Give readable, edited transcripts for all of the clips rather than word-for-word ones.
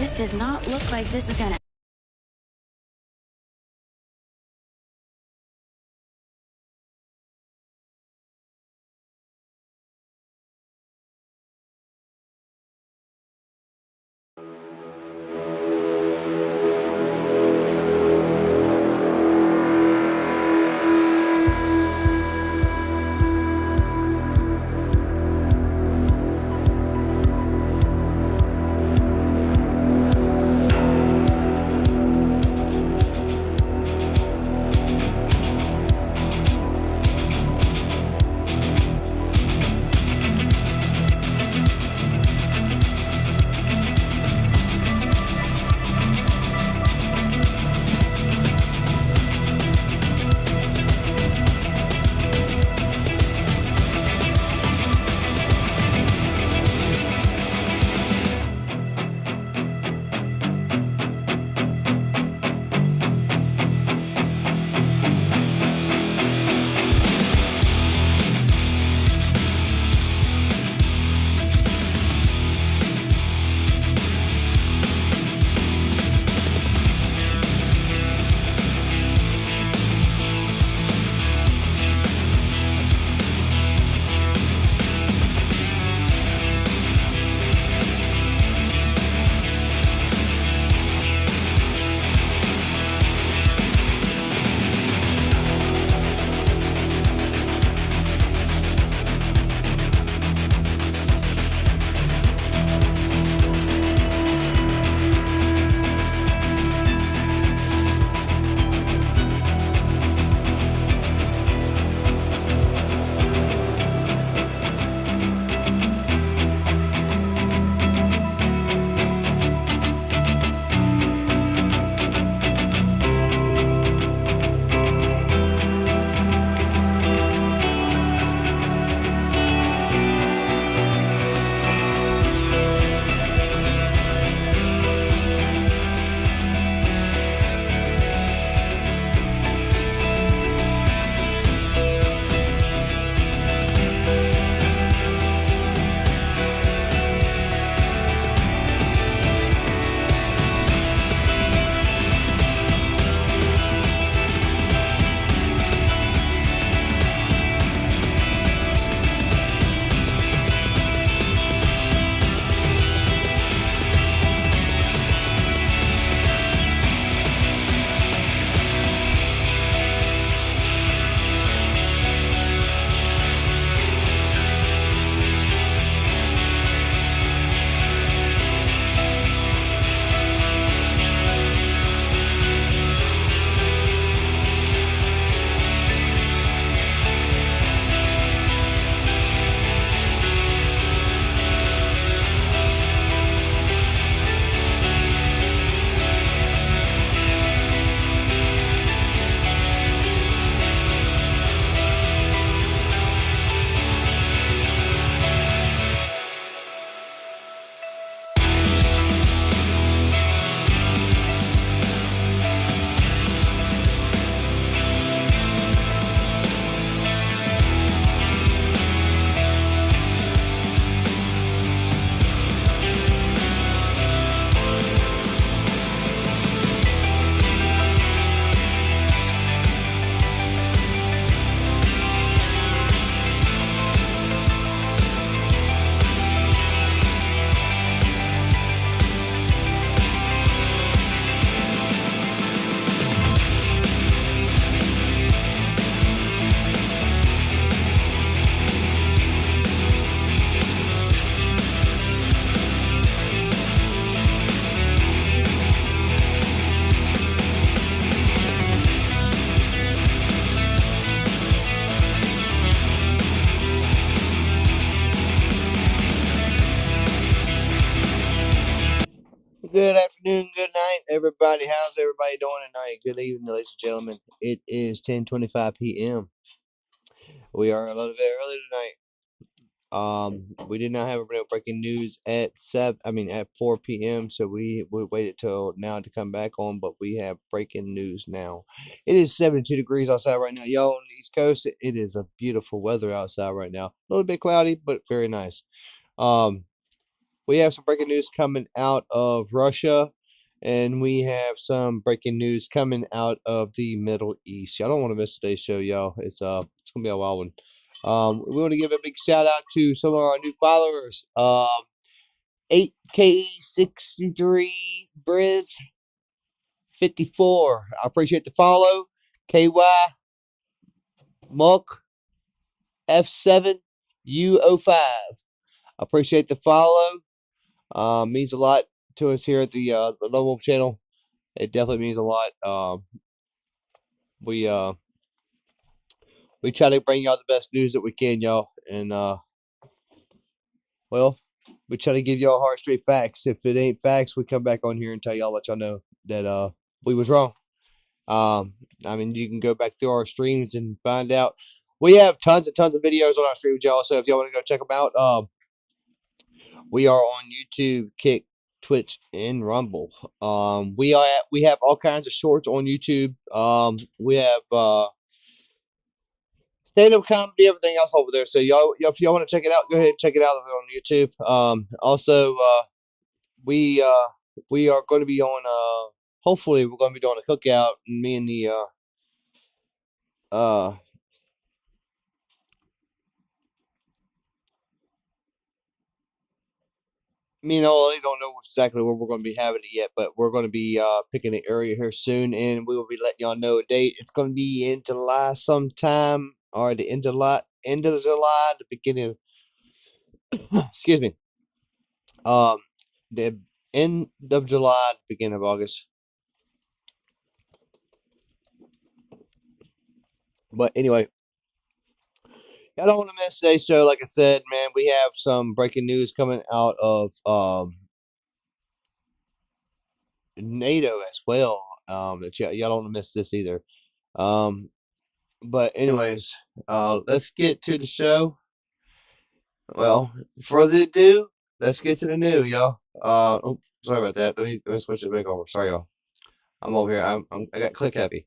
This does not look like this is gonna. Good afternoon, good night, everybody. How's everybody doing tonight? Good evening, ladies and gentlemen. It is 10:25 p.m. We are a little bit early tonight. We did not have a real breaking news at at 4 p.m. So we waited till now to come back on, but we have breaking news now. It is 72 degrees outside right now, y'all on the East Coast. It is a beautiful weather outside right now. A little bit cloudy, but very nice. Um, we have some breaking news coming out of Russia, and we have some breaking news coming out of the Middle East. Y'all don't want to miss today's show, y'all. It's gonna be a wild one. We want to give a big shout out to some of our new followers. 8K63 Briz 54. I appreciate the follow. KY Muck F7 U05. I appreciate the follow. Means a lot to us here at the Lone Wolf channel. It definitely means a lot. We try to bring y'all the best news that we can, y'all, and well, we try to give y'all hard straight facts. If it ain't facts, we come back on here and tell y'all, let y'all know that we was wrong. I mean, you can go back through our streams and find out. We have tons and tons of videos on our streams, y'all. So if y'all want to go check them out, we are on YouTube, Kick, Twitch, and Rumble. We have all kinds of shorts on YouTube. We have stand-up comedy, everything else over there. So y'all, if y'all want to check it out, go ahead and check it out on YouTube. Also, we are going to be on. Hopefully, we're going to be doing a cookout. And me and the me and Ollie don't know exactly where we're going to be having it yet, but we're going to be picking an area here soon, and we will be letting y'all know a date. It's going to be in July sometime, or the end of July, the beginning. Excuse me. The end of July, the beginning of August. But anyway, I don't want to miss today's show. Like I said, man, we have some breaking news coming out of NATO as well. That y'all don't want to miss this either. But anyways, let's get to the show. Well, further ado, let's get to the new, y'all. Oh, sorry about that. Let me switch it back over. Sorry, y'all. I'm over here. I got click happy.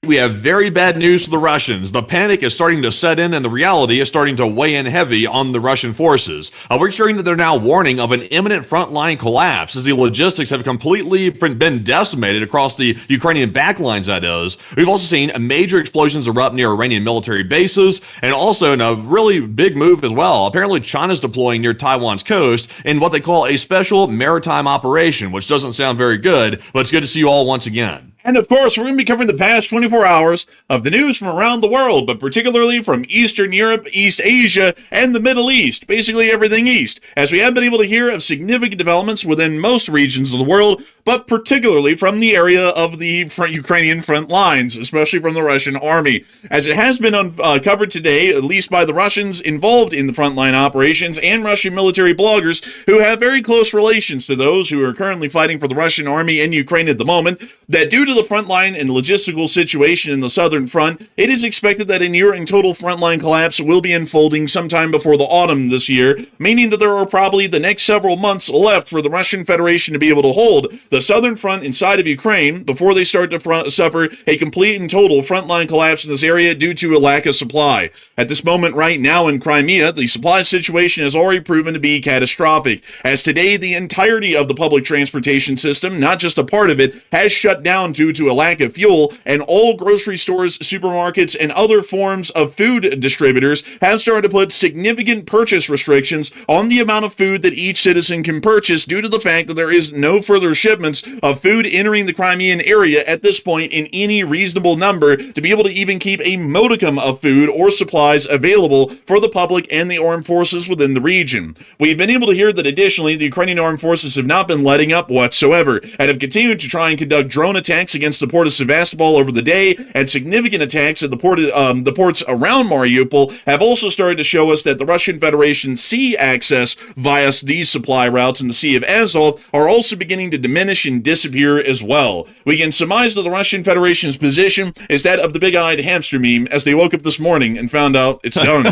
We have very bad news for the Russians. The panic is starting to set in, and the reality is starting to weigh in heavy on the Russian forces. We're hearing that they're now warning of an imminent frontline collapse as the logistics have completely been decimated across the Ukrainian backlines, that is. We've also seen major explosions erupt near Iranian military bases, and also in a really big move as well. Apparently, China's deploying near Taiwan's coast in what they call a special maritime operation, which doesn't sound very good, but it's good to see you all once again. And of course, we're going to be covering the past 24 hours of the news from around the world, but particularly from Eastern Europe, East Asia, and the Middle East, basically everything East, as we have been able to hear of significant developments within most regions of the world, but particularly from the area of the Ukrainian front lines, especially from the Russian army. As it has been covered today, at least by the Russians involved in the frontline operations and Russian military bloggers who have very close relations to those who are currently fighting for the Russian army in Ukraine at the moment, that due to the frontline and logistical situation in the southern front, it is expected that a near and total frontline collapse will be unfolding sometime before the autumn this year, meaning that there are probably the next several months left for the Russian Federation to be able to hold the southern front inside of Ukraine before they start to suffer a complete and total frontline collapse in this area due to a lack of supply. At this moment right now in Crimea, the supply situation has already proven to be catastrophic, as today the entirety of the public transportation system, not just a part of it, has shut down due to a lack of fuel, and all grocery stores, supermarkets, and other forms of food distributors have started to put significant purchase restrictions on the amount of food that each citizen can purchase due to the fact that there is no further shipments of food entering the Crimean area at this point in any reasonable number to be able to even keep a modicum of food or supplies available for the public and the armed forces within the region. We've been able to hear that additionally the Ukrainian armed forces have not been letting up whatsoever and have continued to try and conduct drone attacks against the port of Sevastopol over the day, and significant attacks at the ports around Mariupol have also started to show us that the Russian Federation sea access via these supply routes in the Sea of Azov are also beginning to diminish and disappear as well. We can surmise that the Russian Federation's position is that of the big-eyed hamster meme as they woke up this morning and found out it's done.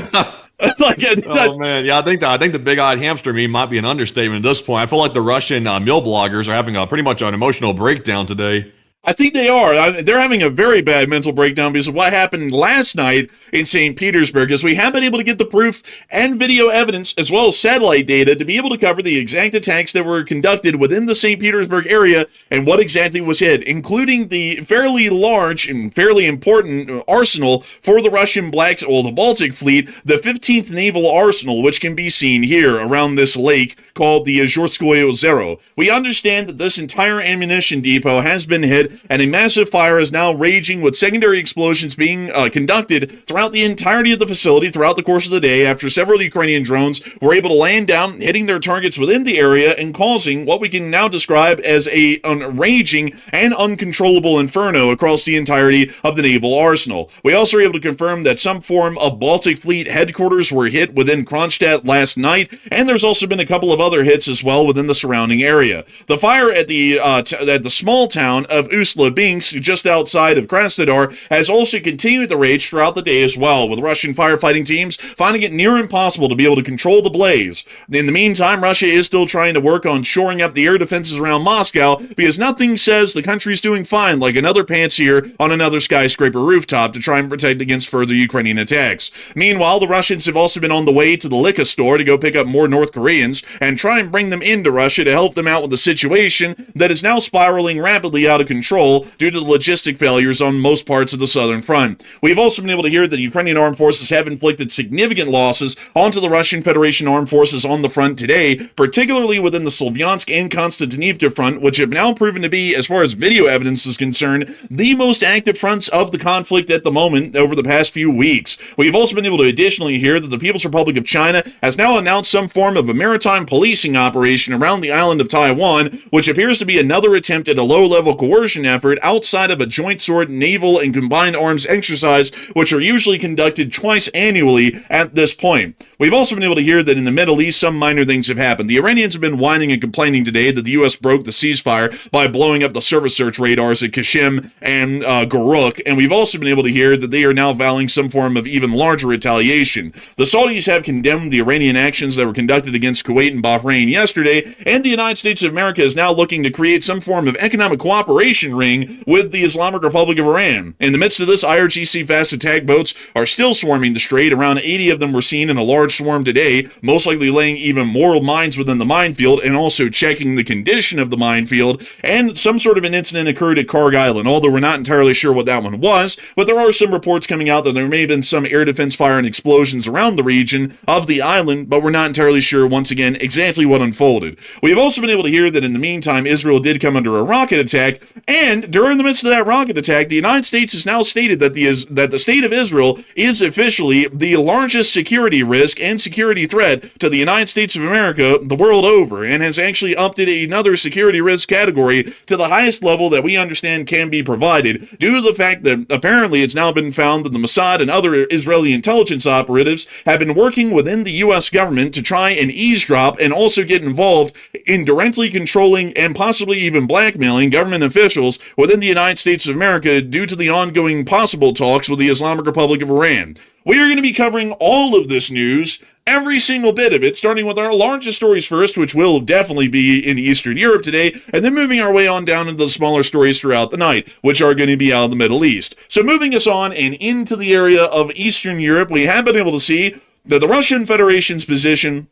Oh man, yeah, I think the big-eyed hamster meme might be an understatement at this point. I feel like the Russian meal bloggers are having pretty much an emotional breakdown today. I think they are. They're having a very bad mental breakdown because of what happened last night in St. Petersburg, as we have been able to get the proof and video evidence, as well as satellite data, to be able to cover the exact attacks that were conducted within the St. Petersburg area and what exactly was hit, including the fairly large and fairly important arsenal for the Russian the Baltic Fleet, the 15th Naval Arsenal, which can be seen here around this lake called the Azorskoye Ozero. We understand that this entire ammunition depot has been hit, and a massive fire is now raging with secondary explosions being conducted throughout the entirety of the facility throughout the course of the day after several Ukrainian drones were able to land down, hitting their targets within the area and causing what we can now describe as a raging and uncontrollable inferno across the entirety of the naval arsenal. We also were able to confirm that some form of Baltic Fleet headquarters were hit within Kronstadt last night, and there's also been a couple of other hits as well within the surrounding area. The fire at the small town of Usla-Binsk, just outside of Krasnodar, has also continued to rage throughout the day as well, with Russian firefighting teams finding it near impossible to be able to control the blaze. In the meantime, Russia is still trying to work on shoring up the air defenses around Moscow, because nothing says the country's doing fine like another pantsier on another skyscraper rooftop to try and protect against further Ukrainian attacks. Meanwhile, the Russians have also been on the way to the liquor store to go pick up more North Koreans and try and bring them into Russia to help them out with the situation that is now spiraling rapidly out of control due to the logistic failures on most parts of the southern front. We've also been able to hear that Ukrainian armed forces have inflicted significant losses onto the Russian Federation armed forces on the front today, particularly within the Slovyansk and Konstantinivka front, which have now proven to be, as far as video evidence is concerned, the most active fronts of the conflict at the moment over the past few weeks. We've also been able to additionally hear that the People's Republic of China has now announced some form of a maritime policing operation around the island of Taiwan, which appears to be another attempt at a low-level coercion effort outside of a joint sword naval and combined arms exercise, which are usually conducted twice annually at this point. We've also been able to hear that in the Middle East, some minor things have happened. The Iranians have been whining and complaining today that the U.S. broke the ceasefire by blowing up the surface search radars at Kashim and Goruk, and we've also been able to hear that they are now vowing some form of even larger retaliation. The Saudis have condemned the Iranian actions that were conducted against Kuwait and Bahrain yesterday, and the United States of America is now looking to create some form of economic cooperation ring with the Islamic Republic of Iran. In the midst of this, IRGC fast attack boats are still swarming the strait. Around 80 of them were seen in a large swarm today, most likely laying even more mines within the minefield and also checking the condition of the minefield, and some sort of an incident occurred at Karg Island, although we're not entirely sure what that one was, but there are some reports coming out that there may have been some air defense fire and explosions around the region of the island, but we're not entirely sure, once again, exactly what unfolded. We've also been able to hear that in the meantime, Israel did come under a rocket attack, and during the midst of that rocket attack, the United States has now stated that the state of Israel is officially the largest security risk and security threat to the United States of America the world over, and has actually upped it another security risk category to the highest level that we understand can be provided, due to the fact that apparently it's now been found that the Mossad and other Israeli intelligence operatives have been working within the U.S. government to try and eavesdrop and also get involved in directly controlling and possibly even blackmailing government officials within the United States of America due to the ongoing possible talks with the Islamic Republic of Iran. We are going to be covering all of this news, every single bit of it, starting with our largest stories first, which will definitely be in Eastern Europe today, and then moving our way on down into the smaller stories throughout the night, which are going to be out of the Middle East. So moving us on and into the area of Eastern Europe, we have been able to see that the Russian Federation's position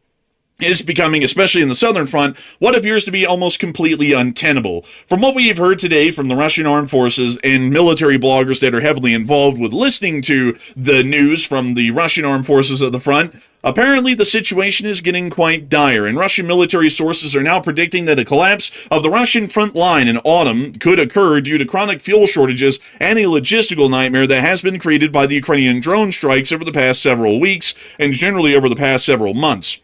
is becoming, especially in the southern front, what appears to be almost completely untenable. From what we've heard today from the Russian armed forces and military bloggers that are heavily involved with listening to the news from the Russian armed forces at the front, apparently the situation is getting quite dire, and Russian military sources are now predicting that a collapse of the Russian front line in autumn could occur due to chronic fuel shortages and a logistical nightmare that has been created by the Ukrainian drone strikes over the past several weeks, and generally over the past several months.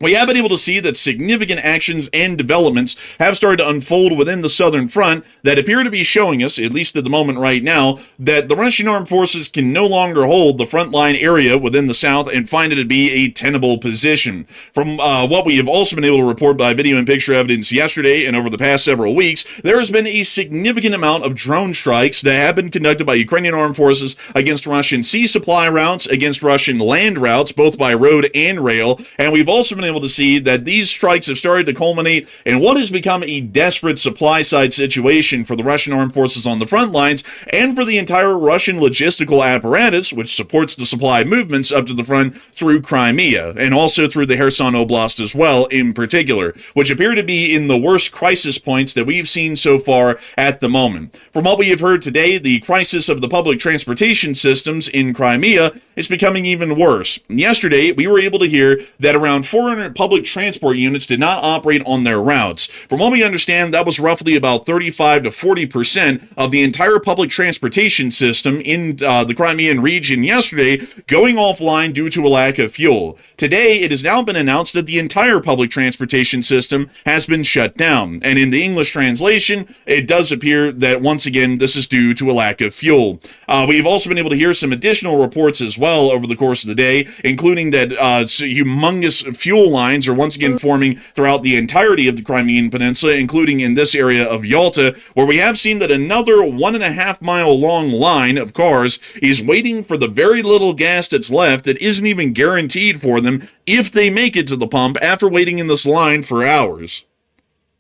We have been able to see that significant actions and developments have started to unfold within the southern front that appear to be showing us, at least at the moment right now, that the Russian armed forces can no longer hold the frontline area within the south and find it to be a tenable position. From what we have also been able to report by video and picture evidence yesterday and over the past several weeks, there has been a significant amount of drone strikes that have been conducted by Ukrainian armed forces against Russian sea supply routes, against Russian land routes, both by road and rail, and we've also been able able to see that these strikes have started to culminate in what has become a desperate supply side situation for the Russian armed forces on the front lines and for the entire Russian logistical apparatus, which supports the supply movements up to the front through Crimea, and also through the Kherson Oblast as well in particular, which appear to be in the worst crisis points that we've seen so far at the moment. From what we have heard today, the crisis of the public transportation systems in Crimea is becoming even worse. Yesterday, we were able to hear that around 400 public transport units did not operate on their routes. From what we understand, that was roughly about 35 to 40% of the entire public transportation system in the Crimean region yesterday going offline due to a lack of fuel. Today, it has now been announced that the entire public transportation system has been shut down. And in the English translation, it does appear that once again, this is due to a lack of fuel. We've also been able to hear some additional reports as well over the course of the day, including that humongous fuel lines are once again forming throughout the entirety of the Crimean Peninsula, including in this area of Yalta, where we have seen that another 1.5 mile long line of cars is waiting for the very little gas that's left that isn't even guaranteed for them if they make it to the pump after waiting in this line for hours.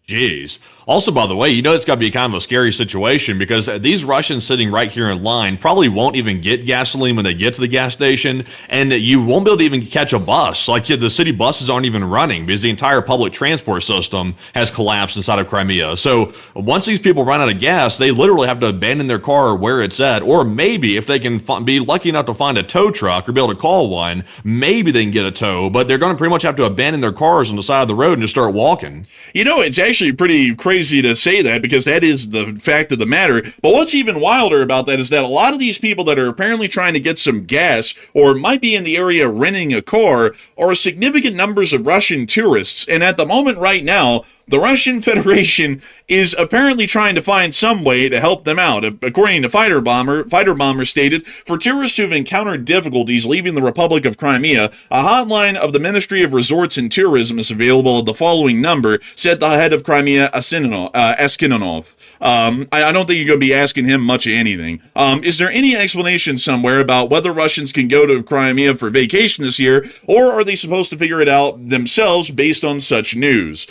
Jeez. Also, by the way, it's got to be kind of a scary situation because these Russians sitting right here in line probably won't even get gasoline when they get to the gas station, and you won't be able to even catch a bus. Like, the city buses aren't even running because the entire public transport system has collapsed inside of Crimea. So once these people run out of gas, they literally have to abandon their car where it's at, or maybe if they can be lucky enough to find a tow truck or be able to call one, maybe they can get a tow, but they're going to pretty much have to abandon their cars on the side of the road and just start walking. It's actually pretty crazy to say that because that is the fact of the matter. But what's even wilder about that is that a lot of these people that are apparently trying to get some gas or might be in the area renting a car are significant numbers of Russian tourists. And at the moment right now, the Russian Federation is apparently trying to find some way to help them out. According to Fighter Bomber stated, for tourists who have encountered difficulties leaving the Republic of Crimea, a hotline of the Ministry of Resorts and Tourism is available at the following number, said the head of Crimea, Eskinonov. I don't think you're going to be asking him much of anything. Is there any explanation somewhere about whether Russians can go to Crimea for vacation this year, or are they supposed to figure it out themselves based on such news?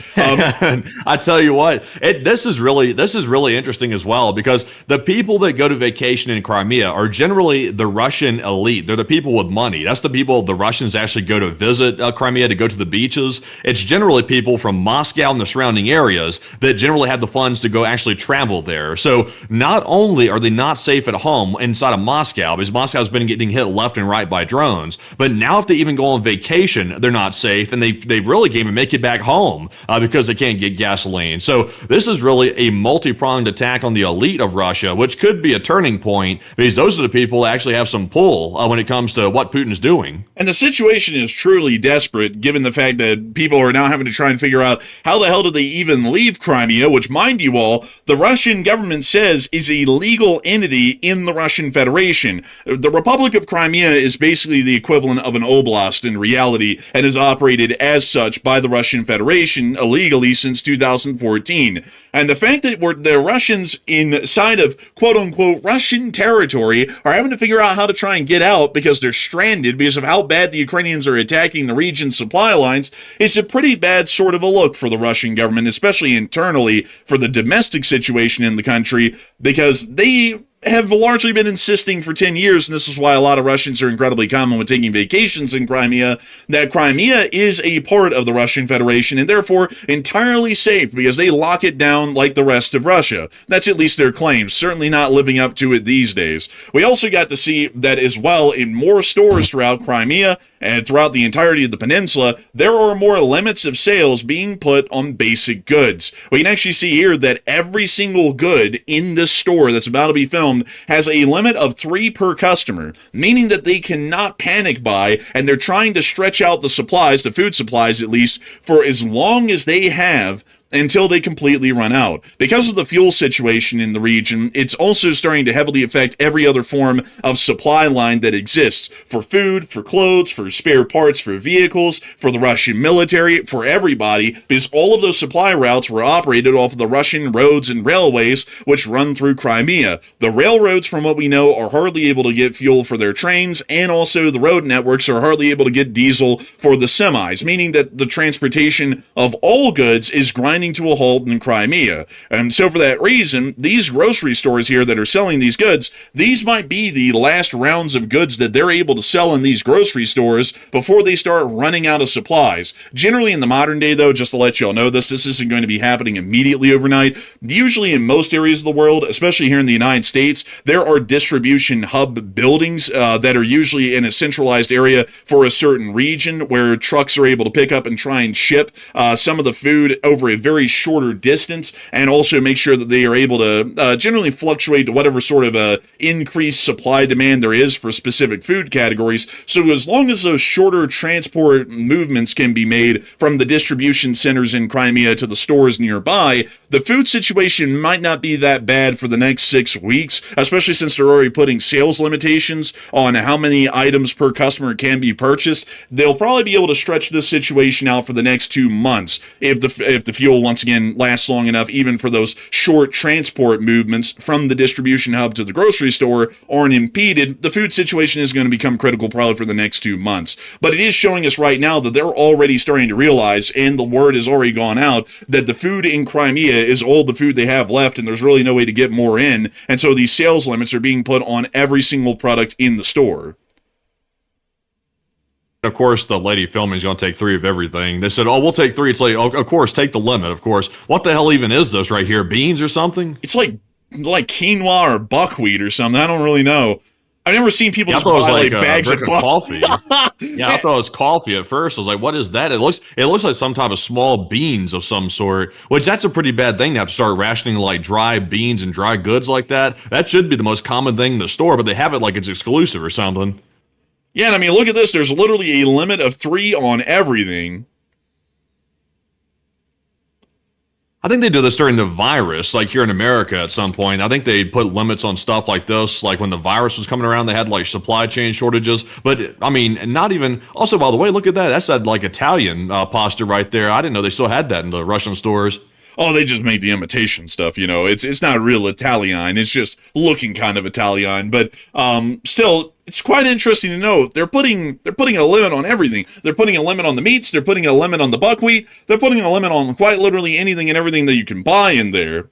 I tell you what, this is really interesting as well, because the people that go to vacation in Crimea are generally the Russian elite. They're the people with money. That's the people the Russians actually go to visit Crimea, to go to the beaches. It's generally people from Moscow and the surrounding areas that generally have the funds to go actually travel there. So not only are they not safe at home inside of Moscow, because Moscow's been getting hit left and right by drones, but now if they even go on vacation, they're not safe, and they really can't even make it back home because they can't get gasoline. So this is really a multi-pronged attack on the elite of Russia, which could be a turning point, because those are the people that actually have some pull when it comes to what Putin's doing. And the situation is truly desperate, given the fact that people are now having to try and figure out how the hell did they even leave Crimea, which, mind you all, the Russian government says is a legal entity in the Russian Federation. The Republic of Crimea is basically the equivalent of an oblast in reality, and is operated as such by the Russian Federation illegally since 2014. And the fact that the Russians inside of quote-unquote Russian territory are having to figure out how to try and get out because they're stranded because of how bad the Ukrainians are attacking the region's supply lines is a pretty bad sort of a look for the Russian government, especially internally for the domestic situation in the country, because they have largely been insisting for 10 years, and this is why a lot of Russians are incredibly common with taking vacations in Crimea, that Crimea is a part of the Russian Federation and therefore entirely safe because they lock it down like the rest of Russia. That's at least their claim, certainly not living up to it these days. We also got to see that as well in more stores throughout Crimea and throughout the entirety of the peninsula, there are more limits of sales being put on basic goods. We can actually see here that every single good in this store that's about to be filmed has a limit of 3 per customer, meaning that they cannot panic buy, and they're trying to stretch out the supplies, the food supplies at least, for as long as they have until they completely run out. Because of the fuel situation in the region, it's also starting to heavily affect every other form of supply line that exists for food, for clothes, for spare parts, for vehicles, for the Russian military, for everybody, because all of those supply routes were operated off of the Russian roads and railways which run through Crimea. The railroads, from what we know, are hardly able to get fuel for their trains, and also the road networks are hardly able to get diesel for the semis, meaning that the transportation of all goods is grinding to a halt in Crimea. And so for that reason, these grocery stores here that are selling these goods, these might be the last rounds of goods that they're able to sell in these grocery stores before they start running out of supplies. Generally in the modern day, though, just to let y'all know this isn't going to be happening immediately overnight. Usually in most areas of the world, especially here in the United States, there are distribution hub buildings that are usually in a centralized area for a certain region where trucks are able to pick up and try and ship some of the food over a very shorter distance, and also make sure that they are able to generally fluctuate to whatever sort of increased supply demand there is for specific food categories. So as long as those shorter transport movements can be made from the distribution centers in Crimea to the stores nearby, the food situation might not be that bad for the next 6 weeks, especially since they're already putting sales limitations on how many items per customer can be purchased. They'll probably be able to stretch this situation out for the next 2 months if the fuel once again lasts long enough, even for those short transport movements from the distribution hub to the grocery store aren't impeded. The food situation is going to become critical probably for the next 2 months. But it is showing us right now that they're already starting to realize, and the word has already gone out, that the food in Crimea is all the food they have left, and there's really no way to get more in. And so these sales limits are being put on every single product in the store. Of course, the lady filming is going to take 3 of everything. They said, oh, we'll take 3. It's like, oh, of course, take the limit, of course. What the hell even is this right here? Beans or something? It's like quinoa or buckwheat or something. I don't really know. I've never seen people just buy like bags of coffee. Yeah, I thought it was coffee at first. I was like, what is that? It looks like some type of small beans of some sort, which that's a pretty bad thing to have to start rationing like dry beans and dry goods like that. That should be the most common thing in the store, but they have it like it's exclusive or something. Yeah, and I mean, look at this. There's literally a limit of 3 on everything. I think they did this during the virus, like here in America at some point. I think they put limits on stuff like this. Like when the virus was coming around, they had like supply chain shortages. But I mean, not even, also, by the way, look at that. That's that like Italian pasta right there. I didn't know they still had that in the Russian stores. Oh, they just make the imitation stuff, you know. It's not real Italian. It's just looking kind of Italian, but still, it's quite interesting to know they're putting a limit on everything. They're putting a limit on the meats. They're putting a limit on the buckwheat. They're putting a limit on quite literally anything and everything that you can buy in there.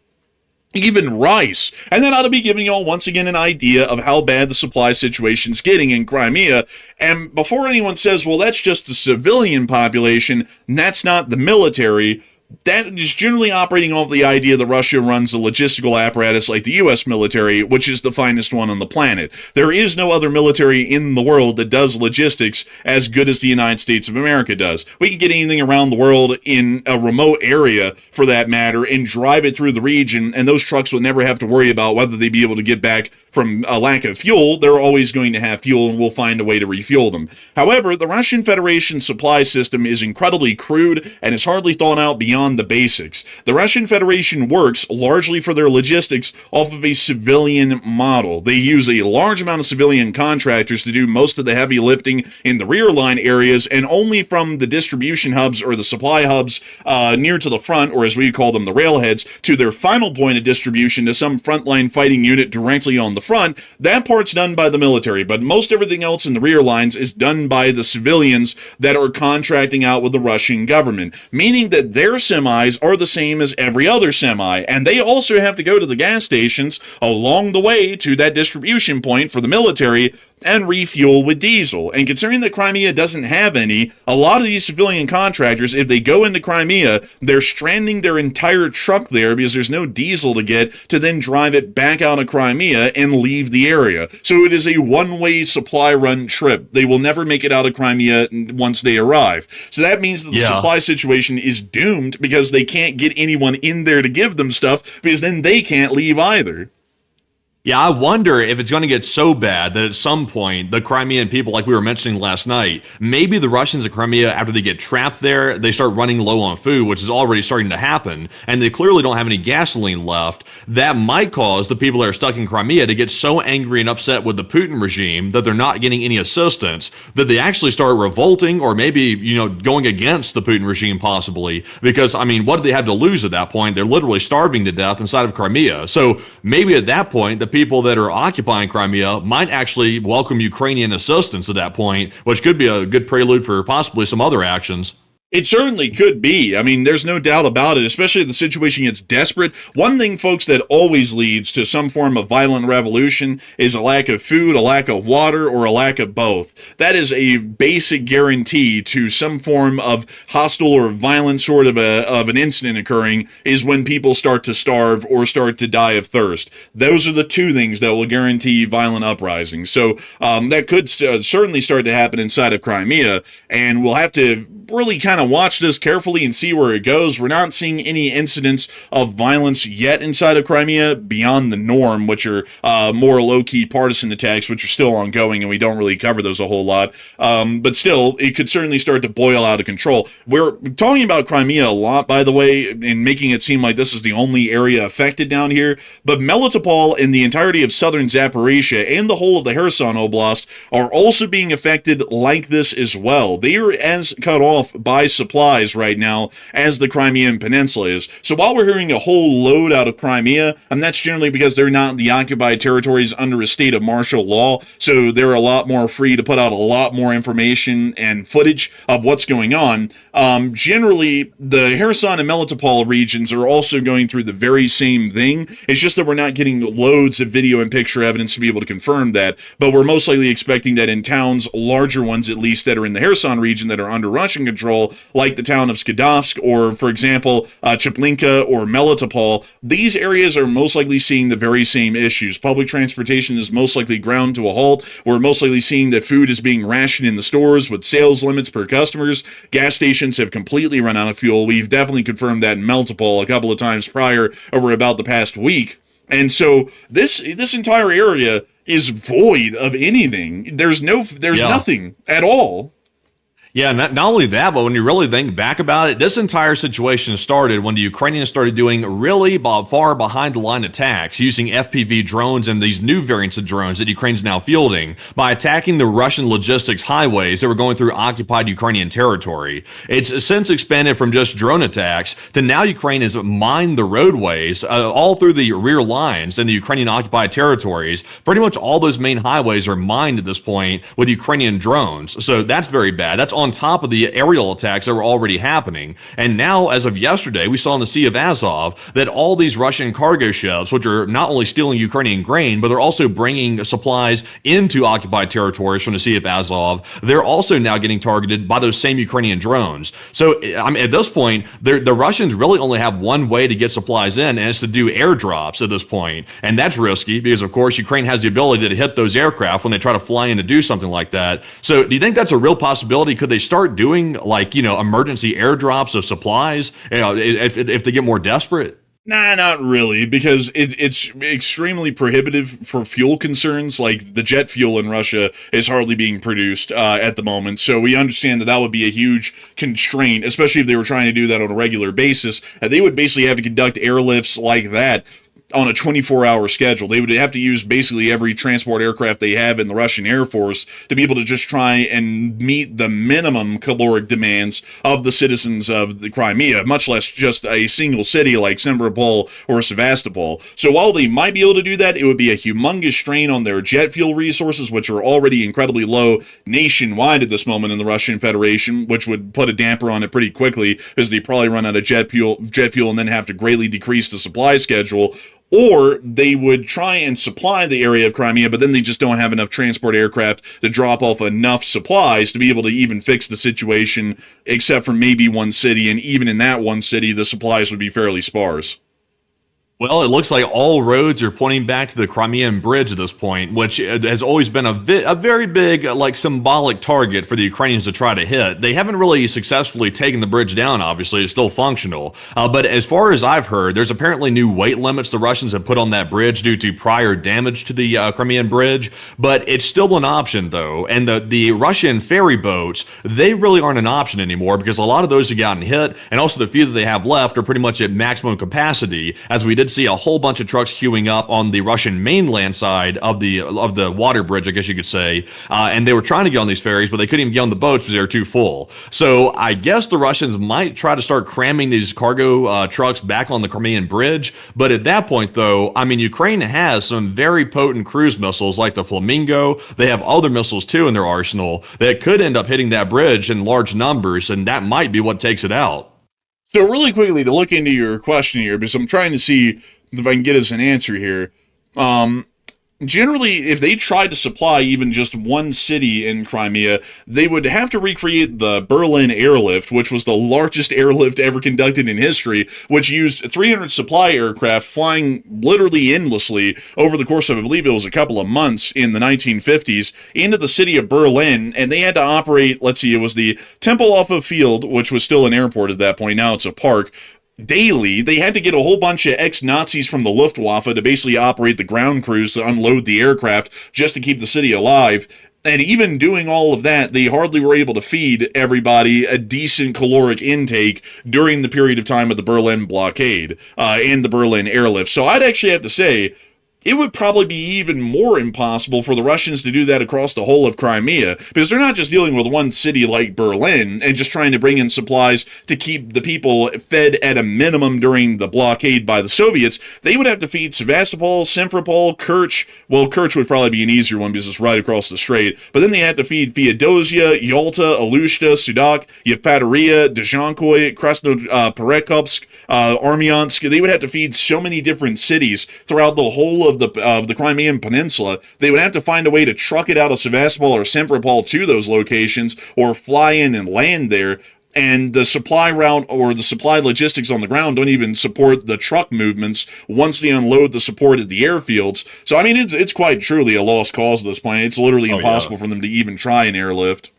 Even rice. And that ought to be giving y'all once again an idea of how bad the supply situation's getting in Crimea. And before anyone says, well, that's just the civilian population, and that's not the military, that is generally operating off the idea that Russia runs a logistical apparatus like the U.S. military, which is the finest one on the planet. There is no other military in the world that does logistics as good as the United States of America does. We can get anything around the world in a remote area, for that matter, and drive it through the region, and those trucks will never have to worry about whether they be able to get back from a lack of fuel. They're always going to have fuel, and we'll find a way to refuel them. However, the Russian Federation supply system is incredibly crude and is hardly thought out beyond the basics. The Russian Federation works largely for their logistics off of a civilian model. They use a large amount of civilian contractors to do most of the heavy lifting in the rear line areas, and only from the distribution hubs or the supply hubs near to the front, or as we call them, the railheads, to their final point of distribution to some frontline fighting unit directly on the front. That part's done by the military, but most everything else in the rear lines is done by the civilians that are contracting out with the Russian government, meaning that their semis are the same as every other semi, and they also have to go to the gas stations along the way to that distribution point for the military and refuel with diesel. And considering that Crimea doesn't have any, a lot of these civilian contractors, if they go into Crimea, they're stranding their entire truck there because there's no diesel to get to then drive it back out of Crimea and leave the area. So it is a one-way supply run trip. They will never make it out of Crimea once they arrive. So that means that the supply situation is doomed because they can't get anyone in there to give them stuff, because then they can't leave either. Yeah, I wonder if it's going to get so bad that at some point the Crimean people, like we were mentioning last night, maybe the Russians of Crimea, after they get trapped there, they start running low on food, which is already starting to happen, and they clearly don't have any gasoline left. That might cause the people that are stuck in Crimea to get so angry and upset with the Putin regime that they're not getting any assistance, that they actually start revolting or maybe, going against the Putin regime possibly. Because, I mean, what do they have to lose at that point? They're literally starving to death inside of Crimea. So maybe at that point, the people that are occupying Crimea might actually welcome Ukrainian assistance at that point, which could be a good prelude for possibly some other actions. It certainly could be. I mean, there's no doubt about it, especially if the situation gets desperate. One thing, folks, that always leads to some form of violent revolution is a lack of food, a lack of water, or a lack of both. That is a basic guarantee to some form of hostile or violent sort of an incident occurring, is when people start to starve or start to die of thirst. Those are the two things that will guarantee violent uprisings. So that could certainly start to happen inside of Crimea, and we'll have to really kind of watch this carefully and see where it goes. We're not seeing any incidents of violence yet inside of Crimea beyond the norm, which are more low-key partisan attacks, which are still ongoing, and we don't really cover those a whole lot. But still, it could certainly start to boil out of control. We're talking about Crimea a lot, by the way, and making it seem like this is the only area affected down here, but Melitopol and the entirety of southern Zaporizhia and the whole of the Kherson Oblast are also being affected like this as well. They are as cut off by supplies right now as the Crimean Peninsula is. So while we're hearing a whole load out of Crimea, and that's generally because they're not in the occupied territories under a state of martial law, so they're a lot more free to put out a lot more information and footage of what's going on. Generally, the Kherson and Melitopol regions are also going through the very same thing. It's just that we're not getting loads of video and picture evidence to be able to confirm that, but we're most likely expecting that in towns, larger ones at least, that are in the Kherson region that are under Russian control, like the town of Skadovsk or, for example, Chaplinka or Melitopol, these areas are most likely seeing the very same issues. Public transportation is most likely ground to a halt. We're most likely seeing that food is being rationed in the stores with sales limits per customers. Gas stations have completely run out of fuel. We've definitely confirmed that in Melitopol a couple of times prior over about the past week. And so this entire area is void of anything. There's nothing at all. Yeah, not only that, but when you really think back about it, this entire situation started when the Ukrainians started doing really far behind the line attacks using FPV drones and these new variants of drones that Ukraine's now fielding by attacking the Russian logistics highways that were going through occupied Ukrainian territory. It's since expanded from just drone attacks to now Ukraine has mined the roadways all through the rear lines in the Ukrainian occupied territories. Pretty much all those main highways are mined at this point with Ukrainian drones. So that's very bad. That's on top of the aerial attacks that were already happening. And now, as of yesterday, we saw in the Sea of Azov that all these Russian cargo ships, which are not only stealing Ukrainian grain, but they're also bringing supplies into occupied territories from the Sea of Azov, they're also now getting targeted by those same Ukrainian drones. So, I mean, at this point, the Russians really only have one way to get supplies in, and it's to do airdrops at this point. And that's risky because, of course, Ukraine has the ability to hit those aircraft when they try to fly in to do something like that. So, do you think that's a real possibility? Could they start doing emergency airdrops of supplies if they get more desperate? Nah, not really, because it's extremely prohibitive for fuel concerns. Like, the jet fuel in Russia is hardly being produced at the moment, so we understand that would be a huge constraint, especially if they were trying to do that on a regular basis. They would basically have to conduct airlifts like that on a 24-hour schedule. They would have to use basically every transport aircraft they have in the Russian Air Force to be able to just try and meet the minimum caloric demands of the citizens of the Crimea, much less just a single city like Simferopol or Sevastopol. So while they might be able to do that, it would be a humongous strain on their jet fuel resources, which are already incredibly low nationwide at this moment in the Russian Federation, which would put a damper on it pretty quickly because they probably run out of jet fuel and then have to greatly decrease the supply schedule. Or they would try and supply the area of Crimea, but then they just don't have enough transport aircraft to drop off enough supplies to be able to even fix the situation, except for maybe one city, and even in that one city, the supplies would be fairly sparse. Well, it looks like all roads are pointing back to the Crimean Bridge at this point, which has always been a very big, like, symbolic target for the Ukrainians to try to hit. They haven't really successfully taken the bridge down, obviously. It's still functional. But as far as I've heard, there's apparently new weight limits the Russians have put on that bridge due to prior damage to the Crimean Bridge. But it's still an option, though. And the Russian ferry boats, they really aren't an option anymore because a lot of those have gotten hit, and also the few that they have left are pretty much at maximum capacity, as we did see a whole bunch of trucks queuing up on the Russian mainland side of the water bridge, I guess you could say, and they were trying to get on these ferries, but they couldn't even get on the boats because they were too full. So I guess the Russians might try to start cramming these cargo trucks back on the Crimean Bridge, but at that point, though, I mean, Ukraine has some very potent cruise missiles like the Flamingo. They have other missiles, too, in their arsenal that could end up hitting that bridge in large numbers, and that might be what takes it out. So really quickly to look into your question here, because I'm trying to see if I can get us an answer here. Generally, if they tried to supply even just one city in Crimea, they would have to recreate the Berlin airlift, which was the largest airlift ever conducted in history, which used 300 supply aircraft flying literally endlessly over the course of, I believe it was a couple of months in the 1950s, into the city of Berlin, and they had to operate, let's see, it was the Tempelhofer Field, which was still an airport at that point, now it's a park, daily. They had to get a whole bunch of ex-Nazis from the Luftwaffe to basically operate the ground crews to unload the aircraft just to keep the city alive. And even doing all of that, they hardly were able to feed everybody a decent caloric intake during the period of time of the Berlin blockade and the Berlin airlift. So I'd actually have to say, it would probably be even more impossible for the Russians to do that across the whole of Crimea, because they're not just dealing with one city like Berlin and just trying to bring in supplies to keep the people fed at a minimum during the blockade by the Soviets. They would have to feed Sevastopol, Simferopol, Kerch. Well, Kerch would probably be an easier one because it's right across the strait, but then they have to feed Feodosia, Yalta, Alushta, Sudak, Yevpatoria, Dzhankoy, Krasnoperekopsk, Armyansk. They would have to feed so many different cities throughout the whole of the Crimean Peninsula. They would have to find a way to truck it out of Sevastopol or Simferopol to those locations, or fly in and land there. And the supply route or the supply logistics on the ground don't even support the truck movements once they unload the support at the airfields. So, I mean, it's quite truly a lost cause at this point. It's literally impossible for them to even try an airlift.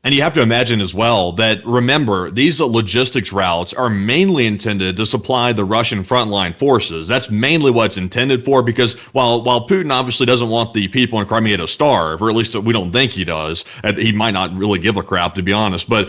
And you have to imagine as well that, remember, these logistics routes are mainly intended to supply the Russian frontline forces. That's mainly what it's intended for, because while Putin obviously doesn't want the people in Crimea to starve, or at least we don't think he does, he might not really give a crap, to be honest, but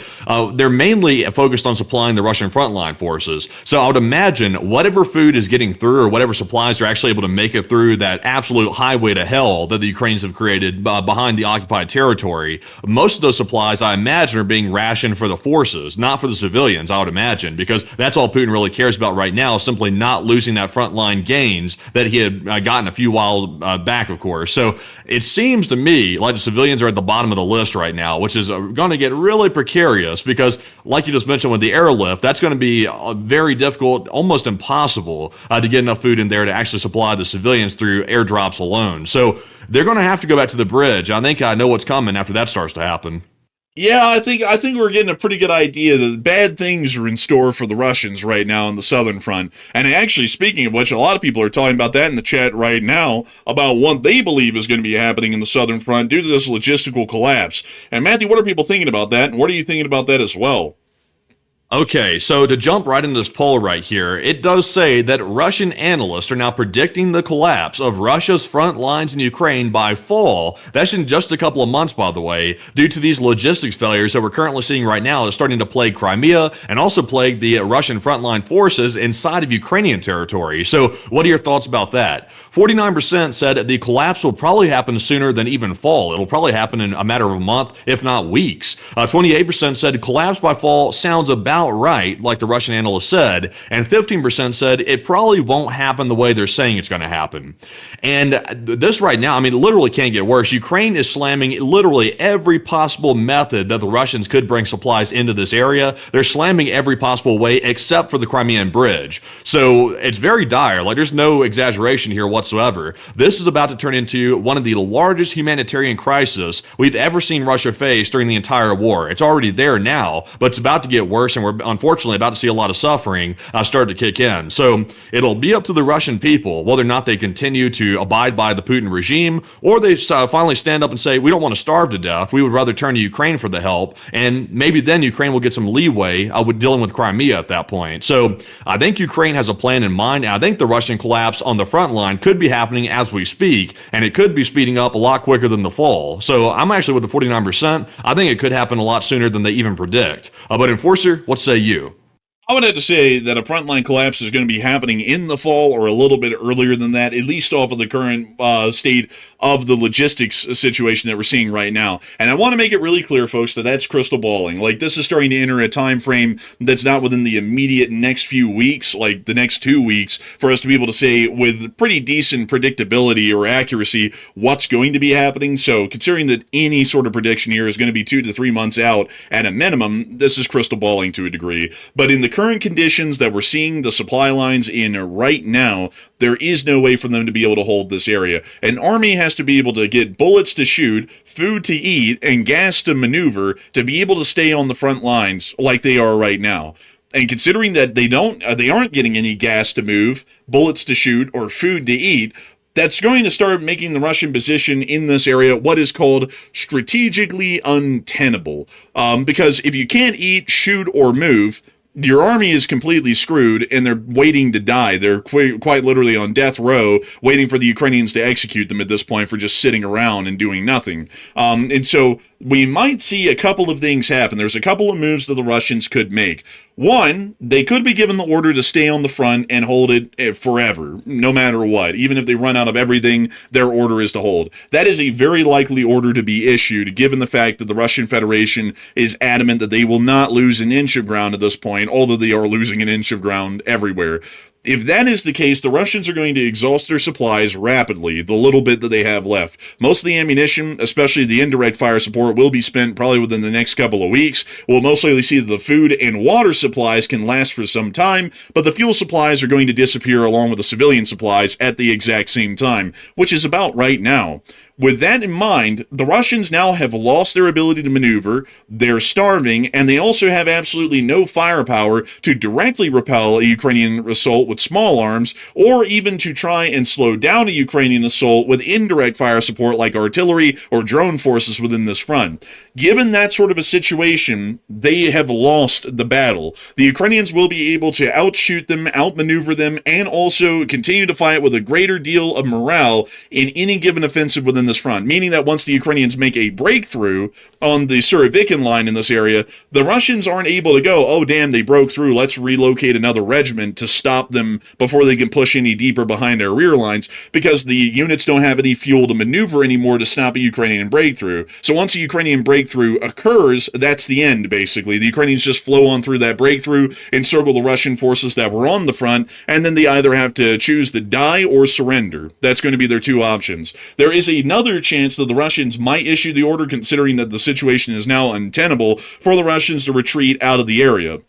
they're mainly focused on supplying the Russian frontline forces. So I would imagine whatever food is getting through, or whatever supplies are actually able to make it through that absolute highway to hell that the Ukrainians have created behind the occupied territory, most of those supplies, I imagine, are being rationed for the forces, not for the civilians, I would imagine, because that's all Putin really cares about right now, is simply not losing that frontline gains that he had gotten a few while back, of course. So it seems to me like the civilians are at the bottom of the list right now, which is going to get really precarious because, like you just mentioned with the airlift, that's going to be very difficult, almost impossible to get enough food in there to actually supply the civilians through airdrops alone. So they're going to have to go back to the bridge. I think I know what's coming after that starts to happen. Yeah, I think we're getting a pretty good idea that bad things are in store for the Russians right now on the southern front. And actually, speaking of which, a lot of people are talking about that in the chat right now, about what they believe is going to be happening in the southern front due to this logistical collapse. And Matthew, what are people thinking about that? And what are you thinking about that as well? Okay, so to jump right into this poll right here, it does say that Russian analysts are now predicting the collapse of Russia's front lines in Ukraine by fall. That's in just a couple of months, by the way, due to these logistics failures that we're currently seeing right now that's starting to plague Crimea and also plague the Russian frontline forces inside of Ukrainian territory. So what are your thoughts about that? 49% said the collapse will probably happen sooner than even fall. It'll probably happen in a matter of a month, if not weeks. 28% said collapse by fall sounds about right, like the Russian analyst said, and 15% said it probably won't happen the way they're saying it's going to happen. And this right now, I mean, literally can't get worse. Ukraine is slamming literally every possible method that the Russians could bring supplies into this area. They're slamming every possible way except for the Crimean Bridge. So it's very dire. Like, there's no exaggeration here whatsoever. This is about to turn into one of the largest humanitarian crises we've ever seen Russia face during the entire war. It's already there now, but it's about to get worse, and we're we're unfortunately about to see a lot of suffering start to kick in. So it'll be up to the Russian people whether or not they continue to abide by the Putin regime, or they finally stand up and say, we don't want to starve to death. We would rather turn to Ukraine for the help. And maybe then Ukraine will get some leeway with dealing with Crimea at that point. So I think Ukraine has a plan in mind. And I think the Russian collapse on the front line could be happening as we speak, and it could be speeding up a lot quicker than the fall. So I'm actually with the 49%. I think it could happen a lot sooner than they even predict. But Enforcer, what say you? I would have to say that a frontline collapse is going to be happening in the fall or a little bit earlier than that, at least off of the current state of the logistics situation that we're seeing right now. And I want to make it really clear, folks, that that's crystal balling. Like, this is starting to enter a time frame that's not within the immediate next few weeks, like the next 2 weeks, for us to be able to say with pretty decent predictability or accuracy what's going to be happening. So considering that any sort of prediction here is going to be 2 to 3 months out at a minimum, this is crystal balling to a degree. But in the current conditions that we're seeing the supply lines in right now, there is no way for them to be able to hold this area. An army has to be able to get bullets to shoot, food to eat, and gas to maneuver to be able to stay on the front lines like they are right now. And considering that they aren't getting any gas to move, bullets to shoot, or food to eat, that's going to start making the Russian position in this area what is called strategically untenable. Because if you can't eat, shoot, or move, your army is completely screwed, and they're waiting to die. They're quite literally on death row, waiting for the Ukrainians to execute them at this point for just sitting around and doing nothing. And so we might see a couple of things happen. There's a couple of moves that the Russians could make. One, they could be given the order to stay on the front and hold it forever, no matter what. Even if they run out of everything, their order is to hold. That is a very likely order to be issued, given the fact that the Russian Federation is adamant that they will not lose an inch of ground at this point, although they are losing an inch of ground everywhere. If that is the case, the Russians are going to exhaust their supplies rapidly, the little bit that they have left. Most of the ammunition, especially the indirect fire support, will be spent probably within the next couple of weeks. We'll most likely see that the food and water supplies can last for some time, but the fuel supplies are going to disappear along with the civilian supplies at the exact same time, which is about right now. With that in mind, the Russians now have lost their ability to maneuver, they're starving, and they also have absolutely no firepower to directly repel a Ukrainian assault with small arms, or even to try and slow down a Ukrainian assault with indirect fire support like artillery or drone forces within this front. Given that sort of a situation, they have lost the battle. The Ukrainians will be able to outshoot them, outmaneuver them, and also continue to fight with a greater deal of morale in any given offensive within this front, meaning that once the Ukrainians make a breakthrough on the Surovikin line in this area, the Russians aren't able to go, oh damn, they broke through, let's relocate another regiment to stop them before they can push any deeper behind their rear lines, because the units don't have any fuel to maneuver anymore to stop a Ukrainian breakthrough. So once a Ukrainian breakthrough occurs, that's the end, basically. The Ukrainians just flow on through that breakthrough, encircle the Russian forces that were on the front, and then they either have to choose to die or surrender. That's going to be their two options. There is another chance that the Russians might issue the order, considering that the situation is now untenable, for the Russians to retreat out of the area.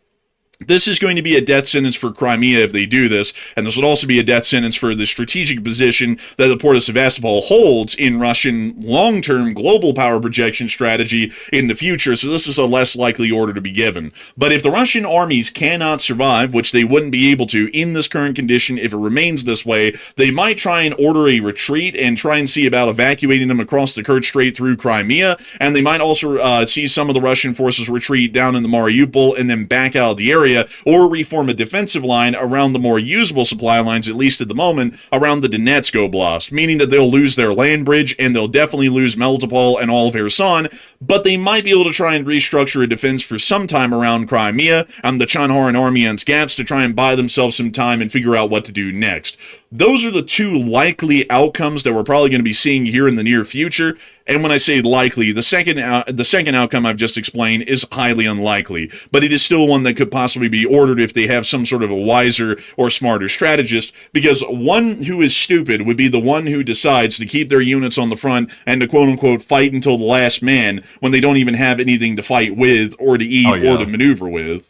This is going to be a death sentence for Crimea if they do this, and this would also be a death sentence for the strategic position that the port of Sevastopol holds in Russian long-term global power projection strategy in the future, so this is a less likely order to be given. But if the Russian armies cannot survive, which they wouldn't be able to in this current condition if it remains this way, they might try and order a retreat and try and see about evacuating them across the Kerch Strait through Crimea, and they might also see some of the Russian forces retreat down in the Mariupol and then back out of the area, or reform a defensive line around the more usable supply lines, at least at the moment, around the Donetsk Oblast, meaning that they'll lose their land bridge, and they'll definitely lose Melitopol and all of Kherson, but they might be able to try and restructure a defense for some time around Crimea and the Chonhar and Armyansk gaps to try and buy themselves some time and figure out what to do next. Those are the two likely outcomes that we're probably going to be seeing here in the near future. And when I say likely, the second outcome I've just explained is highly unlikely, but it is still one that could possibly be ordered if they have some sort of a wiser or smarter strategist, because one who is stupid would be the one who decides to keep their units on the front and to quote-unquote fight until the last man when they don't even have anything to fight with or to eat or to maneuver with.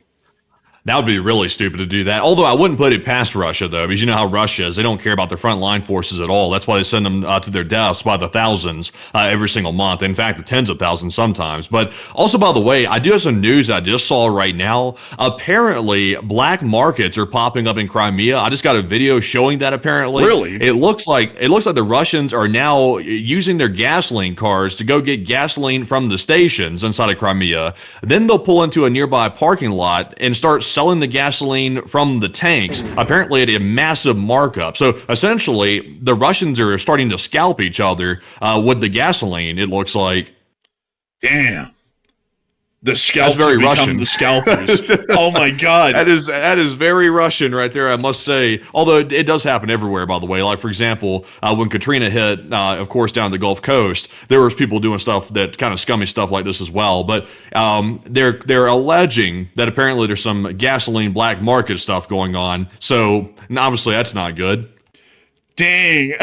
That would be really stupid to do that. Although I wouldn't put it past Russia, though, because you know how Russia is. They don't care about their frontline forces at all. That's why they send them to their deaths by the thousands every single month. In fact, the tens of thousands sometimes. But also, by the way, I do have some news I just saw right now. Apparently, black markets are popping up in Crimea. I just got a video showing that. Apparently, Really? it looks like the Russians are now using their gasoline cars to go get gasoline from the stations inside of Crimea. Then they'll pull into a nearby parking lot and start selling the gasoline from the tanks, apparently at a massive markup. So essentially, the Russians are starting to scalp each other with the gasoline, it looks like. Damn. The scalpers very become Russian. the scalpers. Oh my God. That is very Russian right there, I must say. Although it does happen everywhere, by the way. Like, for example, when Katrina hit, of course, down the Gulf Coast, there was people doing stuff that kind of scummy stuff like this as well. But they're alleging that apparently there's some gasoline black market stuff going on. So obviously that's not good. Dang.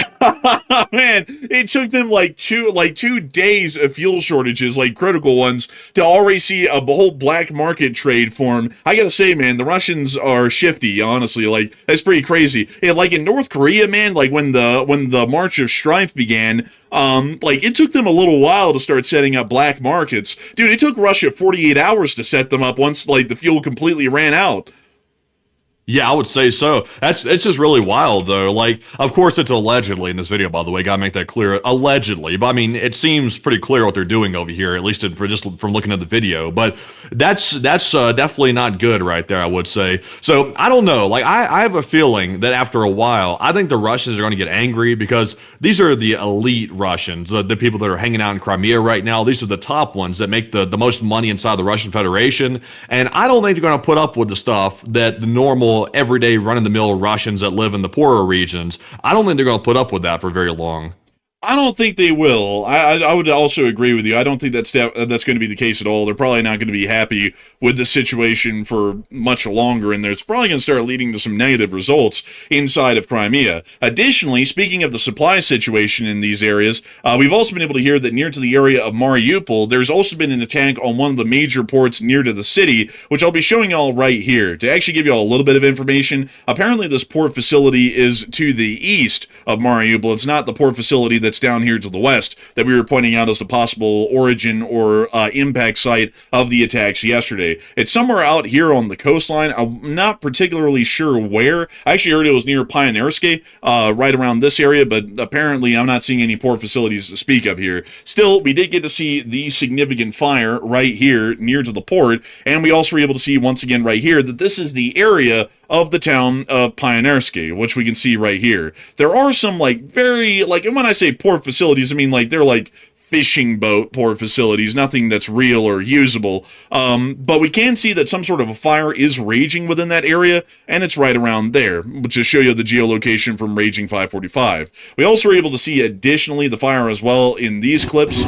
Man, it took them like two days of fuel shortages, like critical ones, to already see a whole black market trade form. I gotta say, man, the Russians are shifty, honestly. Like, that's pretty crazy. And like in North Korea, man, like when the March of Strife began, like it took them a little while to start setting up black markets. Dude, it took Russia 48 hours to set them up once like the fuel completely ran out. Yeah, I would say so. It's just really wild, though. Like, of course, it's allegedly in this video, by the way. Gotta make that clear. Allegedly, but I mean, it seems pretty clear what they're doing over here, at least from looking at the video. But that's definitely not good, right there. I would say. So I don't know. Like, I have a feeling that after a while, I think the Russians are going to get angry because these are the elite Russians, the people that are hanging out in Crimea right now. These are the top ones that make the most money inside the Russian Federation, and I don't think they're going to put up with the stuff that the normal everyday run-of-the-mill Russians that live in the poorer regions. I don't think they're going to put up with that for very long. I don't think they will. I would also agree with you. I don't think that's going to be the case at all. They're probably not going to be happy with the situation for much longer, and it's probably going to start leading to some negative results inside of Crimea. Additionally, speaking of the supply situation in these areas, we've also been able to hear that near to the area of Mariupol, there's also been an attack on one of the major ports near to the city, which I'll be showing y'all right here. To actually give y'all a little bit of information, apparently this port facility is to the east of Mariupol. It's not the port facility that's down here to the west that we were pointing out as the possible origin or impact site of the attacks yesterday. It's somewhere out here on the coastline. I'm not particularly sure where. I actually heard it was near Pioneerske, right around this area, but apparently I'm not seeing any port facilities to speak of here. Still, we did get to see the significant fire right here near to the port, and we also were able to see once again right here that this is the area of the town of Pioneerske, which we can see right here. There are some like very, like, and when I say port facilities, I mean like they're like fishing boat port facilities, nothing that's real or usable. But we can see that some sort of a fire is raging within that area, and it's right around there, which will show you the geolocation from Raging 545. We also were able to see additionally the fire as well in these clips.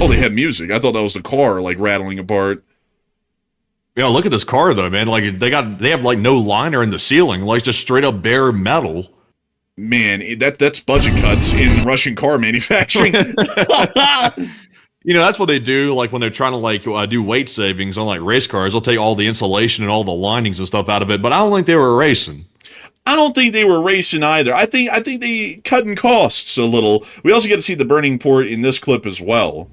Oh, they had music. I thought that was the car like rattling apart. Yeah, look at this car though, man. Like they have like no liner in the ceiling, like just straight up bare metal. Man, that's budget cuts in Russian car manufacturing. You know, that's what they do. Like when they're trying to like do weight savings on like race cars, they'll take all the insulation and all the linings and stuff out of it. But I don't think they were racing. I don't think they were racing either. I think they cut in costs a little. We also get to see the burning port in this clip as well.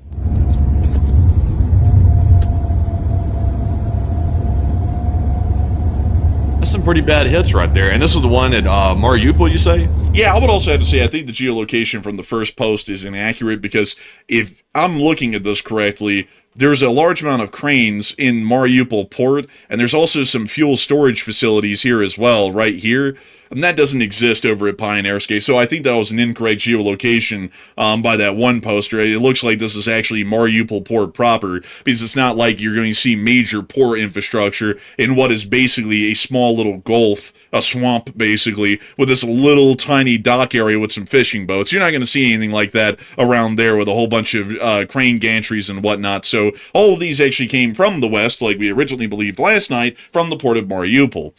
That's some pretty bad hits right there. And this is the one at Mariupol, you say? Yeah, I would also have to say I think the geolocation from the first post is inaccurate because if I'm looking at this correctly, there's a large amount of cranes in Mariupol port, and there's also some fuel storage facilities here as well, right here. And that doesn't exist over at Pioneerske, so I think that was an incorrect geolocation by that one poster. It looks like this is actually Mariupol port proper, because it's not like you're going to see major port infrastructure in what is basically a small little gulf, a swamp basically, with this little tiny dock area with some fishing boats. You're not going to see anything like that around there with a whole bunch of crane gantries and whatnot. So So all of these actually came from the west, like we originally believed last night, from the port of Mariupol.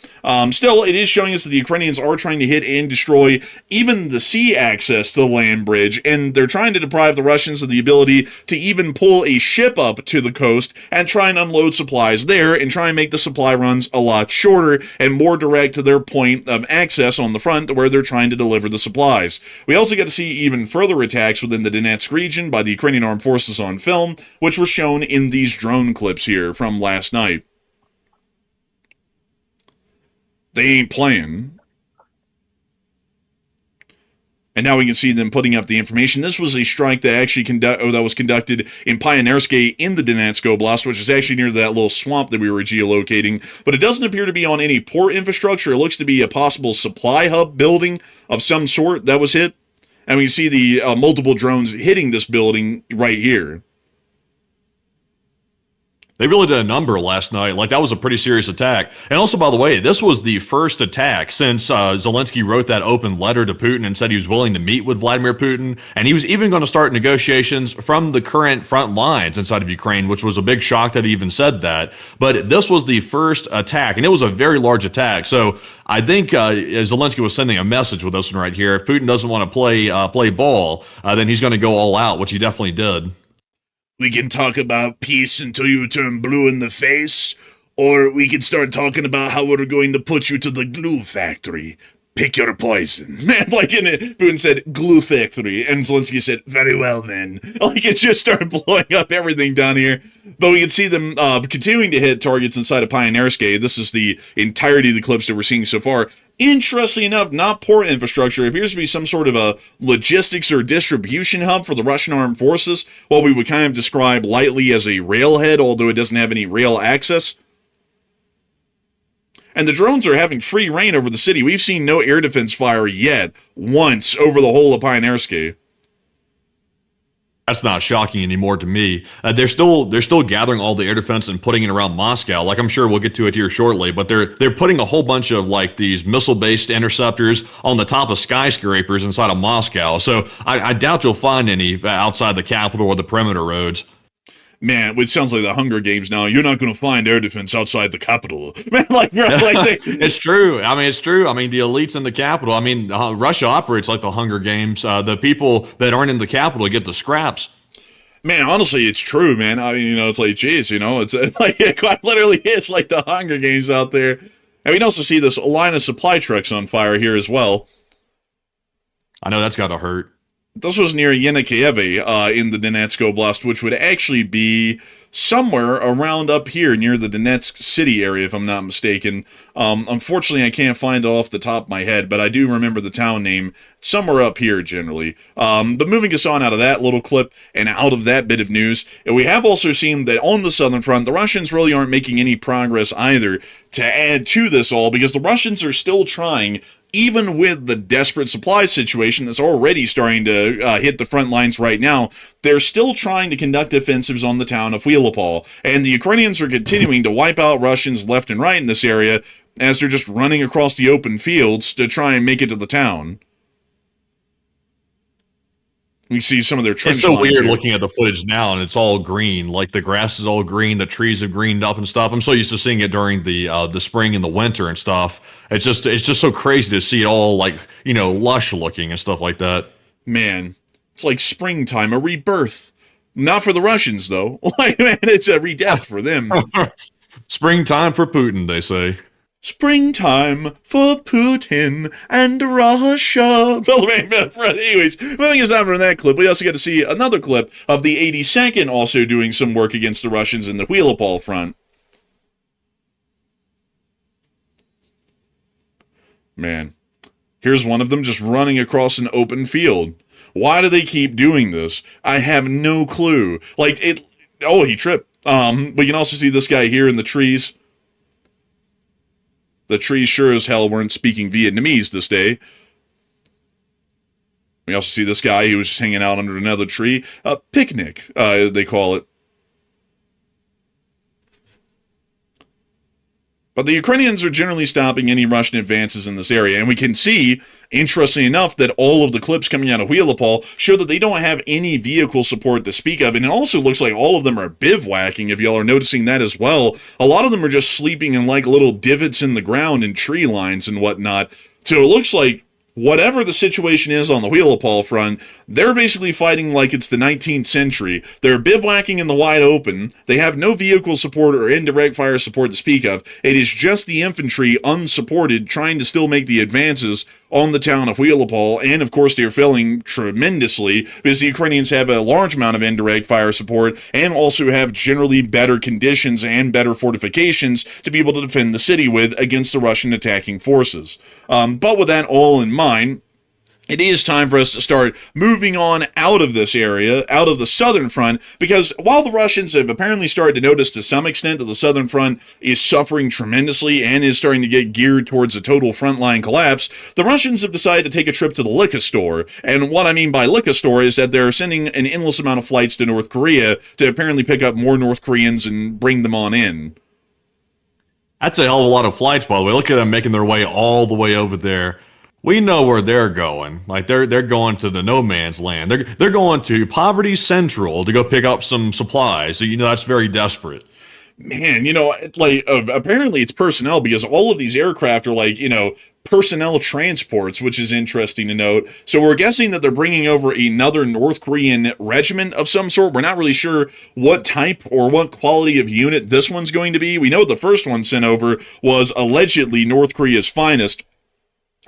Still, it is showing us that the Ukrainians are trying to hit and destroy even the sea access to the land bridge, and they're trying to deprive the Russians of the ability to even pull a ship up to the coast and try and unload supplies there, and try and make the supply runs a lot shorter and more direct to their point of access on the front to where they're trying to deliver the supplies. We also get to see even further attacks within the Donetsk region by the Ukrainian armed forces on film, which was shown in these drone clips here from last night. They ain't playing. And now we can see them putting up the information. This was a strike that actually was conducted in Pioneerske in the Donetsk Oblast, which is actually near that little swamp that we were geolocating. But it doesn't appear to be on any port infrastructure. It looks to be a possible supply hub building of some sort that was hit. And we can see the multiple drones hitting this building right here. They really did a number last night. Like, that was a pretty serious attack. And also, by the way, this was the first attack since Zelensky wrote that open letter to Putin and said he was willing to meet with Vladimir Putin. And he was even going to start negotiations from the current front lines inside of Ukraine, which was a big shock that he even said that. But this was the first attack, and it was a very large attack. So I think Zelensky was sending a message with this one right here. If Putin doesn't want to play ball, then he's going to go all out, which he definitely did. We can talk about peace until you turn blue in the face, or we can start talking about how we're going to put you to the glue factory. Pick your poison. Man, like Putin said, glue factory, and Zelensky said, very well then. Like, it just started blowing up everything down here. But we can see them continuing to hit targets inside of Pioneerske. This is the entirety of the clips that we're seeing so far. Interestingly enough, not port infrastructure. It appears to be some sort of a logistics or distribution hub for the Russian armed forces, what we would kind of describe lightly as a railhead, although it doesn't have any rail access. And the drones are having free reign over the city. We've seen no air defense fire yet, once, over the whole of Pioneerske. That's not shocking anymore to me. They're still gathering all the air defense and putting it around Moscow. Like, I'm sure we'll get to it here shortly, but they're putting a whole bunch of like these missile-based interceptors on the top of skyscrapers inside of Moscow. So I doubt you'll find any outside the capital or the perimeter roads. Man, it sounds like the Hunger Games now. You're not going to find air defense outside the capital. Man, It's true. I mean, it's true. I mean, the elites in the capital. I mean, Russia operates like the Hunger Games. The people that aren't in the capital get the scraps. Man, honestly, it's true, man. I mean, it's like, geez, it's like, it quite literally is like the Hunger Games out there. And we can also see this line of supply trucks on fire here as well. I know that's got to hurt. This was near Yenikeyeve in the Donetsk Oblast, which would actually be somewhere around up here near the Donetsk city area, if I'm not mistaken. Unfortunately, I can't find it off the top of my head, but I do remember the town name somewhere up here generally. But moving us on out of that little clip and out of that bit of news, and we have also seen that on the southern front, the Russians really aren't making any progress either to add to this all, because the Russians are still trying, even with the desperate supply situation that's already starting to hit the front lines right now, they're still trying to conduct offensives on the town of Wheelopol. And the Ukrainians are continuing to wipe out Russians left and right in this area as they're just running across the open fields to try and make it to the town. We see some of their trench It's so lines weird here. looking at the footage now, and it's all green. Like, the grass is all green, the trees have greened up and stuff. I'm so used to seeing it during the spring and the winter and stuff. It's just so crazy to see it all, like, lush looking and stuff like that. Man, it's like springtime, a rebirth. Not for the Russians, though. Like, man, it's a re-death for them. Springtime for Putin, they say. Springtime for Putin and Russia. Anyways, moving us on from that clip, we also get to see another clip of the 82nd also doing some work against the Russians in the Wheelopol front. Man, here's one of them just running across an open field. Why do they keep doing this? I have no clue. He tripped. We can also see this guy here in the trees. The trees sure as hell weren't speaking Vietnamese this day. We also see this guy who was just hanging out under another tree. A picnic, they call it. But the Ukrainians are generally stopping any Russian advances in this area, and we can see, interestingly enough, that all of the clips coming out of Huilopol show that they don't have any vehicle support to speak of, and it also looks like all of them are bivouacking, if y'all are noticing that as well. A lot of them are just sleeping in like little divots in the ground and tree lines and whatnot. So it looks like whatever the situation is on the Huilopol front, they're basically fighting like it's the 19th century. They're bivouacking in the wide open. They have no vehicle support or indirect fire support to speak of. It is just the infantry unsupported trying to still make the advances on the town of Huilopol, and of course they're failing tremendously because the Ukrainians have a large amount of indirect fire support and also have generally better conditions and better fortifications to be able to defend the city with against the Russian attacking forces. But with that all in mind, it is time for us to start moving on out of this area, out of the southern front, because while the Russians have apparently started to notice to some extent that the southern front is suffering tremendously and is starting to get geared towards a total frontline collapse, the Russians have decided to take a trip to the liquor store. And what I mean by liquor store is that they're sending an endless amount of flights to North Korea to apparently pick up more North Koreans and bring them on in. That's a hell of a lot of flights, by the way. Look at them making their way all the way over there. We know where they're going. Like they're going to the no man's land. They're going to Poverty Central to go pick up some supplies. So, that's very desperate. Man, apparently it's personnel because all of these aircraft are like, personnel transports, which is interesting to note. So we're guessing that they're bringing over another North Korean regiment of some sort. We're not really sure what type or what quality of unit this one's going to be. We know the first one sent over was allegedly North Korea's finest.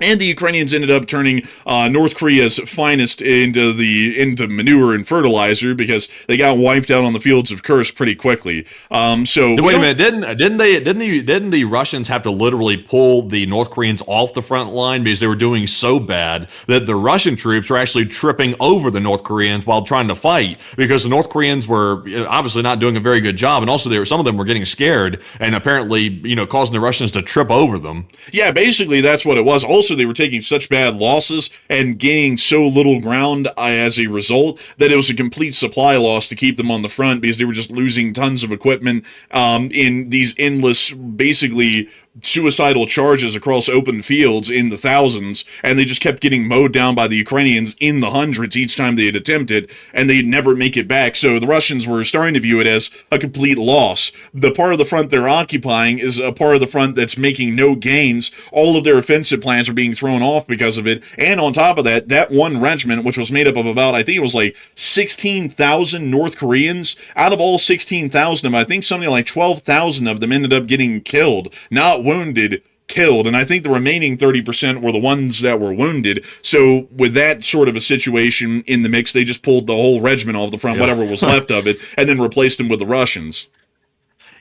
And the Ukrainians ended up turning North Korea's finest into manure and fertilizer because they got wiped out on the fields of Kursk pretty quickly. So wait a minute, didn't the Russians have to literally pull the North Koreans off the front line because they were doing so bad that the Russian troops were actually tripping over the North Koreans while trying to fight because the North Koreans were obviously not doing a very good job, and also some of them were getting scared and apparently causing the Russians to trip over them. Yeah, basically that's what it was. Also, they were taking such bad losses and gaining so little ground as a result that it was a complete supply loss to keep them on the front because they were just losing tons of equipment in these endless, basically suicidal charges across open fields in the thousands, and they just kept getting mowed down by the Ukrainians in the hundreds each time they had attempted, and they'd never make it back. So the Russians were starting to view it as a complete loss. The part of the front they're occupying is a part of the front that's making no gains. All of their offensive plans are being thrown off because of it, and on top of that, that one regiment, which was made up of about, I think it was like 16,000 North Koreans, out of all 16,000 of them, I think something like 12,000 of them ended up getting killed, not wounded, killed, and I think the remaining 30% were the ones that were wounded. So with that sort of a situation in the mix, they just pulled the whole regiment off the front, whatever was left of it, and then replaced them with the Russians.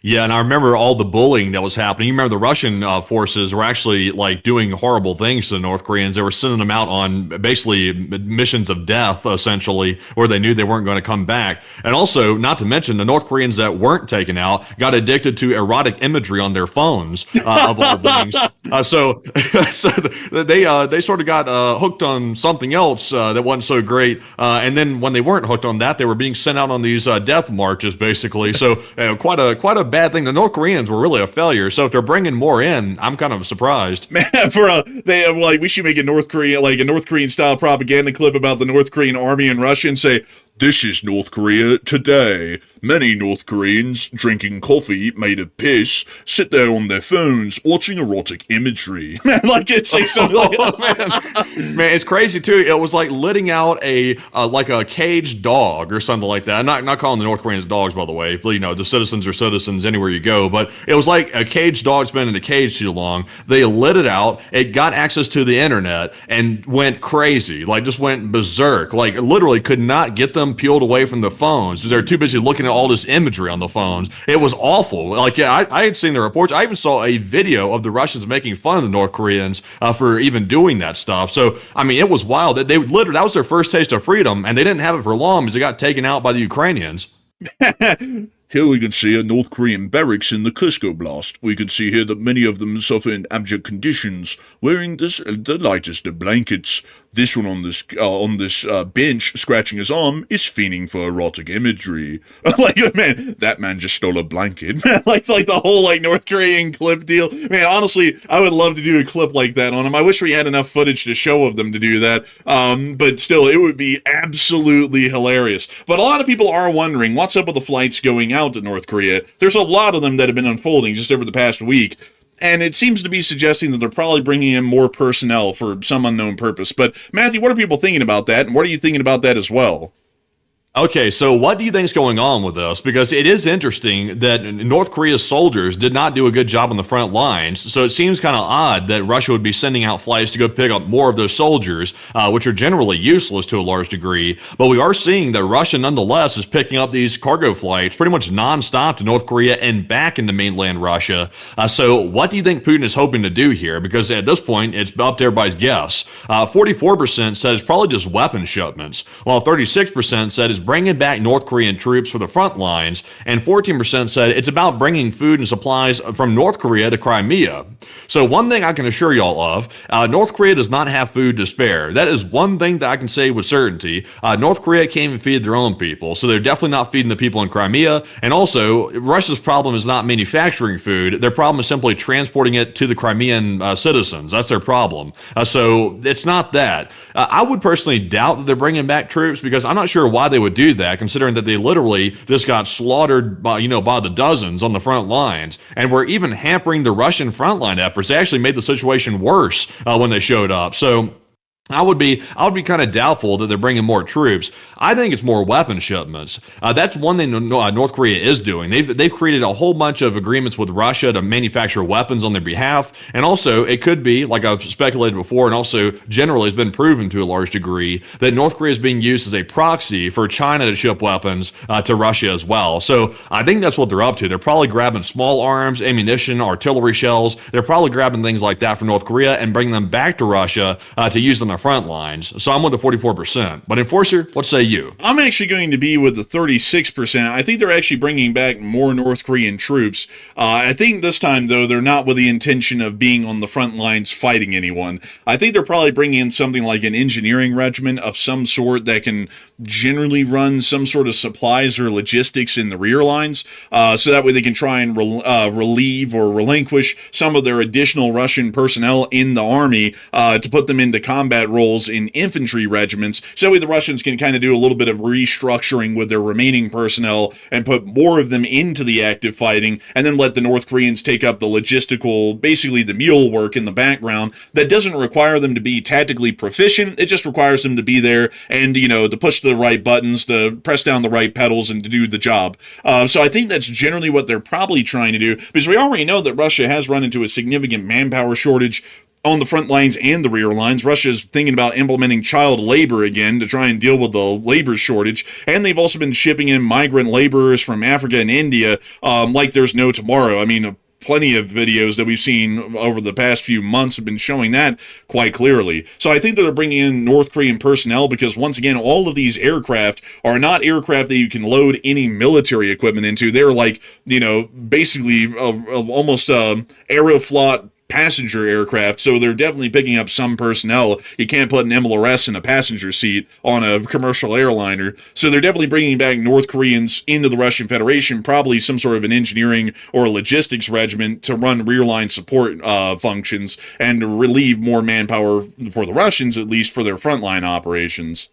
Yeah, and I remember all the bullying that was happening. You remember the Russian forces were actually like doing horrible things to the North Koreans. They were sending them out on basically missions of death, essentially, where they knew they weren't going to come back. And also, not to mention, the North Koreans that weren't taken out got addicted to erotic imagery on their phones, of all things. So they sort of got hooked on something else that wasn't so great. And then when they weren't hooked on that, they were being sent out on these death marches, basically. So quite a bad thing. The North Koreans were really a failure. So if they're bringing more in, I'm kind of surprised. Man, we should make a North Korean style propaganda clip about the North Korean army and Russia and say, "This is North Korea today. Many North Koreans drinking coffee made of piss sit there on their phones watching erotic imagery." Man, it's say something like that. Man, it's crazy too. It was like letting out a caged dog or something like that. I'm not calling the North Koreans dogs, by the way. The citizens are citizens anywhere you go. But it was like a caged dog's been in a cage too long. They let it out. It got access to the internet and went crazy. Just went berserk. Literally could not get them peeled away from the phones. They're too busy looking at all this imagery on the phones. It was awful. I had seen the reports. I even saw a video of the Russians making fun of the North Koreans for even doing that stuff. So, I mean, it was wild. That was their first taste of freedom, and they didn't have it for long because they got taken out by the Ukrainians. Here we can see a North Korean barracks in the Kursk Oblast. We can see here that many of them suffer in abject conditions, wearing the lightest of blankets. This one on this bench, scratching his arm, is fiending for erotic imagery. Like, man, that man just stole a blanket. like the whole like North Korean clip deal. Man, honestly, I would love to do a clip like that on him. I wish we had enough footage to show of them to do that. But still, it would be absolutely hilarious. But a lot of people are wondering what's up with the flights going out to North Korea. There's a lot of them that have been unfolding just over the past week. And it seems to be suggesting that they're probably bringing in more personnel for some unknown purpose. But, Matthew, what are people thinking about that? And what are you thinking about that as well? Okay, so what do you think is going on with this? Because it is interesting that North Korea's soldiers did not do a good job on the front lines, so it seems kind of odd that Russia would be sending out flights to go pick up more of those soldiers, which are generally useless to a large degree. But we are seeing that Russia, nonetheless, is picking up these cargo flights pretty much nonstop to North Korea and back into mainland Russia. So what do you think Putin is hoping to do here? Because at this point, it's up to everybody's guess. 44% said it's probably just weapon shipments, while 36% said it's bringing back North Korean troops for the front lines, and 14% said it's about bringing food and supplies from North Korea to Crimea. So one thing I can assure y'all of, North Korea does not have food to spare. That is one thing that I can say with certainty. North Korea can't even feed their own people, so they're definitely not feeding the people in Crimea. And also, Russia's problem is not manufacturing food. Their problem is simply transporting it to the Crimean citizens. That's their problem. So it's not that. I would personally doubt that they're bringing back troops, because I'm not sure why they would do that, considering that they literally just got slaughtered by the dozens on the front lines, and were even hampering the Russian frontline efforts. They actually made the situation worse when they showed up. So I would be kind of doubtful that they're bringing more troops. I think it's more weapon shipments. That's one thing North Korea is doing. They've created a whole bunch of agreements with Russia to manufacture weapons on their behalf, and also it could be, like I've speculated before, and also generally has been proven to a large degree, that North Korea is being used as a proxy for China to ship weapons to Russia as well. So I think that's what they're up to. They're probably grabbing small arms, ammunition, artillery shells. They're probably grabbing things like that from North Korea and bringing them back to Russia to use on their front lines. So I'm with the 44%. But Enforcer, what say you? I'm actually going to be with the 36%. I think they're actually bringing back more North Korean troops. I think this time, though, they're not with the intention of being on the front lines fighting anyone. I think they're probably bringing in something like an engineering regiment of some sort that can generally run some sort of supplies or logistics in the rear lines, so that way they can try and relieve or relinquish some of their additional Russian personnel in the army to put them into combat roles in infantry regiments, so that way the Russians can kind of do a little bit of restructuring with their remaining personnel and put more of them into the active fighting, and then let the North Koreans take up the logistical, basically the mule work in the background that doesn't require them to be tactically proficient. It just requires them to be there and, to push the right buttons, to press down the right pedals, and to do the job. So I think that's generally what they're probably trying to do, because we already know that Russia has run into a significant manpower shortage on the front lines and the rear lines. Russia's thinking about implementing child labor again to try and deal with the labor shortage, and they've also been shipping in migrant laborers from Africa and India like there's no tomorrow. I mean, plenty of videos that we've seen over the past few months have been showing that quite clearly. So I think that they're bringing in North Korean personnel because, once again, all of these aircraft are not aircraft that you can load any military equipment into. They're like, basically almost Aeroflot passenger aircraft, so they're definitely picking up some personnel. You can't put an MLRS in a passenger seat on a commercial airliner, so they're definitely bringing back North Koreans into the Russian Federation, probably some sort of an engineering or logistics regiment to run rear line support functions and to relieve more manpower for the Russians, at least for their frontline operations.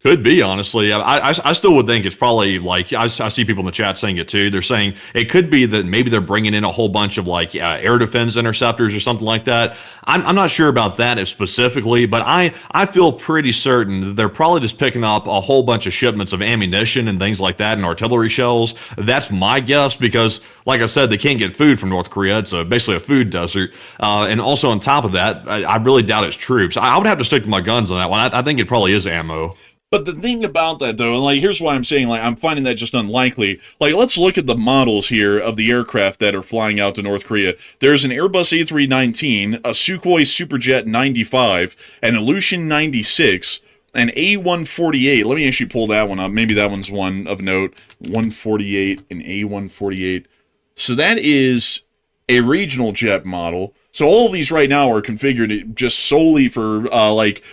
Could be, honestly. I still would think it's probably like, I see people in the chat saying it too. They're saying it could be that maybe they're bringing in a whole bunch of air defense interceptors or something like that. I'm not sure about that specifically, but I feel pretty certain that they're probably just picking up a whole bunch of shipments of ammunition and things like that and artillery shells. That's my guess because, like I said, they can't get food from North Korea. It's basically a food desert. And also on top of that, I really doubt it's troops. I would have to stick to my guns on that one. I think it probably is ammo. But the thing about that, though, and here's why I'm saying, I'm finding that just unlikely. Let's look at the models here of the aircraft that are flying out to North Korea. There's an Airbus A319, a Sukhoi Superjet 95, an Ilyushin 96, an A148. Let me actually pull that one up. Maybe that one's one of note. 148, an A148. So that is a regional jet model. So all of these right now are configured just solely for like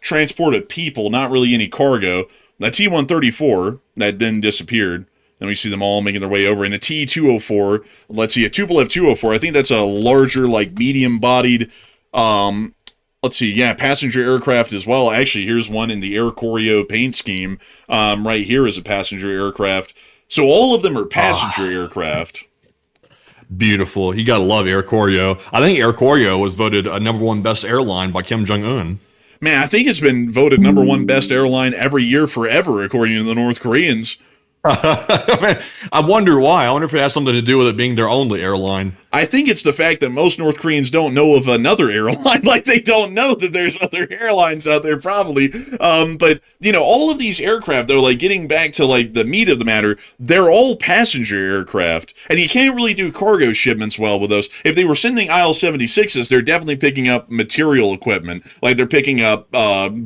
transport of people, not really any cargo. That T-134 that then disappeared. Then we see them all making their way over. And a T-204, let's see, a Tupolev 204. I think that's a larger, like medium-bodied, let's see, yeah, passenger aircraft as well. Actually, here's one in the Air Koryo paint scheme. Right here is a passenger aircraft. So all of them are passenger aircraft. Beautiful. You gotta love Air Koryo. I think Air Koryo was voted a #1 best airline by Kim Jong-un. Man, I think it's been voted #1 best airline every year forever, according to the North Koreans. Man, I wonder why. I wonder if it has something to do with it being their only airline. I think it's the fact that most North Koreans don't know of another airline. Like, they don't know that there's other airlines out there, probably. But, you know, all of these aircraft, though, like, getting back to, like, the meat of the matter, they're all passenger aircraft. And you can't really do cargo shipments well with those. If they were sending IL-76s, they're definitely picking up material equipment. Like, they're picking up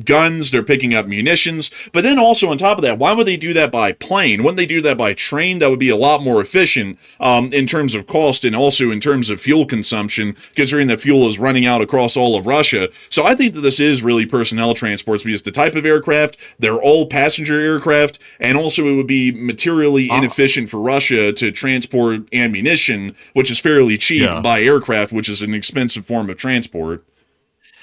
guns, they're picking up munitions. But then also, on top of that, why would they do that by plane? Wouldn't they do that by train? That would be a lot more efficient in terms of cost and also in terms of fuel consumption, considering that fuel is running out across all of Russia. So I think that this is really personnel transports, because the type of aircraft, they're all passenger aircraft, and also it would be materially inefficient for Russia to transport ammunition, which is fairly cheap, by aircraft, which is an expensive form of transport.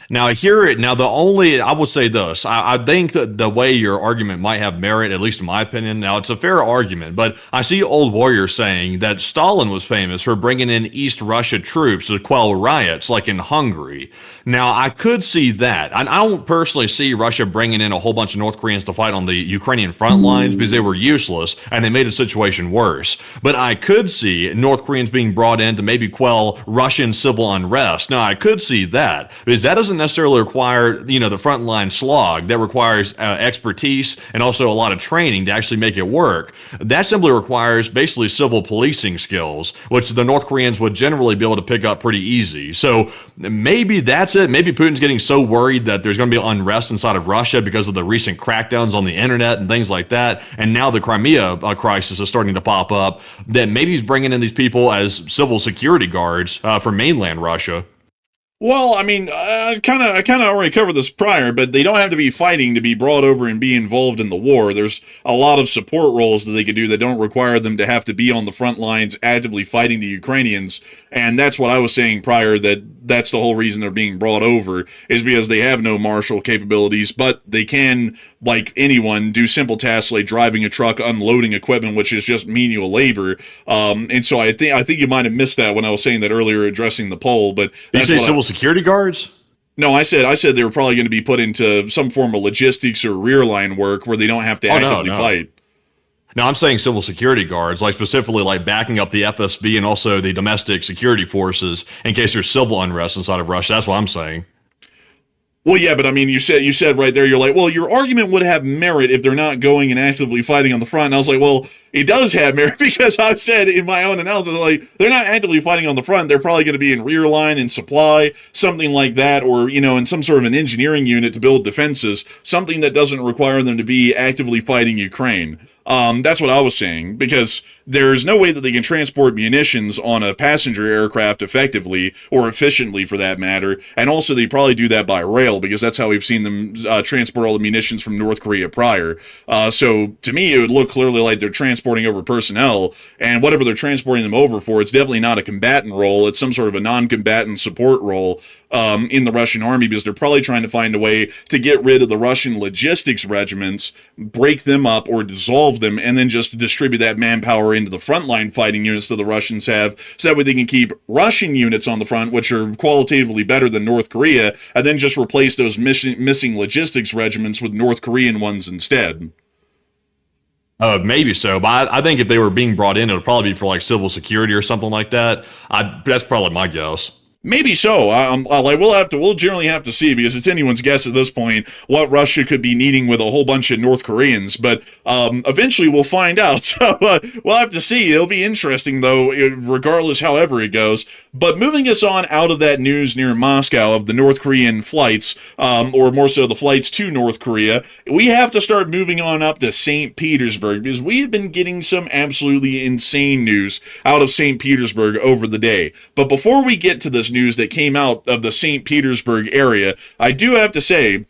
Now, I will say this. I think that the way your argument might have merit, at least in my opinion, now it's a fair argument, but I see Old Warrior saying that Stalin was famous for bringing in East Russia troops to quell riots, like in Hungary. Now, I could see that. I don't personally see Russia bringing in a whole bunch of North Koreans to fight on the Ukrainian front lines because they were useless and they made the situation worse. But I could see North Koreans being brought in to maybe quell Russian civil unrest. Now, I could see that because that doesn't necessarily require, the frontline slog. That requires expertise and also a lot of training to actually make it work. That simply requires basically civil policing skills, which the North Koreans would generally be able to pick up pretty easy. So maybe that's it. Maybe Putin's getting so worried that there's going to be unrest inside of Russia because of the recent crackdowns on the internet and things like that. And now the Crimea crisis is starting to pop up, that maybe he's bringing in these people as civil security guards for mainland Russia. Well, I mean, I kind of already covered this prior, but they don't have to be fighting to be brought over and be involved in the war. There's a lot of support roles that they could do that don't require them to have to be on the front lines actively fighting the Ukrainians. And that's what I was saying prior, that's the whole reason they're being brought over, is because they have no martial capabilities, but they can, like anyone, do simple tasks like driving a truck, unloading equipment, which is just menial labor. And so I think you might have missed that when I was saying that earlier addressing the poll. But you say civil security guards? No, I said they were probably going to be put into some form of logistics or rear line work where they don't have to actively fight. No, I'm saying civil security guards, like specifically like backing up the FSB and also the domestic security forces in case there's civil unrest inside of Russia. That's what I'm saying. Well, yeah, but I mean, you said right there, you're like, well, your argument would have merit if they're not going and actively fighting on the front. And I was like, well, it does have merit because I've said in my own analysis, like, they're not actively fighting on the front. They're probably going to be in rear line and supply, something like that, or, in some sort of an engineering unit to build defenses, something that doesn't require them to be actively fighting Ukraine. That's what I was saying, because there's no way that they can transport munitions on a passenger aircraft effectively or efficiently for that matter. And also they probably do that by rail because that's how we've seen them transport all the munitions from North Korea prior. So to me, it would look clearly like they're transporting over personnel, and whatever they're transporting them over for, it's definitely not a combatant role. It's some sort of a non-combatant support role in the Russian army, because they're probably trying to find a way to get rid of the Russian logistics regiments, break them up or dissolve them, and then just distribute that manpower into the frontline fighting units that the Russians have, so that way they can keep Russian units on the front, which are qualitatively better than North Korea, and then just replace those missing logistics regiments with North Korean ones instead. Maybe so, but I think if they were being brought in, it would probably be for like civil security or something like that. That's probably my guess. Maybe so. We'll generally have to see, because it's anyone's guess at this point what Russia could be needing with a whole bunch of North Koreans. But eventually we'll find out. So we'll have to see. It'll be interesting, though, regardless, however it goes. But moving us on out of that news near Moscow of the North Korean flights, or more so the flights to North Korea, we have to start moving on up to St. Petersburg, because we have been getting some absolutely insane news out of St. Petersburg over the day. But before we get to this news that came out of the St. Petersburg area. I do have to say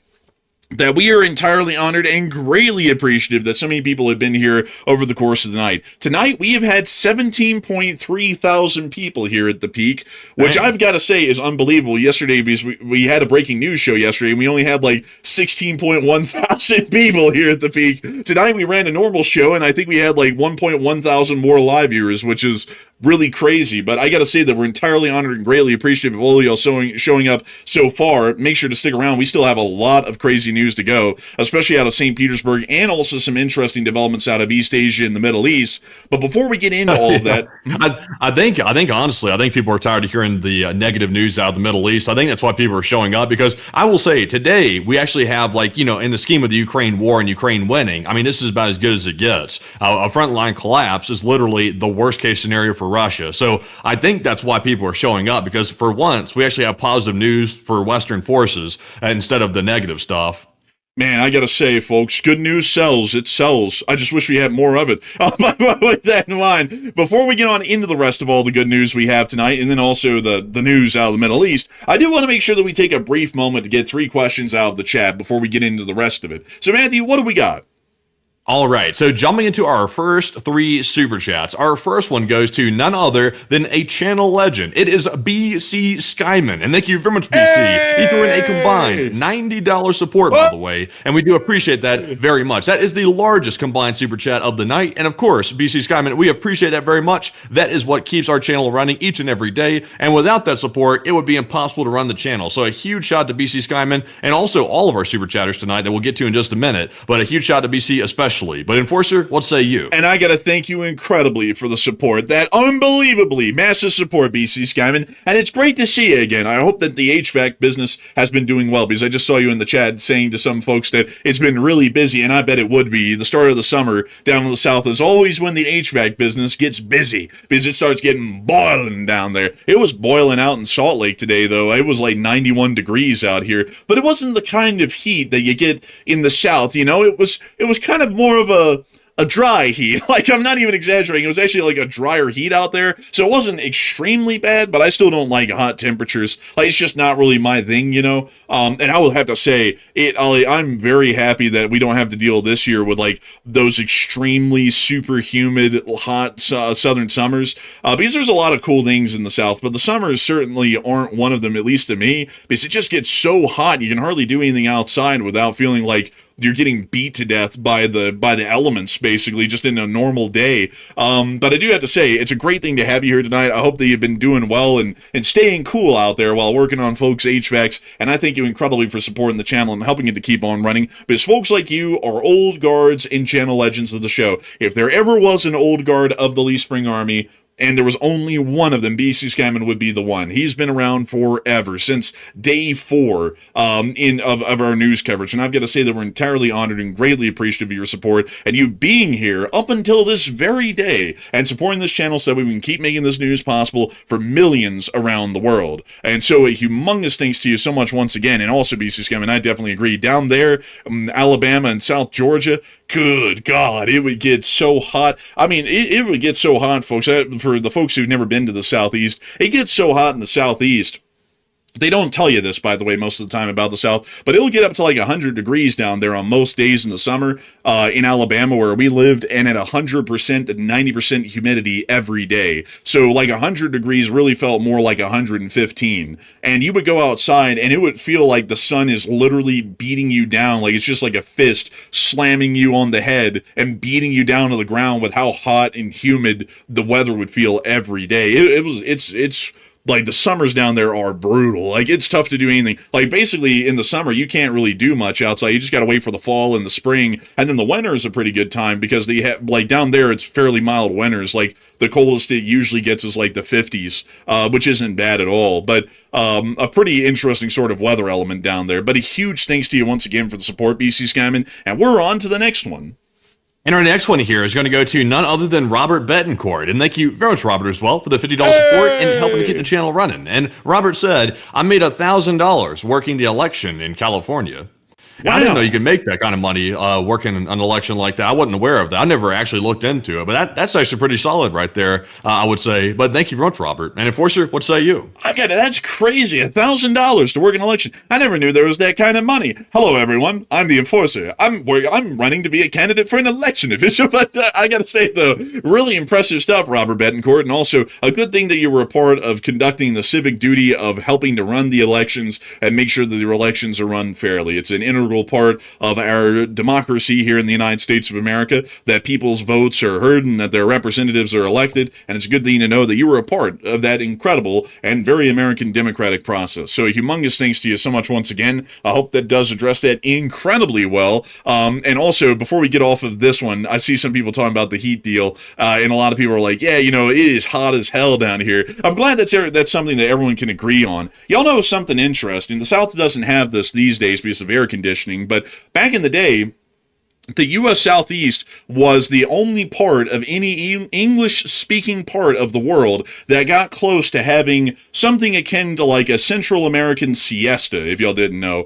that we are entirely honored and greatly appreciative that so many people have been here over the course of the night. Tonight, we have had 17.3 thousand people here at the Peak, which I've got to say is unbelievable. Yesterday, because we had a breaking news show yesterday, and we only had like 16.1 thousand people here at the Peak. Tonight, we ran a normal show, and I think we had like 1.1 thousand more live viewers, which is really crazy. But I got to say that we're entirely honored and greatly appreciative of all of y'all showing up so far. Make sure to stick around. We still have a lot of crazy news to go, especially out of St. Petersburg, and also some interesting developments out of East Asia and the Middle East. But before we get into all of that, I think honestly, I think people are tired of hearing the negative news out of the Middle East. I think that's why people are showing up, because I will say today we actually have, like, in the scheme of the Ukraine war and Ukraine winning, I mean, this is about as good as it gets. A frontline collapse is literally the worst case scenario for Russia. So I think that's why people are showing up, because for once we actually have positive news for Western forces instead of the negative stuff. Man, I gotta say, folks, good news sells. It sells. I just wish we had more of it. With that in mind, before we get on into the rest of all the good news we have tonight, and then also the news out of the Middle East, I do want to make sure that we take a brief moment to get 3 questions out of the chat before we get into the rest of it. So, Matthew, what do we got? All right, so jumping into our first 3 super chats, our first one goes to none other than a channel legend. It is BC Skyman, and thank you very much, BC. Hey! He threw in a combined $90 support, by the way, and we do appreciate that very much. That is the largest combined super chat of the night, and of course, BC Skyman, we appreciate that very much. That is what keeps our channel running each and every day, and without that support, it would be impossible to run the channel. So a huge shout to BC Skyman, and also all of our super chatters tonight that we'll get to in just a minute, but a huge shout to BC especially. But Enforcer, what say you? And I gotta thank you incredibly for the support, that unbelievably massive support, BC Skyman, and it's great to see you again. I hope that the HVAC business has been doing well, because I just saw you in the chat saying to some folks that it's been really busy, and I bet it would be. The start of the summer down in the south is always when the HVAC business gets busy, because it starts getting boiling down there. It was boiling out in Salt Lake today, though. It was like 91 degrees out here, but it wasn't the kind of heat that you get in the south. It was kind of more of a dry heat. Like, I'm not even exaggerating. It was actually like a drier heat out there. So it wasn't extremely bad, but I still don't like hot temperatures. Like, it's just not really my thing, And I will have to say, I'm very happy that we don't have to deal this year with like those extremely super humid, hot southern summers. Because there's a lot of cool things in the south, but the summers certainly aren't one of them, at least to me, because it just gets so hot. You can hardly do anything outside without feeling like you're getting beat to death by the elements, basically, just in a normal day. But I do have to say, it's a great thing to have you here tonight. I hope that you've been doing well and staying cool out there while working on folks' HVACs. And I thank you incredibly for supporting the channel and helping it to keep on running, because folks like you are old guards and channel legends of the show. If there ever was an old guard of the Lee Spring Army, and there was only one of them, BC Skyman would be the one. He's been around forever, since day 4 of our news coverage. And I've got to say that we're entirely honored and greatly appreciative of your support and you being here up until this very day and supporting this channel so that we can keep making this news possible for millions around the world. And so a humongous thanks to you so much once again. And also, BC Skyman, I definitely agree. Down there, Alabama and South Georgia, good God, it would get so hot. I mean, it would get so hot, folks. For the folks who've never been to the Southeast, it gets so hot in the Southeast. They don't tell you this, by the way, most of the time about the South, but it'll get up to like 100 degrees down there on most days in the summer in Alabama where we lived, and at 100% to 90% humidity every day. So like 100 degrees really felt more like 115. And you would go outside and it would feel like the sun is literally beating you down. Like it's just like a fist slamming you on the head and beating you down to the ground with how hot and humid the weather would feel every day. It's like the summers down there are brutal. Like it's tough to do anything. Like basically in the summer, you can't really do much outside. You just got to wait for the fall and the spring. And then the winter is a pretty good time because they have, like down there, it's fairly mild winters. Like the coldest it usually gets is like the 50s, which isn't bad at all. But a pretty interesting sort of weather element down there. But a huge thanks to you once again for the support, BC Skyman. And we're on to the next one. And our next one here is going to go to none other than Robert Betancourt. And thank you very much, Robert, as well, for the $50 support and helping to keep the channel running. And Robert said, I made $1,000 working the election in California. And I didn't know Wow. you could make that kind of money working an election like that. I wasn't aware of that. I never actually looked into it, but that's actually pretty solid right there, I would say. But thank you very much, Robert. And Enforcer, what say you? That's crazy. $1,000 to work an election. I never knew there was that kind of money. Hello, everyone. I'm the Enforcer. I'm running to be a candidate for an election official. But I got to say, though, really impressive stuff, Robert Betancourt. And also a good thing that you were a part of conducting the civic duty of helping to run the elections and make sure that the elections are run fairly. It's an integral part of our democracy here in the United States of America that people's votes are heard and that their representatives are elected. And it's a good thing to know that you were a part of that incredible and very American democratic process. So humongous thanks to you so much once again. I hope that does address that incredibly well. And also, before we get off of this one, I see some people talking about the heat deal, and a lot of people are like, yeah, it is hot as hell down here. I'm glad that's something that everyone can agree on. Y'all know something interesting. The South doesn't have this these days because of air conditioning, but back in the day, the U.S. Southeast was the only part of any English-speaking part of the world that got close to having something akin to like a Central American siesta, if y'all didn't know.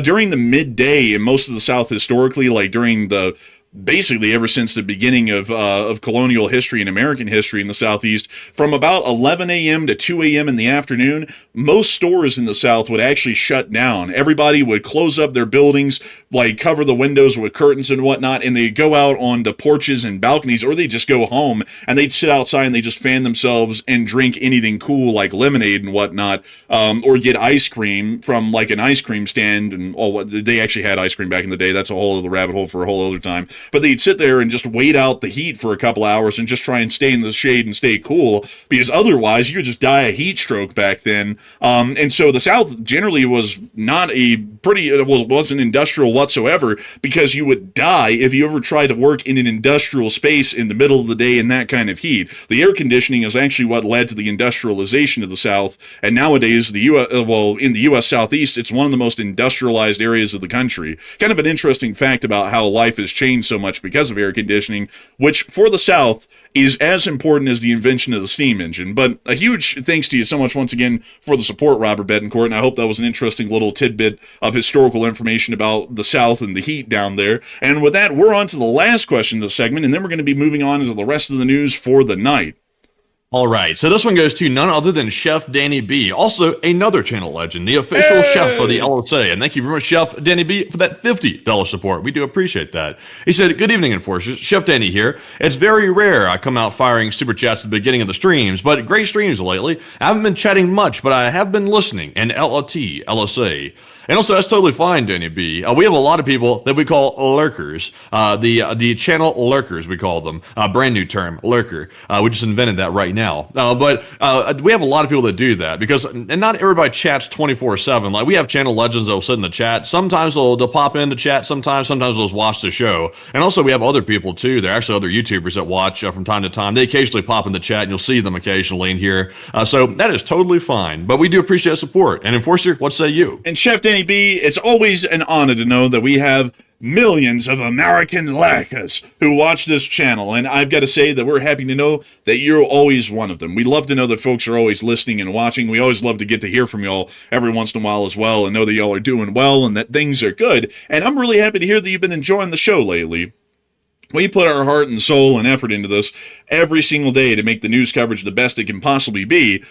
During the midday in most of the South historically, like during the basically ever since the beginning of colonial history and American history in the Southeast, from about 11 a.m. to 2 a.m. in the afternoon, most stores in the South would actually shut down. Everybody would close up their buildings, like cover the windows with curtains and whatnot, and they'd go out on the porches and balconies, or they'd just go home and they'd sit outside and they just fan themselves and drink anything cool like lemonade and whatnot, or get ice cream from like an ice cream stand. And they actually had ice cream back in the day. That's a whole other rabbit hole for a whole other time. But they'd sit there and just wait out the heat for a couple hours and just try and stay in the shade and stay cool, because otherwise you would just die a heat stroke back then. And so the South generally was not wasn't industrial whatsoever, because you would die if you ever tried to work in an industrial space in the middle of the day in that kind of heat. The air conditioning is actually what led to the industrialization of the South, and nowadays in the U.S. Southeast, it's one of the most industrialized areas of the country. Kind of an interesting fact about how life has changed so much because of air conditioning, which for the South is as important as the invention of the steam engine. But a huge thanks to you so much once again for the support, Robert Betancourt, and I hope that was an interesting little tidbit of historical information about the South and the heat down there. And with that, we're on to the last question of the segment, and then we're going to be moving on to the rest of the news for the night. All right, so this one goes to none other than Chef Danny B, also another channel legend, the official chef of the LSA. And thank you very much, Chef Danny B, for that $50 support. We do appreciate that. He said, good evening, Enforcers. Chef Danny here. It's very rare I come out firing super chats at the beginning of the streams, but great streams lately. I haven't been chatting much, but I have been listening, and LLT, LSA. And also, that's totally fine, Danny B. We have a lot of people that we call lurkers. The channel lurkers, we call them. Brand new term, lurker. We just invented that right now. But we have a lot of people that do that because, and not everybody chats 24/7. Like we have channel legends that will sit in the chat. Sometimes they'll pop into chat. Sometimes they'll just watch the show. And also, we have other people too. There are actually other YouTubers that watch from time to time. They occasionally pop in the chat, and you'll see them occasionally in here. So that is totally fine. But we do appreciate support. And Enforcer, what say you? And Chef Danny B, it's always an honor to know that we have millions of American lurkers who watch this channel, and I've got to say that we're happy to know that you're always one of them. We love to know that folks are always listening and watching. We always love to get to hear from y'all every once in a while as well, and know that y'all are doing well and that things are good. And I'm really happy to hear that you've been enjoying the show lately. We put our heart and soul and effort into this every single day to make the news coverage the best it can possibly be.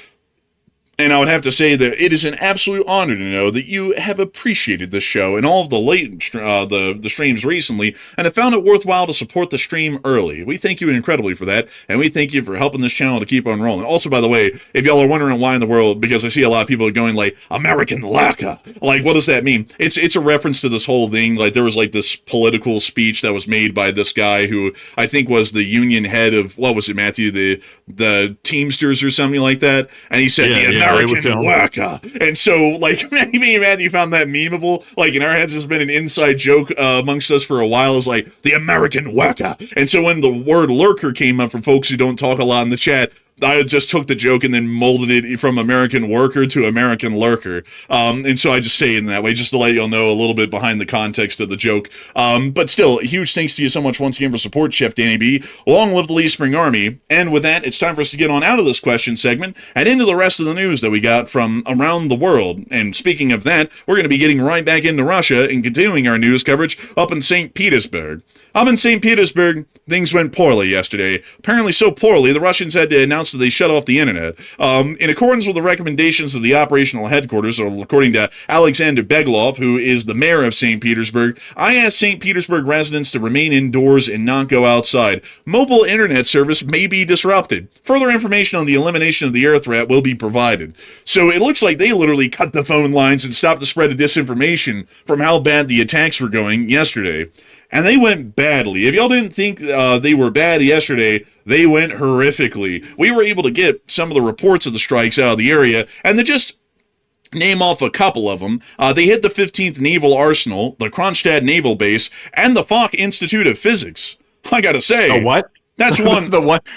And I would have to say that it is an absolute honor to know that you have appreciated this show and all of the streams recently, and have found it worthwhile to support the stream early. We thank you incredibly for that, and we thank you for helping this channel to keep on rolling. Also, by the way, if y'all are wondering why in the world, because I see a lot of people going like, American lurker, like, what does that mean? It's a reference to this whole thing. Like, there was like this political speech that was made by this guy who I think was the union head of, what was it, Matthew, the Teamsters or something like that, and he said, American worker. And so, like, me and Matthew found that memeable. Like, in our heads, it's been an inside joke amongst us for a while. Is like, the American worker. And so when the word lurker came up from folks who don't talk a lot in the chat, I just took the joke and then molded it from American worker to American lurker. And so I just say it in that way, just to let y'all know a little bit behind the context of the joke. But still, huge thanks to you so much once again for support, Chef Danny B. Long live the Lee Spring Army. And with that, it's time for us to get on out of this question segment and into the rest of the news that we got from around the world. And speaking of that, we're going to be getting right back into Russia and continuing our news coverage up in St. Petersburg. Up in St. Petersburg, things went poorly yesterday. Apparently so poorly, the Russians had to announce that they shut off the internet. In accordance with the recommendations of the operational headquarters, or according to Alexander Beglov, who is the mayor of St. Petersburg, I asked St. Petersburg residents to remain indoors and not go outside. Mobile internet service may be disrupted. Further information on the elimination of the air threat will be provided. So it looks like they literally cut the phone lines and stopped the spread of disinformation from how bad the attacks were going yesterday. And they went badly. If y'all didn't think they were bad yesterday, they went horrifically. We were able to get some of the reports of the strikes out of the area, and to just name off a couple of them, they hit the 15th Naval Arsenal, the Kronstadt Naval Base, and the Foch Institute of Physics. I gotta say. The what? That's one. The what?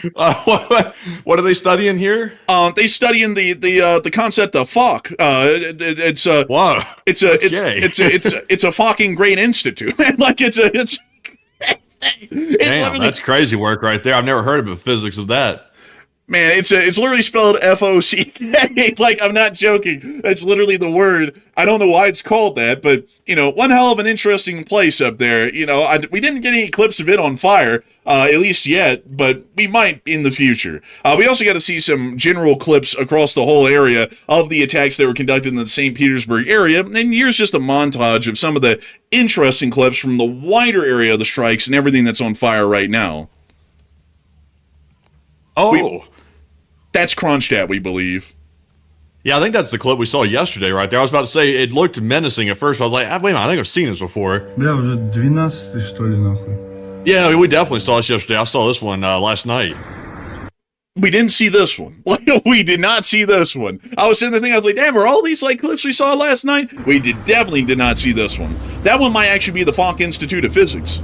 What are they studying here? They studying the concept of Foch. It's a Wow. It's a fucking great institute. Like it's Damn, that's crazy work right there. I've never heard of the physics of that. Man, it's literally spelled F-O-C-K. Like, I'm not joking. That's literally the word. I don't know why it's called that, but, one hell of an interesting place up there. We didn't get any clips of it on fire, at least yet, but we might in the future. We also got to see some general clips across the whole area of the attacks that were conducted in the St. Petersburg area, and here's just a montage of some of the interesting clips from the wider area of the strikes and everything that's on fire right now. That's Kronstadt, we believe. Yeah, I think that's the clip we saw yesterday right there. I was about to say, it looked menacing at first. I was like, wait a minute, I think I've seen this before. Бля, уже 12 что ли, нахуй. Yeah, we definitely saw this yesterday. I saw this one last night. We didn't see this one. Like, we did not see this one. I was sitting there thinking, I was like, damn, are all these clips we saw last night? We definitely did not see this one. That one might actually be the Foch Institute of Physics.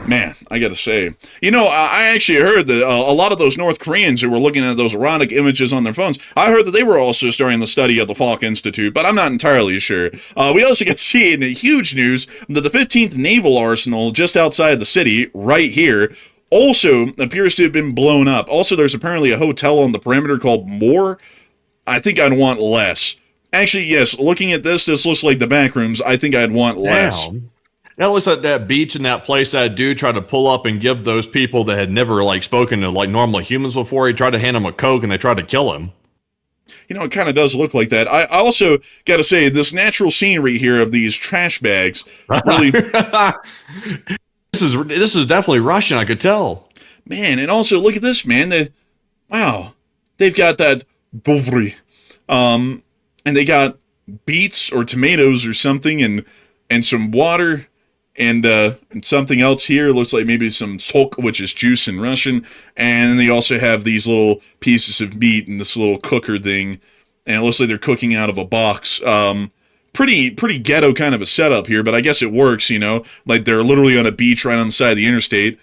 Man, I gotta say, I actually heard that a lot of those North Koreans who were looking at those erotic images on their phones, I heard that they were also starting the study of the Foch Institute, but I'm not entirely sure. We also get to see in huge news that the 15th Naval Arsenal just outside the city, right here, also appears to have been blown up. Also, there's apparently a hotel on the perimeter called Moore. I think I'd want less. Actually, yes, looking at this looks like the back rooms. I think I'd want less. Damn. That looks like that beach in that place that dude tried to pull up and give those people that had never spoken to normal humans before. He tried to hand them a Coke and they tried to kill him. It kind of does look like that. I also got to say, this natural scenery here of these trash bags really. This is definitely Russian, I could tell. Man, and also look at this, man. Wow, they've got that dobry, and they got beets or tomatoes or something, and some water. And something else here, looks like maybe some sok, which is juice in Russian. And they also have these little pieces of meat in this little cooker thing. And it looks like they're cooking out of a box. Pretty ghetto kind of a setup here, but I guess it works, Like they're literally on a beach right on the side of the interstate.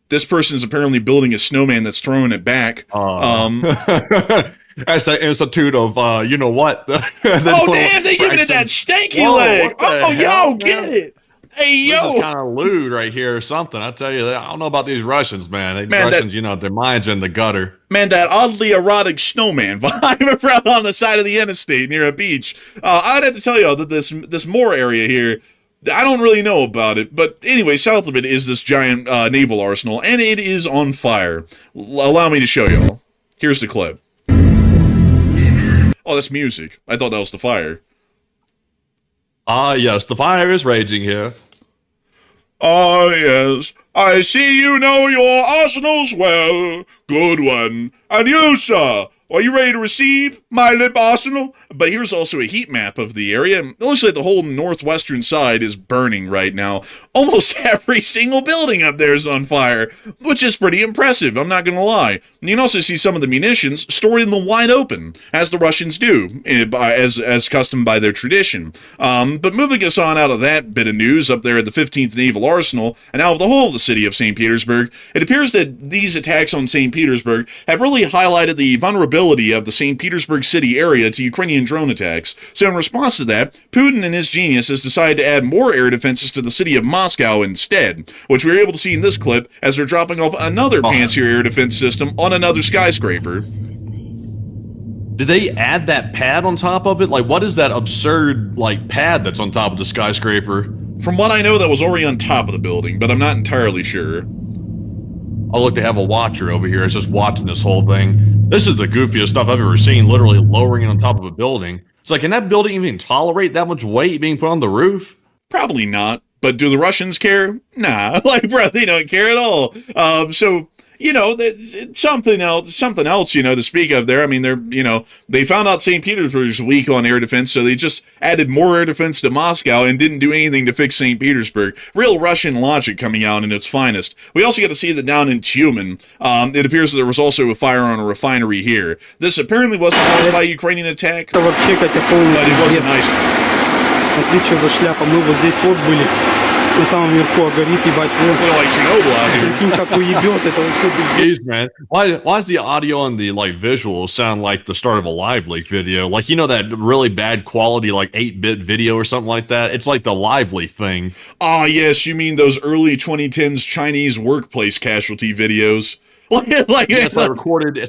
This person's apparently building a snowman that's throwing it back. That's the institute of, you know what? Oh, damn, they giving it that stanky leg. Oh, yo, get it. Hey, yo. This is kind of lewd right here or something. I tell you, I don't know about these Russians, man. Russians, their minds are in the gutter. Man, that oddly erotic snowman vibe on the side of the interstate near a beach. I'd have to tell y'all that this Moore area here, I don't really know about it. But anyway, south of it is this giant naval arsenal, and it is on fire. Allow me to show y'all. Here's the clip. Oh, that's music. I thought that was the fire. Ah, yes, the fire is raging here. Ah, yes. I see you know your arsenals well. Good one. And you, sir, Are you ready to receive, my lip arsenal? But here's also a heat map of the area. It looks like the whole northwestern side is burning right now. Almost every single building up there is on fire, which is pretty impressive, I'm not gonna lie. You can also see some of the munitions stored in the wide open, as the Russians do, as custom by their tradition. But moving us on out of that bit of news, up there at the 15th Naval Arsenal, and out of the whole of the city of St. Petersburg, it appears that these attacks on St. Petersburg have really highlighted the vulnerability of the St. Petersburg city area to Ukrainian drone attacks. So in response to that, Putin and his genius has decided to add more air defenses to the city of Moscow instead, which we were able to see in this clip as they're dropping off another Pantsir air defense system on another skyscraper. Did they add that pad on top of it? Like, what is that absurd, like, pad that's on top of the skyscraper? From what I know, that was already on top of the building, but I'm not entirely sure. Oh, look, they have a watcher over here. It's just watching this whole thing. This is the goofiest stuff I've ever seen, literally lowering it on top of a building. It's like, can that building even tolerate that much weight being put on the roof? Probably not. But do the Russians care? Nah, like, bro, they don't care at all. So, you know, something else, you know, to speak of there. I mean, they found out St. Petersburg's weak on air defense, so they just added more air defense to Moscow and didn't do anything to fix St. Petersburg. Real Russian logic coming out in its finest. We also got to see that down in Tyumen, it appears that there was also a fire on a refinery here. This apparently wasn't caused by a Ukrainian attack, but it was a nice one. Отвечу за шляпу, мы вот здесь вот были, на самом верху, а горит, ебать, вот. Well, like Chernobyl out here. Прикинь, как уебет, это вообще пиздец. Jeez, man. Why does the audio and the, like, visuals sound like the start of a Live Leak video? Like, you know that really bad quality, like, 8-bit video or something like that? It's like the Lively thing. Ah, yes, you mean those early 2010s Chinese workplace casualty videos. It's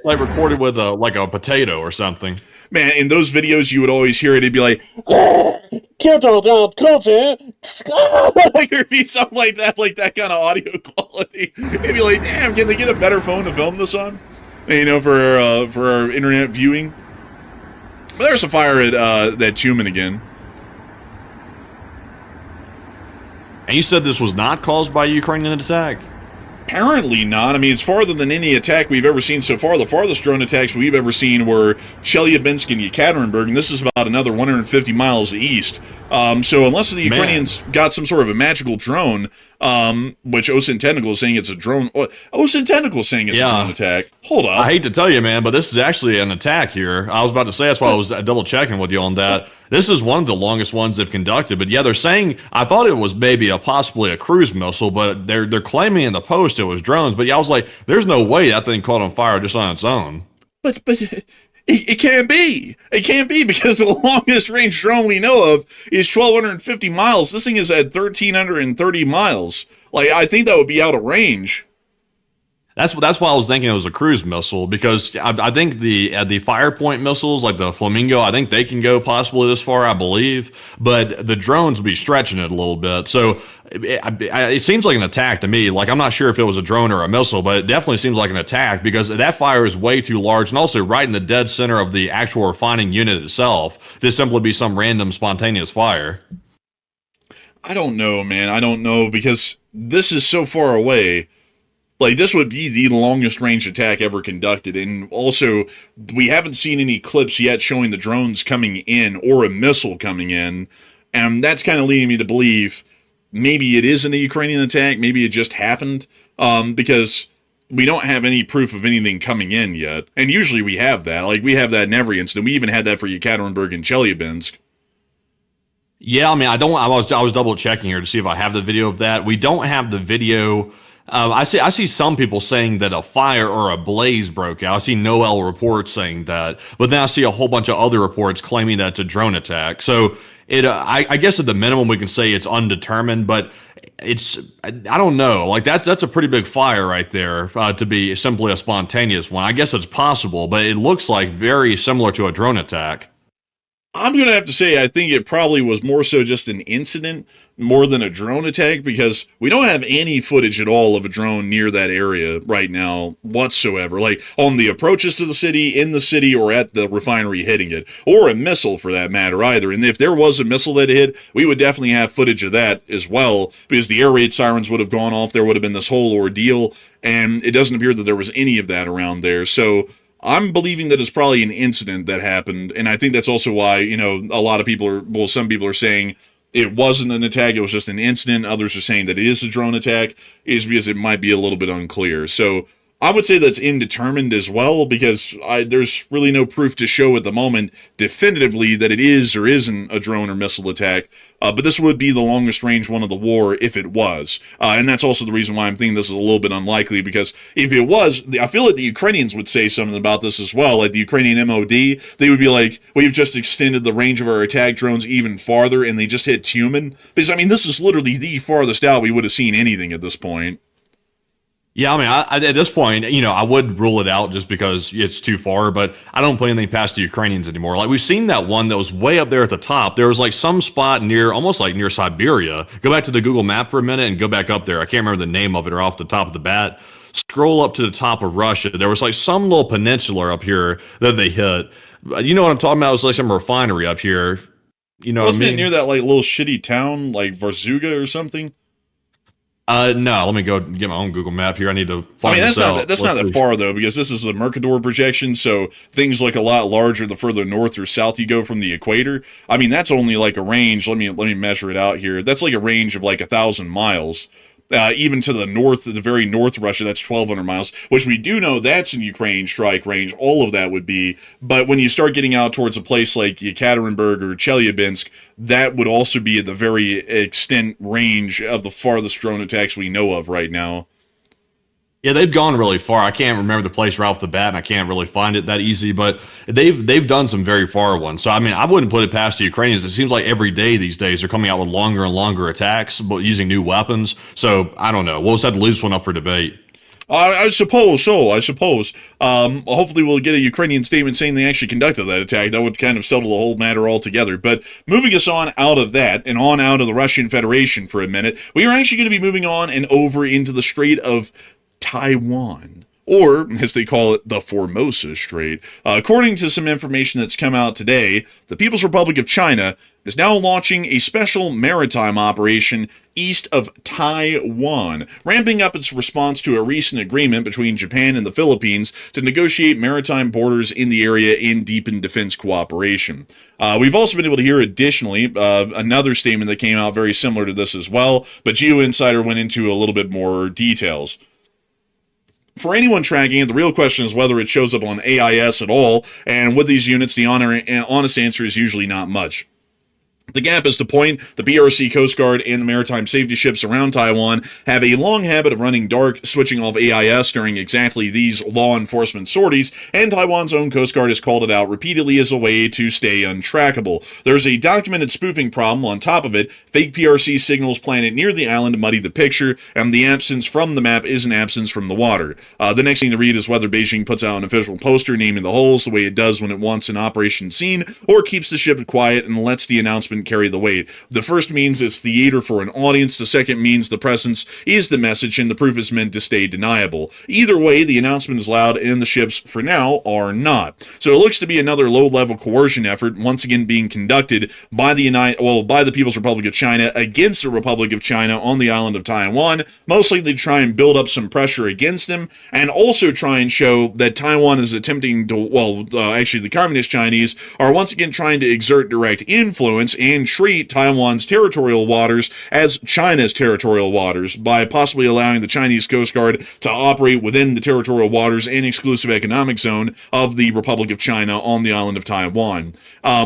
like recorded with a potato or something. Man, in those videos, you would always hear it. It'd be like, like it'd be something like that kind of audio quality. It'd be like, damn, can they get a better phone to film this on? You know, for our internet viewing. But there's a fire at that Tyumen again. And you said this was not caused by a Ukrainian attack? Apparently not. I mean, it's farther than any attack we've ever seen so far. The farthest drone attacks we've ever seen were Chelyabinsk and Yekaterinburg, and this is about another 150 miles east. So unless the Ukrainians got some sort of a magical drone, which Osin Tentacle is saying it's a drone. Osin Tentacle is saying it's a drone attack. Hold up. I hate to tell you, man, but this is actually an attack here. I was about to say, that's why I was double checking with you on that. This is one of the longest ones they've conducted. But yeah, they're saying, I thought it was maybe possibly a cruise missile, but they're claiming in the post it was drones. But yeah, I was like, there's no way that thing caught on fire just on its own. But it can't be. It can't be because the longest range drone we know of is 1,250 miles. This thing is at 1,330 miles. Like, I think that would be out of range. That's why I was thinking it was a cruise missile, because I think the fire point missiles, like the Flamingo, I think they can go possibly this far, I believe, but the drones would be stretching it a little bit. So it seems like an attack to me. Like, I'm not sure if it was a drone or a missile, but it definitely seems like an attack because that fire is way too large, and also right in the dead center of the actual refining unit itself. This simply be some random spontaneous fire. I don't know, man. I don't know, because this is so far away. Like, this would be the longest range attack ever conducted, and also, we haven't seen any clips yet showing the drones coming in, or a missile coming in, and that's kind of leading me to believe maybe it isn't a Ukrainian attack, maybe it just happened, because we don't have any proof of anything coming in yet, and usually we have that. Like, we have that in every incident. We even had that for Yekaterinburg and Chelyabinsk. Yeah, I mean, I was double checking here to see if I have the video of that. We don't have the video. I see some people saying that a fire or a blaze broke out. I see Noel reports saying that, but then I see a whole bunch of other reports claiming that it's a drone attack. So I guess at the minimum we can say it's undetermined, but I don't know. Like, that's a pretty big fire right there to be simply a spontaneous one. I guess it's possible, but it looks like very similar to a drone attack. I'm going to have to say I think it probably was more so just an incident more than a drone attack, because we don't have any footage at all of a drone near that area right now whatsoever. Like, on the approaches to the city, in the city, or at the refinery hitting it. Or a missile, for that matter, either. And if there was a missile that hit, we would definitely have footage of that as well, because the air raid sirens would have gone off. There would have been this whole ordeal, and it doesn't appear that there was any of that around there. So I'm believing that it's probably an incident that happened, and I think that's also why, a lot of people some people are saying it wasn't an attack, it was just an incident. Others are saying that it is a drone attack, is because it might be a little bit unclear. So I would say that's indeterminate as well, because there's really no proof to show at the moment definitively that it is or isn't a drone or missile attack. But this would be the longest range one of the war if it was. And that's also the reason why I'm thinking this is a little bit unlikely, because if it was, I feel like the Ukrainians would say something about this as well. Like the Ukrainian MOD, they would be like, we've just extended the range of our attack drones even farther, and they just hit Tumen. Because, I mean, this is literally the farthest out we would have seen anything at this point. Yeah, I mean, I, at this point, I would rule it out just because it's too far, but I don't put anything past the Ukrainians anymore. Like, we've seen that one that was way up there at the top. There was like some spot almost like near Siberia. Go back to the Google map for a minute and go back up there. I can't remember the name of it or off the top of the bat. Scroll up to the top of Russia. There was like some little peninsula up here that they hit. You know what I'm talking about? It was like some refinery up here. You know Wasn't what I mean? it near that like little shitty town, like Varzuga or something? No, let me go get my own Google map here. I need to find that's this out. That's not that far though, because this is the Mercator projection, so things look a lot larger the further north or south you go from the equator. I mean, that's only like a range. Let me measure it out here. That's like a range of like 1,000 miles. Even to the north, the very north of Russia, that's 1,200 miles, which we do know that's in Ukraine strike range. All of that would be. But when you start getting out towards a place like Yekaterinburg or Chelyabinsk, that would also be at the very extent range of the farthest drone attacks we know of right now. Yeah, they've gone really far. I can't remember the place right off the bat, and I can't really find it that easy, but they've done some very far ones. So, I mean, I wouldn't put it past the Ukrainians. It seems like every day these days they're coming out with longer and longer attacks, but using new weapons. So, I don't know. We'll just have to leave this one up for debate. I suppose so. I suppose. Hopefully we'll get a Ukrainian statement saying they actually conducted that attack. That would kind of settle the whole matter altogether. But moving us on out of that and on out of the Russian Federation for a minute, we are actually going to be moving on and over into the Strait of Taiwan, or as they call it, the Formosa Strait. According to some information that's come out today, the People's Republic of China is now launching a special maritime operation east of Taiwan, ramping up its response to a recent agreement between Japan and the Philippines to negotiate maritime borders in the area and deepen defense cooperation. We've also been able to hear, additionally, another statement that came out very similar to this as well, but Geo Insider went into a little bit more details. For anyone tracking it, the real question is whether it shows up on AIS at all, and with these units, the honest answer is usually not much. The gap is to point. The PRC Coast Guard and the maritime safety ships around Taiwan have a long habit of running dark, switching off AIS during exactly these law enforcement sorties, and Taiwan's own Coast Guard has called it out repeatedly as a way to stay untrackable. There's a documented spoofing problem on top of it. Fake PRC signals planted near the island muddy the picture, and the absence from the map is an absence from the water. The next thing to read is whether Beijing puts out an official poster naming the holes the way it does when it wants an operation seen, or keeps the ship quiet and lets the announcement carry the weight. The first means it's theater for an audience, the second means the presence is the message, and the proof is meant to stay deniable. Either way, the announcement is loud, and the ships, for now, are not. So it looks to be another low-level coercion effort, once again being conducted by the People's Republic of China against the Republic of China on the island of Taiwan, mostly to try and build up some pressure against them, and also try and show that Taiwan is attempting to, actually the Communist Chinese are once again trying to exert direct influence and treat Taiwan's territorial waters as China's territorial waters by possibly allowing the Chinese Coast Guard to operate within the territorial waters and exclusive economic zone of the Republic of China on the island of Taiwan.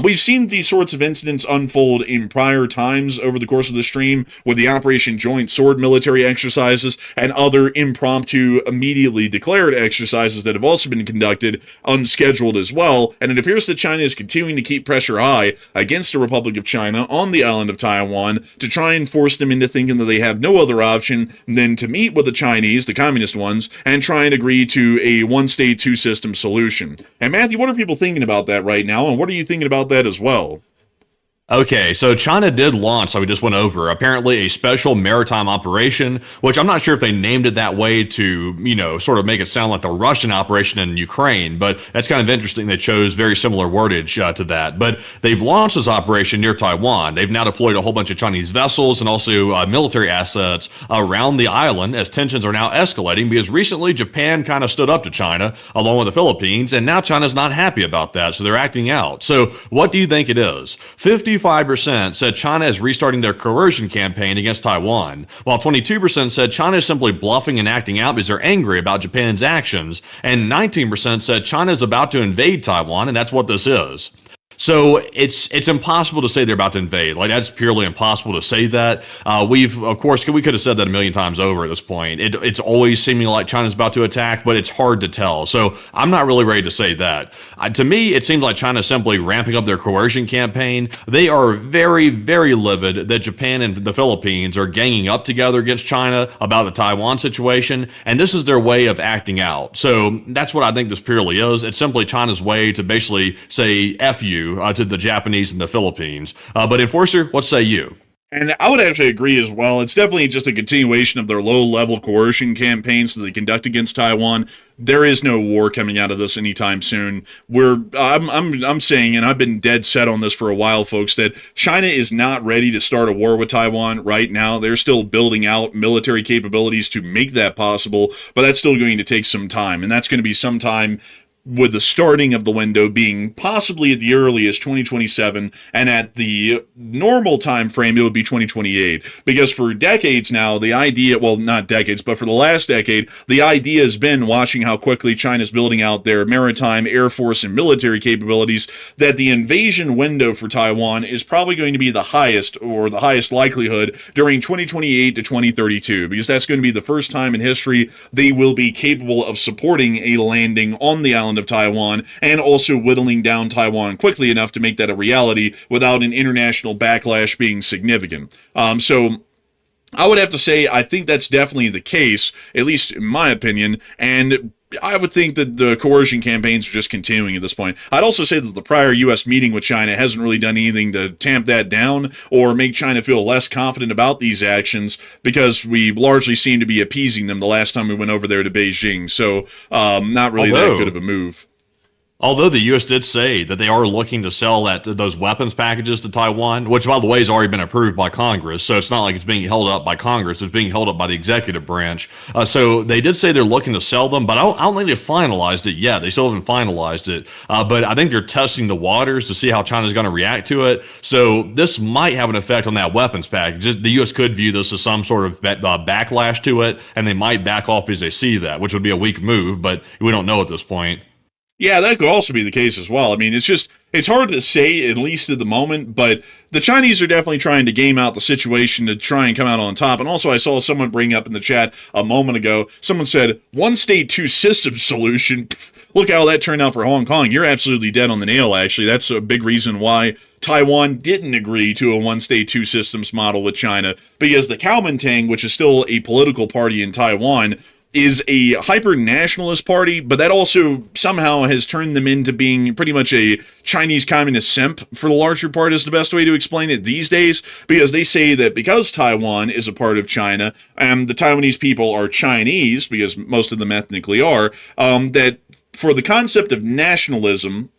We've seen these sorts of incidents unfold in prior times over the course of the stream with the Operation Joint Sword military exercises and other impromptu, immediately declared exercises that have also been conducted unscheduled as well, and it appears that China is continuing to keep pressure high against the Republic of China on the island of Taiwan to try and force them into thinking that they have no other option than to meet with the Chinese, the communist ones, and try and agree to a one-state, two-system solution. And Matthew, what are people thinking about that right now, and what are you thinking about that as well? Okay, so China did launch, so we just went over, apparently a special maritime operation, which I'm not sure if they named it that way to, sort of make it sound like the Russian operation in Ukraine, but that's kind of interesting. They chose very similar wordage to that. But they've launched this operation near Taiwan. They've now deployed a whole bunch of Chinese vessels and also military assets around the island as tensions are now escalating because recently Japan kind of stood up to China along with the Philippines, and now China's not happy about that, so they're acting out. So what do you think it is? 55% said China is restarting their coercion campaign against Taiwan, while 22% said China is simply bluffing and acting out because they're angry about Japan's actions, and 19% said China is about to invade Taiwan, and that's what this is. So it's impossible to say they're about to invade. Like, that's purely impossible to say that. We could have said that a million times over at this point. It's always seeming like China's about to attack, but it's hard to tell. So I'm not really ready to say that. To me, it seems like China's simply ramping up their coercion campaign. They are very, very livid that Japan and the Philippines are ganging up together against China about the Taiwan situation, and this is their way of acting out. So that's what I think this purely is. It's simply China's way to basically say F you to the Japanese and the Philippines. But Enforcer, what say you? And I would actually agree as well. It's definitely just a continuation of their low-level coercion campaigns that they conduct against Taiwan. There is no war coming out of this anytime soon. I'm saying, and I've been dead set on this for a while, folks, that China is not ready to start a war with Taiwan right now. They're still building out military capabilities to make that possible, but that's still going to take some time, and that's going to be sometime with the starting of the window being possibly at the earliest 2027, and at the normal time frame it would be 2028. Because for decades now, the idea, well, not decades, but for the last decade, the idea has been, watching how quickly China's building out their maritime, air force, and military capabilities, that the invasion window for Taiwan is probably going to be the highest, or the highest likelihood, during 2028 to 2032, because that's going to be the first time in history they will be capable of supporting a landing on the island of Taiwan, and also whittling down Taiwan quickly enough to make that a reality without an international backlash being significant. So I would have to say I think that's definitely the case, at least in my opinion, and I would think that the coercion campaigns are just continuing at this point. I'd also say that the prior U.S. meeting with China hasn't really done anything to tamp that down or make China feel less confident about these actions, because we largely seem to be appeasing them the last time we went over there to Beijing. So not really that good of a move. Although the U.S. did say that they are looking to sell those weapons packages to Taiwan, which, by the way, has already been approved by Congress, so it's not like it's being held up by Congress, it's being held up by the executive branch. So they did say they're looking to sell them, but I don't think they've finalized it yet. They still haven't finalized it, but I think they're testing the waters to see how China's going to react to it. So this might have an effect on that weapons package. The U.S. could view this as some sort of backlash to it, and they might back off because they see that, which would be a weak move, but we don't know at this point. Yeah, that could also be the case as well. I mean, it's hard to say, at least at the moment, but the Chinese are definitely trying to game out the situation to try and come out on top. And also, I saw someone bring up in the chat a moment ago, someone said, one state, two systems solution. Look how that turned out for Hong Kong. You're absolutely dead on the nail, actually. That's a big reason why Taiwan didn't agree to a one state, two systems model with China, because the Kuomintang, which is still a political party in Taiwan, is a hyper-nationalist party, but that also somehow has turned them into being pretty much a Chinese communist simp for the larger part, is the best way to explain it these days, because they say that because Taiwan is a part of China, and the Taiwanese people are Chinese, because most of them ethnically are, that for the concept of nationalism,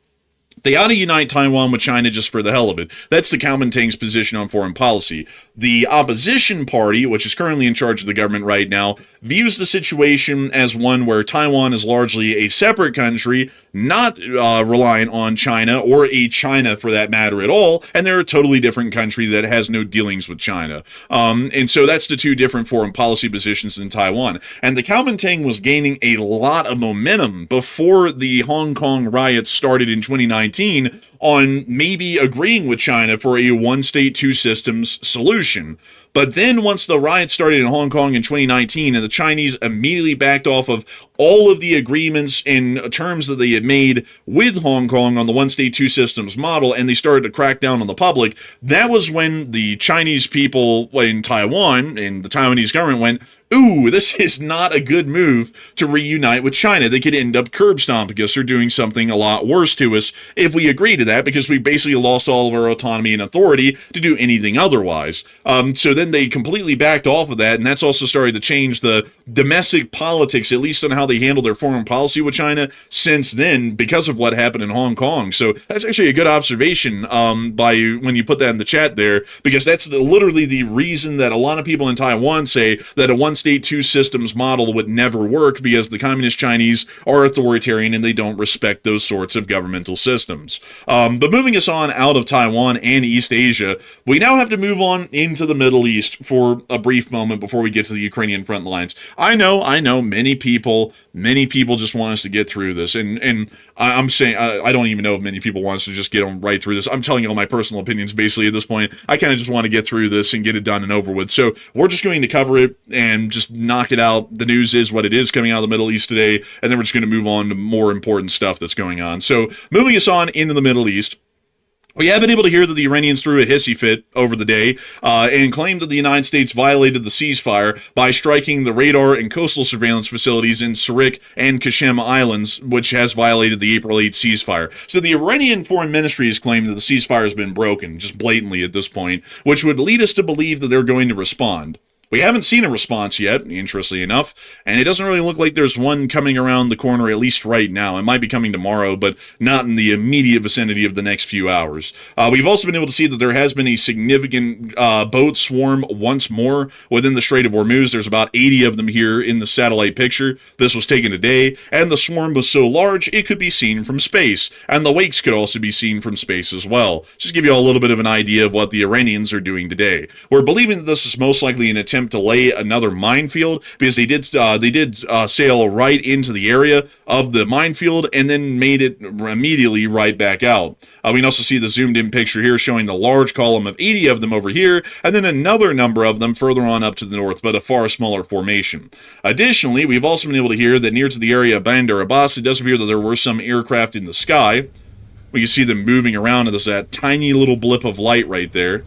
they ought to unite Taiwan with China just for the hell of it. That's the Kuomintang's position on foreign policy. The opposition party, which is currently in charge of the government right now, views the situation as one where Taiwan is largely a separate country, not reliant on China, or a China for that matter at all, and they're a totally different country that has no dealings with China. And so that's the two different foreign policy positions in Taiwan. And the Kuomintang was gaining a lot of momentum before the Hong Kong riots started in 2019 on maybe agreeing with China for a one state, two systems solution. But then once the riots started in Hong Kong in 2019 and the Chinese immediately backed off of all of the agreements and terms that they had made with Hong Kong on the one state, two systems model, and they started to crack down on the public, that was when the Chinese people in Taiwan and the Taiwanese government went, ooh, this is not a good move to reunite with China. They could end up curb stomping us or doing something a lot worse to us if we agree to that, because we basically lost all of our autonomy and authority to do anything otherwise. So then they completely backed off of that, and that's also started to change the domestic politics, at least on how they handle their foreign policy with China since then, because of what happened in Hong Kong. So that's actually a good observation by when you put that in the chat there, because that's literally the reason that a lot of people in Taiwan say that a one-state, two-systems model would never work, because the communist Chinese are authoritarian and they don't respect those sorts of governmental systems. But moving us on out of Taiwan and East Asia, we now have to move on into the Middle East for a brief moment before we get to the Ukrainian front lines. I know, many people just want us to get through this, and I'm saying, I don't even know if many people want us to just get on right through this. I'm telling you all my personal opinions basically at this point. I kind of just want to get through this and get it done and over with. So we're just going to cover it and just knock it out. The news is what it is coming out of the Middle East today, and then we're just going to move on to more important stuff that's going on. So moving us on into the Middle East, we have been able to hear that the Iranians threw a hissy fit over the day and claimed that the United States violated the ceasefire by striking the radar and coastal surveillance facilities in Sarik and Kashem Islands, which has violated the April 8th ceasefire. So the Iranian Foreign Ministry has claimed that the ceasefire has been broken, just blatantly at this point, which would lead us to believe that they're going to respond. We haven't seen a response yet, interestingly enough, and it doesn't really look like there's one coming around the corner, at least right now. It might be coming tomorrow, but not in the immediate vicinity of the next few hours. We've also been able to see that there has been a significant boat swarm once more within the Strait of Hormuz. There's about 80 of them here in the satellite picture. This was taken today, and the swarm was so large it could be seen from space, and the wakes could also be seen from space as well. Just give you all a little bit of an idea of what the Iranians are doing today. We're believing that this is most likely an attempt to lay another minefield, because they did sail right into the area of the minefield and then made it immediately right back out. We can also see the zoomed in picture here showing the large column of 80 of them over here, and then another number of them further on up to the north, but a far smaller formation. Additionally, we've also been able to hear that near to the area of Bandar Abbas, it does appear that there were some aircraft in the sky. We can see them moving around, and there's that tiny little blip of light right there.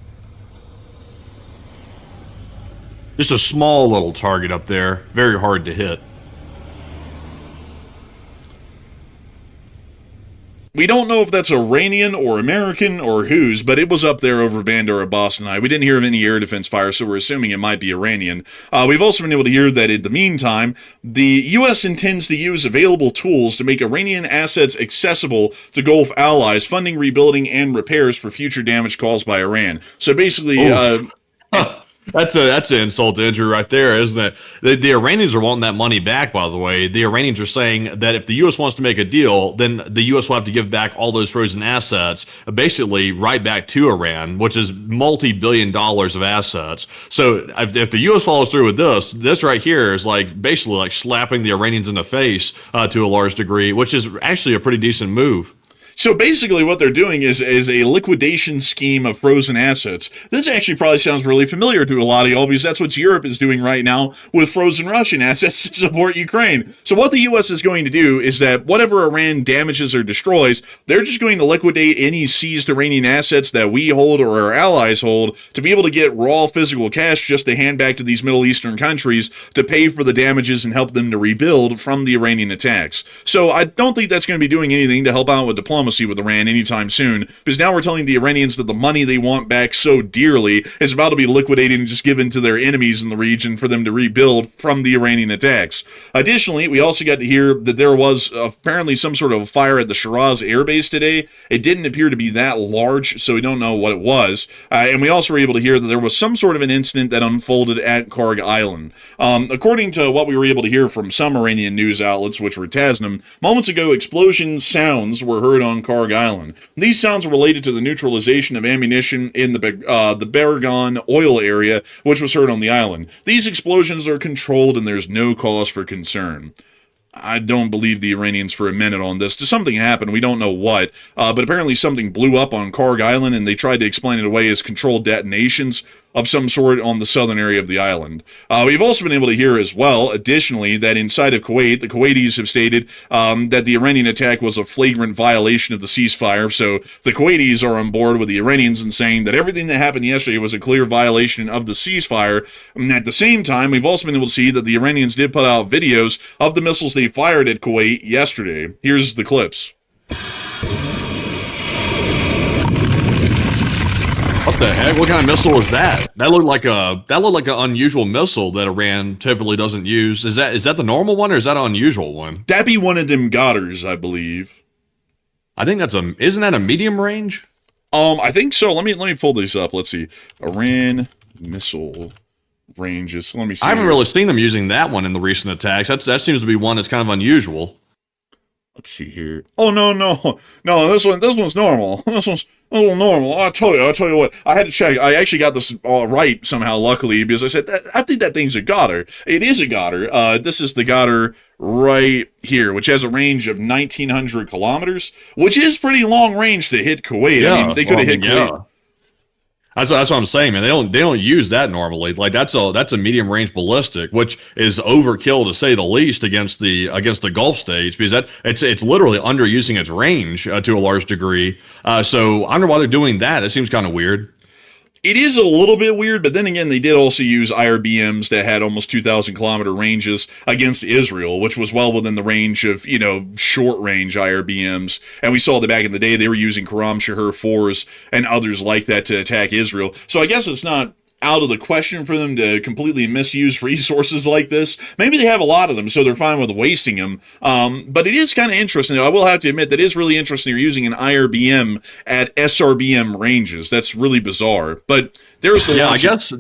Just a small little target up there, very hard to hit. We don't know if that's Iranian or American or whose, but it was up there over Bandar Abbas tonight. We didn't hear of any air defense fire, so we're assuming it might be Iranian. We've also been able to hear that in the meantime, the U.S. intends to use available tools to make Iranian assets accessible to Gulf allies, funding rebuilding and repairs for future damage caused by Iran. So basically, That's an insult to injury right there, isn't it? The Iranians are wanting that money back, by the way. The Iranians are saying that if the U.S. wants to make a deal, then the U.S. will have to give back all those frozen assets, basically right back to Iran, which is multi-billion dollars of assets. So if the U.S. follows through with this right here is like basically like slapping the Iranians in the face to a large degree, which is actually a pretty decent move. So basically what they're doing is a liquidation scheme of frozen assets. This actually probably sounds really familiar to a lot of y'all, because that's what Europe is doing right now with frozen Russian assets to support Ukraine. So what the U.S. is going to do is that whatever Iran damages or destroys, they're just going to liquidate any seized Iranian assets that we hold or our allies hold to be able to get raw physical cash just to hand back to these Middle Eastern countries to pay for the damages and help them to rebuild from the Iranian attacks. So I don't think that's going to be doing anything to help out with diplomacy with Iran anytime soon, because now we're telling the Iranians that the money they want back so dearly is about to be liquidated and just given to their enemies in the region for them to rebuild from the Iranian attacks. Additionally, we also got to hear that there was apparently some sort of fire at the Shiraz Air Base today. It didn't appear to be that large, so we don't know what it was. And we also were able to hear that there was some sort of an incident that unfolded at Karg Island. According to what we were able to hear from some Iranian news outlets, which were Tasnim, moments ago explosion sounds were heard on Karg Island. These sounds are related to the neutralization of ammunition in the Baragon oil area, which was heard on the island. These explosions are controlled and there's no cause for concern. I don't believe the Iranians for a minute on this. Something happened, we don't know what, but apparently something blew up on Karg Island and they tried to explain it away as controlled detonations. of some sort on the southern area of the island. We've also been able to hear as well, additionally, that inside of Kuwait, the Kuwaitis have stated that the Iranian attack was a flagrant violation of the ceasefire. So the Kuwaitis are on board with the Iranians and saying that everything that happened yesterday was a clear violation of the ceasefire. And at the same time, we've also been able to see that the Iranians did put out videos of the missiles they fired at Kuwait yesterday. Here's the clips. What the heck? What kind of missile was that? That looked like an unusual missile that Iran typically doesn't use. Is that the normal one or is that an unusual one? That'd be one of them Godders, I believe. I think isn't that a medium range? I think so. Let me pull these up. Let's see. Iran missile ranges. Let me see. I haven't really seen them using that one in the recent attacks. That seems to be one that's kind of unusual. Let's see here. Oh no. This one's normal. This one's a little normal. I'll tell you what. I had to check. I actually got this all right somehow, luckily, because I said I think that thing's a Goddard. It is a Goddard. This is the Goddard right here, which has a range of 1,900 kilometers, which is pretty long range to hit Kuwait. Yeah, I mean, they could have hit Kuwait. Yeah. That's what I'm saying, man. They don't use that normally. Like that's a medium range ballistic, which is overkill to say the least against the Gulf states, because it's literally underusing its range to a large degree. So I don't know why they're doing that. It seems kind of weird. It is a little bit weird, but then again, they did also use IRBMs that had almost 2,000 kilometer ranges against Israel, which was well within the range of, short range IRBMs. And we saw that back in the day, they were using Karam Shahar 4s and others like that to attack Israel. So I guess it's not out of the question for them to completely misuse resources like this. Maybe they have a lot of them, so they're fine with wasting them. But it is kind of interesting. I will have to admit that is really interesting. You're using an IRBM at SRBM ranges. That's really bizarre. But there's the I guess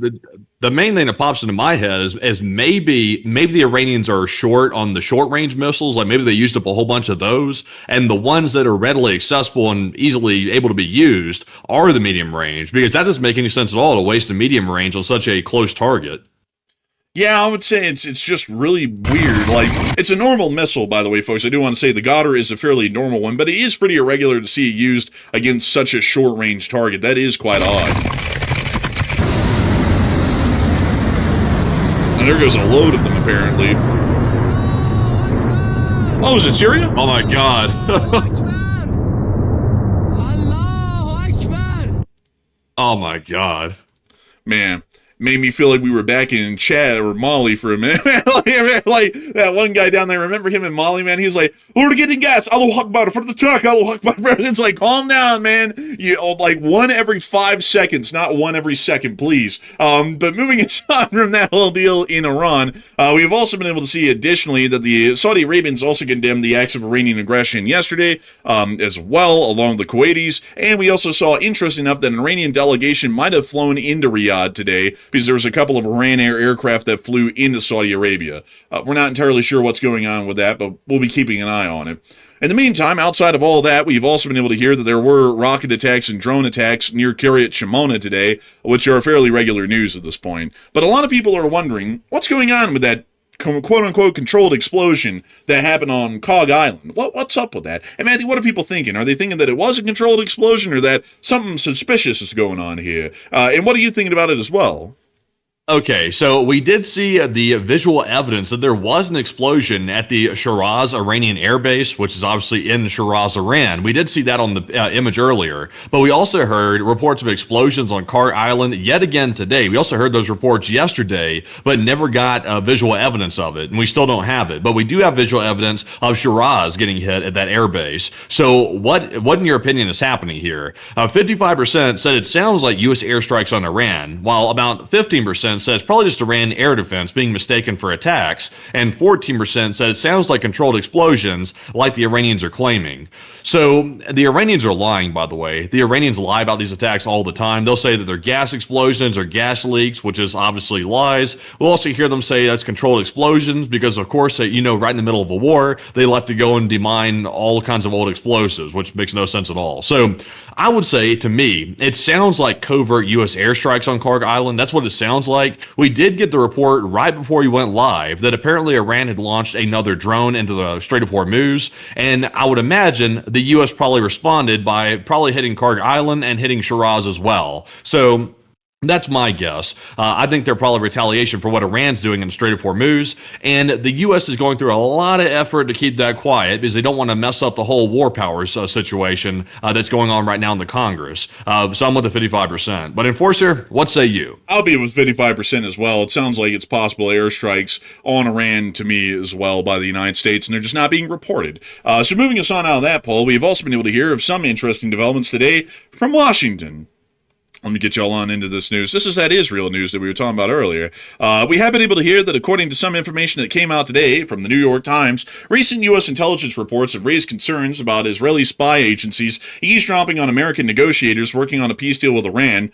the main thing that pops into my head is maybe the Iranians are short on the short range missiles. Like maybe they used up a whole bunch of those, and the ones that are readily accessible and easily able to be used are the medium range, because that doesn't make any sense at all to waste a medium range on such a close target. Yeah, I would say it's just really weird. Like, it's a normal missile, by the way, folks. I do want to say the Goddard is a fairly normal one, but it is pretty irregular to see it used against such a short-range target. That is quite odd. And there goes a load of them, apparently. Oh, is it Syria? Oh my God. Oh my God. Man. Made me feel like we were back in Chad or Mali for a minute. like that one guy down there, remember him in Mali, man? He was like, we're getting gas, Allahu Akbar, for the truck, Allahu Akbar. It's like, calm down, man. Like one every 5 seconds, not one every second, please. But moving aside from that whole deal in Iran, we've also been able to see additionally that the Saudi Arabians also condemned the acts of Iranian aggression yesterday as well, along with the Kuwaitis. And we also saw, interesting enough, that an Iranian delegation might have flown into Riyadh today, because there was a couple of Iran Air aircraft that flew into Saudi Arabia. We're not entirely sure what's going on with that, but we'll be keeping an eye on it. In the meantime, outside of all that, we've also been able to hear that there were rocket attacks and drone attacks near Kiryat Shimona today, which are fairly regular news at this point. But a lot of people are wondering, what's going on with that quote-unquote controlled explosion that happened on Cog Island? What's up with that? And Matthew, what are people thinking? Are they thinking that it was a controlled explosion or that something suspicious is going on here? And what are you thinking about it as well? Okay, so we did see the visual evidence that there was an explosion at the Shiraz Iranian Air Base, which is obviously in Shiraz, Iran. We did see that on the image earlier, but we also heard reports of explosions on Kar Island yet again today. We also heard those reports yesterday, but never got visual evidence of it, and we still don't have it. But we do have visual evidence of Shiraz getting hit at that air base. So what in your opinion is happening here? 55% said it sounds like U.S. airstrikes on Iran, while about 15% said it's probably just Iran air defense being mistaken for attacks, and 14% said it sounds like controlled explosions like the Iranians are claiming. So the Iranians are lying, by the way. The Iranians lie about these attacks all the time. They'll say that they're gas explosions or gas leaks, which is obviously lies. We'll also hear them say that's controlled explosions because, of course, right in the middle of a war, they like to go and demine all kinds of old explosives, which makes no sense at all. So I would say, to me, it sounds like covert U.S. airstrikes on Kharg Island. That's what it sounds like. We did get the report right before we went live that apparently Iran had launched another drone into the Strait of Hormuz, and I would imagine the U.S. probably responded by probably hitting Kharg Island and hitting Shiraz as well. So That's my guess. I think they're probably retaliation for what Iran's doing in the Strait of Hormuz, and the U.S. is going through a lot of effort to keep that quiet because they don't want to mess up the whole war powers situation that's going on right now in the Congress. So I'm with the 55%. But Enforcer, what say you? I'll be with 55% as well. It sounds like it's possible airstrikes on Iran to me as well by the United States, and they're just not being reported. So moving us on out of that poll, we've also been able to hear of some interesting developments today from Washington. Let me get y'all on into this news. This is that Israel news that we were talking about earlier. We have been able to hear that according to some information that came out today from the New York Times, recent U.S. intelligence reports have raised concerns about Israeli spy agencies eavesdropping on American negotiators working on a peace deal with Iran,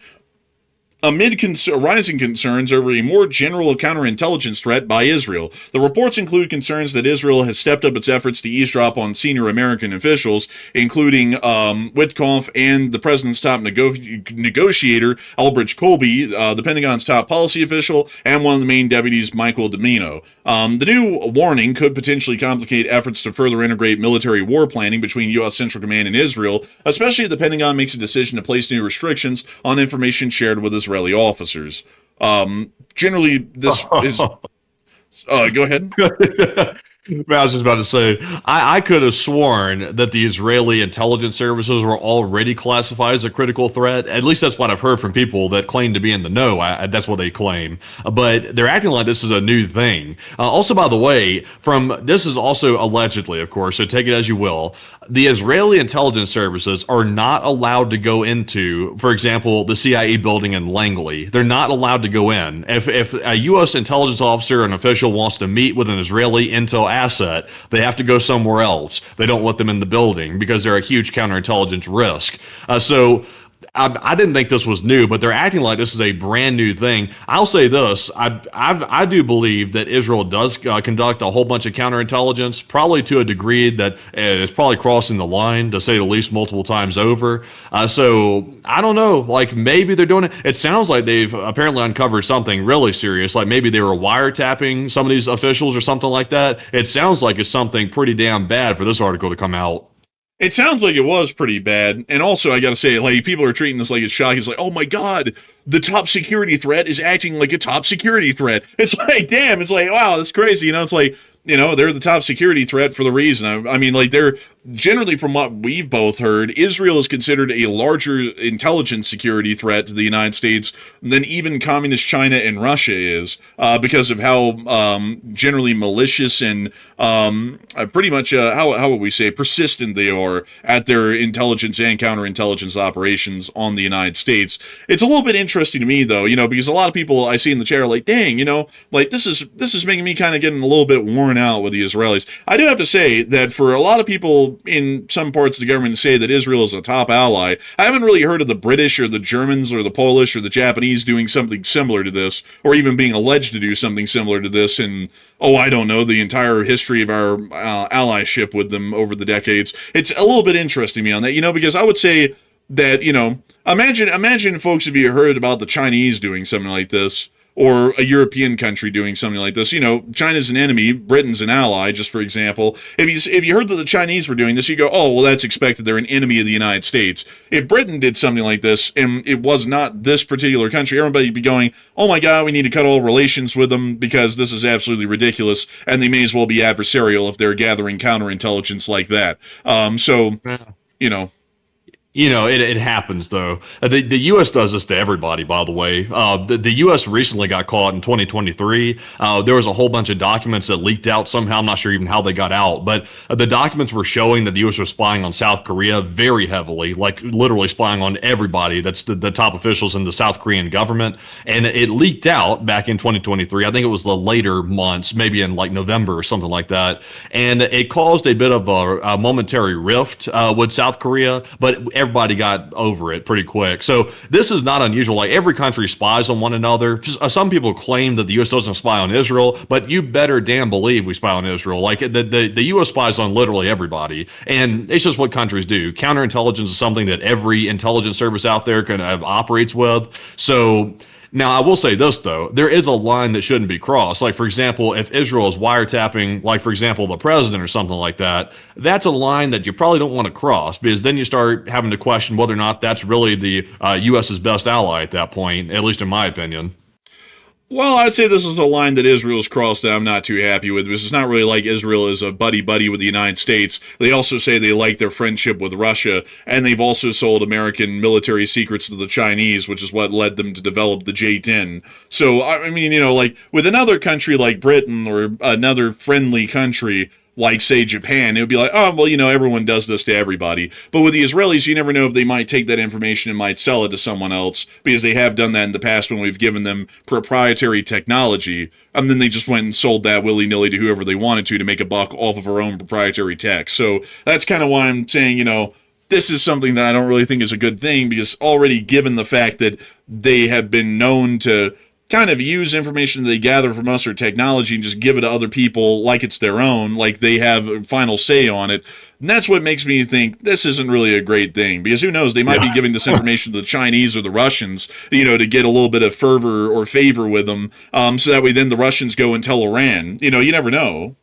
amid rising concerns over a more general counterintelligence threat by Israel. The reports include concerns that Israel has stepped up its efforts to eavesdrop on senior American officials, including Witkoff and the president's top negotiator, Albridge Colby, the Pentagon's top policy official, and one of the main deputies, Michael Domino. The new warning could potentially complicate efforts to further integrate military war planning between U.S. Central Command and Israel, especially if the Pentagon makes a decision to place new restrictions on information shared with Israeli officers. Generally, this is... go ahead. I was just about to say, I could have sworn that the Israeli intelligence services were already classified as a critical threat. At least that's what I've heard from people that claim to be in the know. That's what they claim. But they're acting like this is a new thing. Also, by the way, this is also allegedly, of course, so take it as you will. The Israeli intelligence services are not allowed to go into, for example, the CIA building in Langley. They're not allowed to go in. If a U.S. intelligence officer or an official wants to meet with an Israeli intel asset, they have to go somewhere else. They don't let them in the building because they're a huge counterintelligence risk. So I didn't think this was new, but they're acting like this is a brand new thing. I'll say this. I do believe that Israel does conduct a whole bunch of counterintelligence, probably to a degree that is probably crossing the line, to say the least, multiple times over. So I don't know. Like, maybe they're doing it. It sounds like they've apparently uncovered something really serious. Like maybe they were wiretapping some of these officials or something like that. It sounds like it's something pretty damn bad for this article to come out. It sounds like it was pretty bad. And also, I gotta say, like, people are treating this like it's shocking. It's like, oh my God, the top security threat is acting like a top security threat. It's like, damn, it's like, wow, that's crazy. It's like, they're the top security threat for the reason. I mean, like, they're generally, from what we've both heard, Israel is considered a larger intelligence security threat to the United States than even communist China and Russia is, because of how generally malicious and pretty much, how would we say, persistent they are at their intelligence and counterintelligence operations on the United States. It's a little bit interesting to me, though, because a lot of people I see in the chat are like, dang, like, this is making me kind of getting a little bit worn out with the Israelis. I do have to say that for a lot of people in some parts of the government to say that Israel is a top ally, I haven't really heard of the British or the Germans or the Polish or the Japanese doing something similar to this, or even being alleged to do something similar to this in, I don't know, the entire history of our allyship with them over the decades. It's a little bit interesting to me on that, because I would say that, imagine folks, if you heard about the Chinese doing something like this, or a European country doing something like this. China's an enemy, Britain's an ally, just for example. If you heard that the Chinese were doing this, you go, oh, well, that's expected. They're an enemy of the United States. If Britain did something like this, and it was not this particular country, everybody would be going, oh my God, we need to cut all relations with them because this is absolutely ridiculous, and they may as well be adversarial if they're gathering counterintelligence like that. It happens, though. The U.S. does this to everybody, by the way. The U.S. recently got caught in 2023. There was a whole bunch of documents that leaked out somehow. I'm not sure even how they got out, but the documents were showing that the U.S. was spying on South Korea very heavily, like literally spying on everybody. That's the top officials in the South Korean government. And it leaked out back in 2023. I think it was the later months, maybe in like November or something like that. And it caused a bit of a momentary rift with South Korea, but everybody got over it pretty quick. So this is not unusual. Like, every country spies on one another. Some people claim that the U.S. doesn't spy on Israel, but you better damn believe we spy on Israel. Like, the U.S. spies on literally everybody. And it's just what countries do. Counterintelligence is something that every intelligence service out there kind of operates with. So Now, I will say this, though. There is a line that shouldn't be crossed. Like, for example, if Israel is wiretapping, like, for example, the president or something like that, that's a line that you probably don't want to cross, because then you start having to question whether or not that's really the U.S.'s best ally at that point, at least in my opinion. Well, I'd say this is a line that Israel's crossed that I'm not too happy with, because it's not really like Israel is a buddy-buddy with the United States. They also say they like their friendship with Russia, and they've also sold American military secrets to the Chinese, which is what led them to develop the J-10. So, I mean, you know, like, with another country like Britain or another friendly country, like, say, Japan, it would be like, oh, well, you know, everyone does this to everybody. But with the Israelis, you never know if they might take that information and might sell it to someone else, because they have done that in the past when we've given them proprietary technology, and then they just went and sold that willy-nilly to whoever they wanted to make a buck off of our own proprietary tech. So that's kind of why I'm saying, you know, this is something that I don't really think is a good thing, because already given the fact that they have been known to kind of use information they gather from us or technology and just give it to other people like it's their own, like they have a final say on it. And that's what makes me think this isn't really a great thing, because who knows, they might be giving this information to the Chinese or the Russians, you know, to get a little bit of fervor or favor with them, so that way then the Russians go and tell Iran. You know, you never know.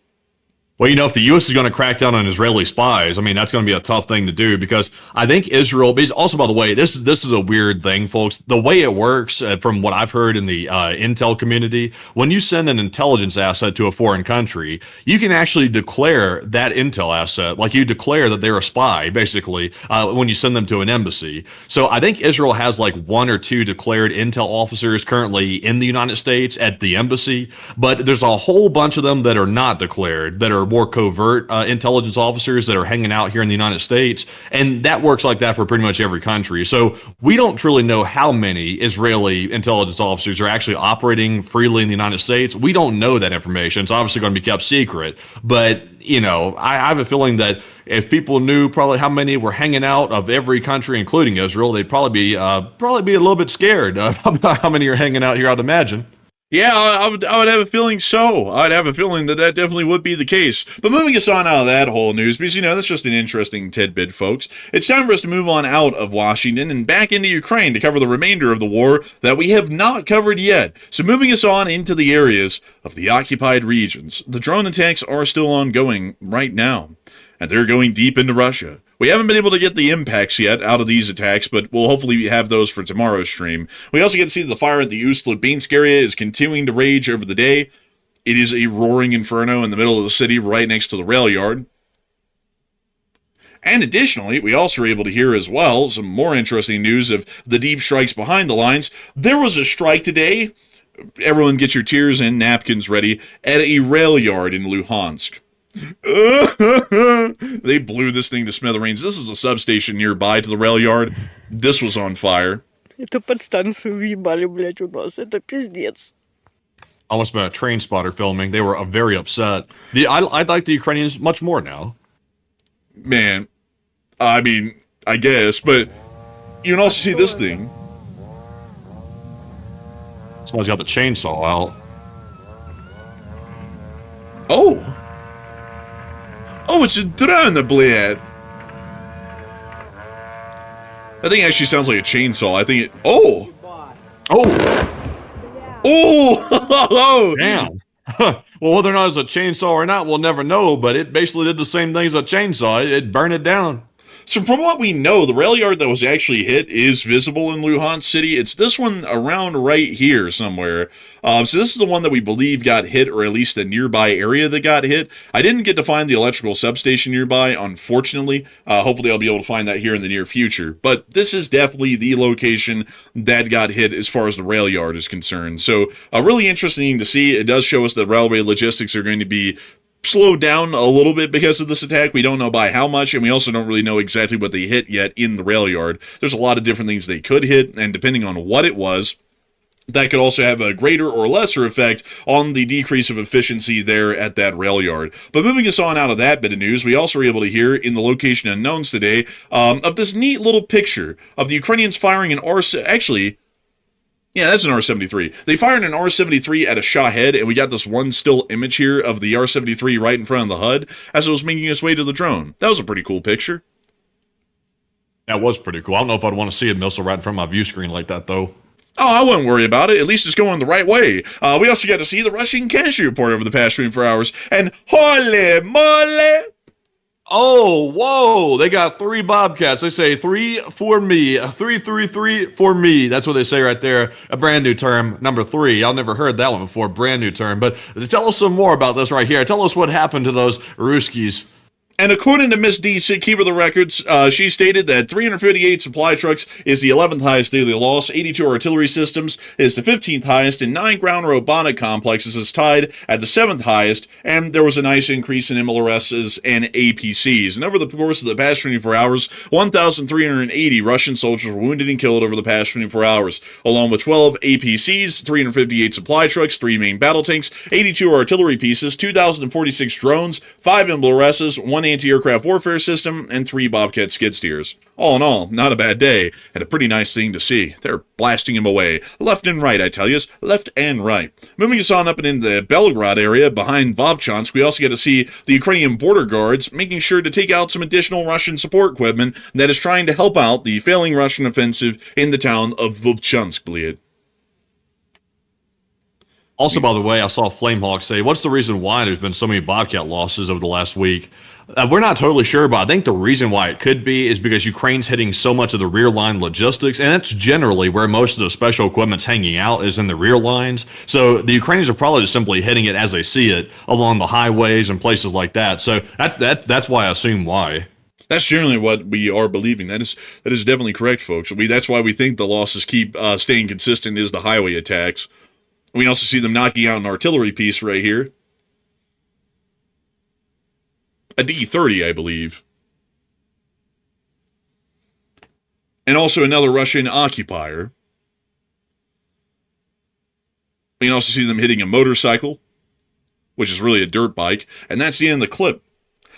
Well, you know, if the U.S. is going to crack down on Israeli spies, I mean, that's going to be a tough thing to do, because I think Israel, also, by the way, this is a weird thing, folks. The way it works, from what I've heard in the intel community, when you send an intelligence asset to a foreign country, you can actually declare that intel asset, like you declare that they're a spy, basically, when you send them to an embassy. So I think Israel has like 1 or 2 declared intel officers currently in the United States at the embassy, but there's a whole bunch of them that are not declared, that are more covert intelligence officers that are hanging out here in the United States, and that works like that for pretty much every country. So we don't truly know how many Israeli intelligence officers are actually operating freely in the United States. We don't know that information. It's obviously going to be kept secret, but you know, I have a feeling that if people knew probably how many were hanging out of every country, including Israel, they'd probably be a little bit scared about how many are hanging out here, I'd imagine. Yeah, I would have a feeling so. I'd have a feeling that definitely would be the case. But moving us on out of that whole news, because, you know, that's just an interesting tidbit, folks. It's time for us to move on out of Washington and back into Ukraine to cover the remainder of the war that we have not covered yet. So moving us on into the areas of the occupied regions. The drone attacks are still ongoing right now, and they're going deep into Russia. We haven't been able to get the impacts yet out of these attacks, but we'll hopefully have those for tomorrow's stream. We also get to see that the fire at the Ust-Lubinsk area is continuing to rage over the day. It is a roaring inferno in the middle of the city right next to the rail yard. And additionally, we also were able to hear as well some more interesting news of the deep strikes behind the lines. There was a strike today. Everyone get your tears and napkins ready at a rail yard in Luhansk. They blew this thing to smithereens. This is a substation nearby to the rail yard. This was on fire. Эту подстанцию въебали, блядь, у нас. Это пиздец. Almost been a train spotter filming. They were very upset. I like the Ukrainians much more now. Man, I mean, I guess, but you can also see this thing. Someone's got the chainsaw out. Oh! Oh, it's a drone, blad. That thing actually sounds like a chainsaw. I think it... Oh! Oh! Damn. Well, whether or not it's a chainsaw or not, we'll never know, but it basically did the same thing as a chainsaw. It burned it down. So from what we know, the rail yard that was actually hit is visible in Luhansk City. It's this one around right here somewhere. So this is the one that we believe got hit, or at least the nearby area that got hit. I didn't get to find the electrical substation nearby, unfortunately. Hopefully I'll be able to find that here in the near future. But this is definitely the location that got hit as far as the rail yard is concerned. So really interesting to see. It does show us that railway logistics are going to be slowed down a little bit because of this attack. We don't know by how much, and we also don't really know exactly what they hit yet in the rail yard. There's a lot of different things they could hit, and depending on what it was, that could also have a greater or lesser effect on the decrease of efficiency there at that rail yard. But moving us on out of that bit of news, we also were able to hear in the location unknowns today of this neat little picture of the Ukrainians firing an actually, yeah, that's an R-73. They fired an R-73 at a Shahed, and we got this one still image here of the R-73 right in front of the HUD as it was making its way to the drone. That was a pretty cool picture. That was pretty cool. I don't know if I'd want to see a missile right in front of my view screen like that, though. Oh, I wouldn't worry about it. At least it's going the right way. We also got to see the Russian casualty report over the past 24 hours, and holy moly! Oh, whoa! They got 3 Bobcats. They say 3 for me, 3 for me. That's what they say right there. A brand new term, number 3. I've never heard that one before. Brand new term. But tell us some more about this right here. Tell us what happened to those Ruskies. And according to Miss D, keeper of the records, she stated that 358 supply trucks is the 11th highest daily loss, 82 artillery systems is the 15th highest, and 9 ground robotic complexes is tied at the 7th highest, and there was a nice increase in MLRSs and APCs. And over the course of the past 24 hours, 1,380 Russian soldiers were wounded and killed over the past 24 hours, along with 12 APCs, 358 supply trucks, 3 main battle tanks, 82 artillery pieces, 2,046 drones, 5 MLRSs, 1 anti-aircraft warfare system, and 3 Bobcat skid steers. All in all, not a bad day, and a pretty nice thing to see. They're blasting him away. Left and right, I tell yous. Left and right. Moving us on up and into the Belgrade area behind Vovchansk, we also get to see the Ukrainian border guards making sure to take out some additional Russian support equipment that is trying to help out the failing Russian offensive in the town of Vovchansk, bleed. Also, by the way, I saw Flamehawk say, what's the reason why there's been so many Bobcat losses over the last week? We're not totally sure, but I think the reason why it could be is because Ukraine's hitting so much of the rear line logistics, and that's generally where most of the special equipment's hanging out, is in the rear lines. So the Ukrainians are probably just simply hitting it as they see it along the highways and places like that. So that's why I assume why. That's generally what we are believing. That is definitely correct, folks. That's why we think the losses keep staying consistent, is the highway attacks. We also see them knocking out an artillery piece right here. A D-30, I believe. And also another Russian occupier. We can also see them hitting a motorcycle, which is really a dirt bike. And that's the end of the clip.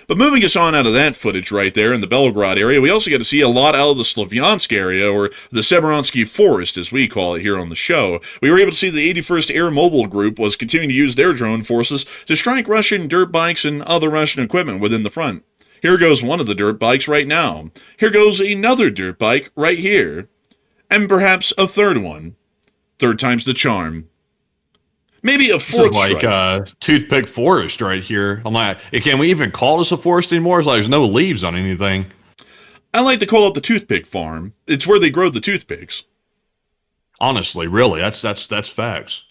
But moving us on out of that footage right there in the Belgrade area, we also get to see a lot out of the Slavyansk area, or the Severonsky Forest, as we call it here on the show. We were able to see the 81st Air Mobile Group was continuing to use their drone forces to strike Russian dirt bikes and other Russian equipment within the front. Here goes one of the dirt bikes right now. Here goes another dirt bike right here. And perhaps a third one. Third time's the charm. Maybe a fourth This is like toothpick forest right here. I'm like, can we even call this a forest anymore? It's like there's no leaves on anything. I like to call it the toothpick farm. It's where they grow the toothpicks. Honestly, really, that's facts.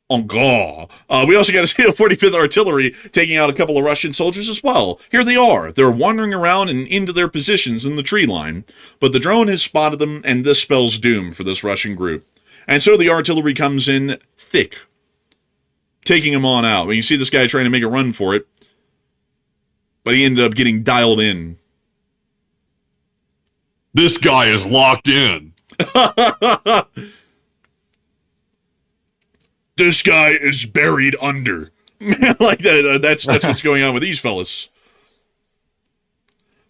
On God. We also got to see the 45th Artillery taking out a couple of Russian soldiers as well. Here they are. They're wandering around and into their positions in the tree line. But the drone has spotted them, and this spells doom for this Russian group. And so the artillery comes in thick, taking him on out. You see this guy trying to make a run for it, but he ended up getting dialed in. This guy is locked in. This guy is buried under. Like that. That's what's going on with these fellas.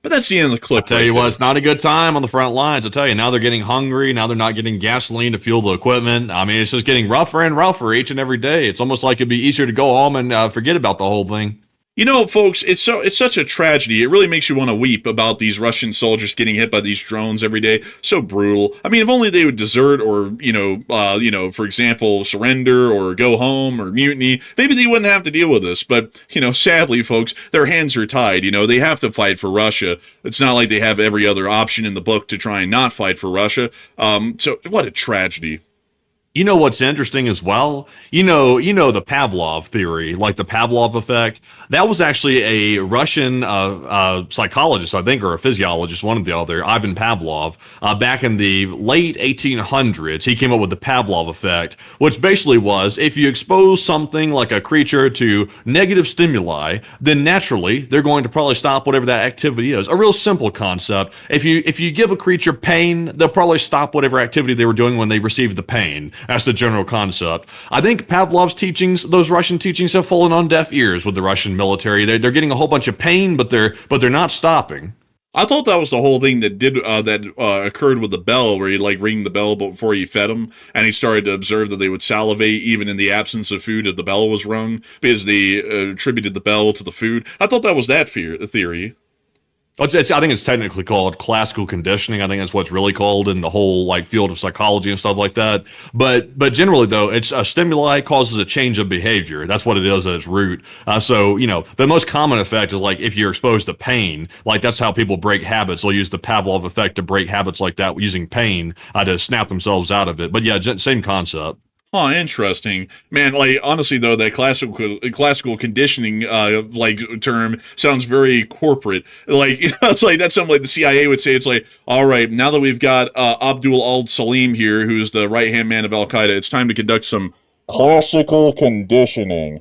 But that's the end of the clip. I tell you what, it's not a good time on the front lines. I tell you, now they're getting hungry. Now they're not getting gasoline to fuel the equipment. I mean, it's just getting rougher and rougher each and every day. It's almost like it'd be easier to go home and forget about the whole thing. You know, folks, it's such a tragedy. It really makes you want to weep about these Russian soldiers getting hit by these drones every day. So brutal. I mean, if only they would desert, or for example, surrender or go home or mutiny, maybe they wouldn't have to deal with this. But sadly, folks, their hands are tied. They have to fight for Russia. It's not like they have every other option in the book to try and not fight for Russia. So what a tragedy. You know what's interesting as well? You know the Pavlov theory, like the Pavlov effect. That was actually a Russian psychologist, I think, or a physiologist, one or the other, Ivan Pavlov, back in the late 1800s. He came up with the Pavlov effect, which basically was, if you expose something like a creature to negative stimuli, then naturally they're going to probably stop whatever that activity is. A real simple concept. If you give a creature pain, they'll probably stop whatever activity they were doing when they received the pain. That's the general concept. I think Pavlov's teachings, those Russian teachings, have fallen on deaf ears with the Russian military. They're getting a whole bunch of pain, but they're not stopping. I thought that was the whole thing that occurred with the bell, where he'd ring the bell before he fed them, and he started to observe that they would salivate even in the absence of food if the bell was rung, because they attributed the bell to the food. I thought that was that theory. I think it's technically called classical conditioning. I think that's what's really called in the whole like field of psychology and stuff like that. But generally though, it's a stimuli causes a change of behavior. That's what it is at its root. So the most common effect is like if you're exposed to pain, like that's how people break habits. They'll use the Pavlov effect to break habits like that using pain to snap themselves out of it. But yeah, same concept. Oh, interesting, man. Like honestly, though, that classical conditioning like term sounds very corporate. Like it's like that's something like the CIA would say. It's like, all right, now that we've got Abdul Al Salim here, who's the right hand man of Al Qaeda, it's time to conduct some classical conditioning.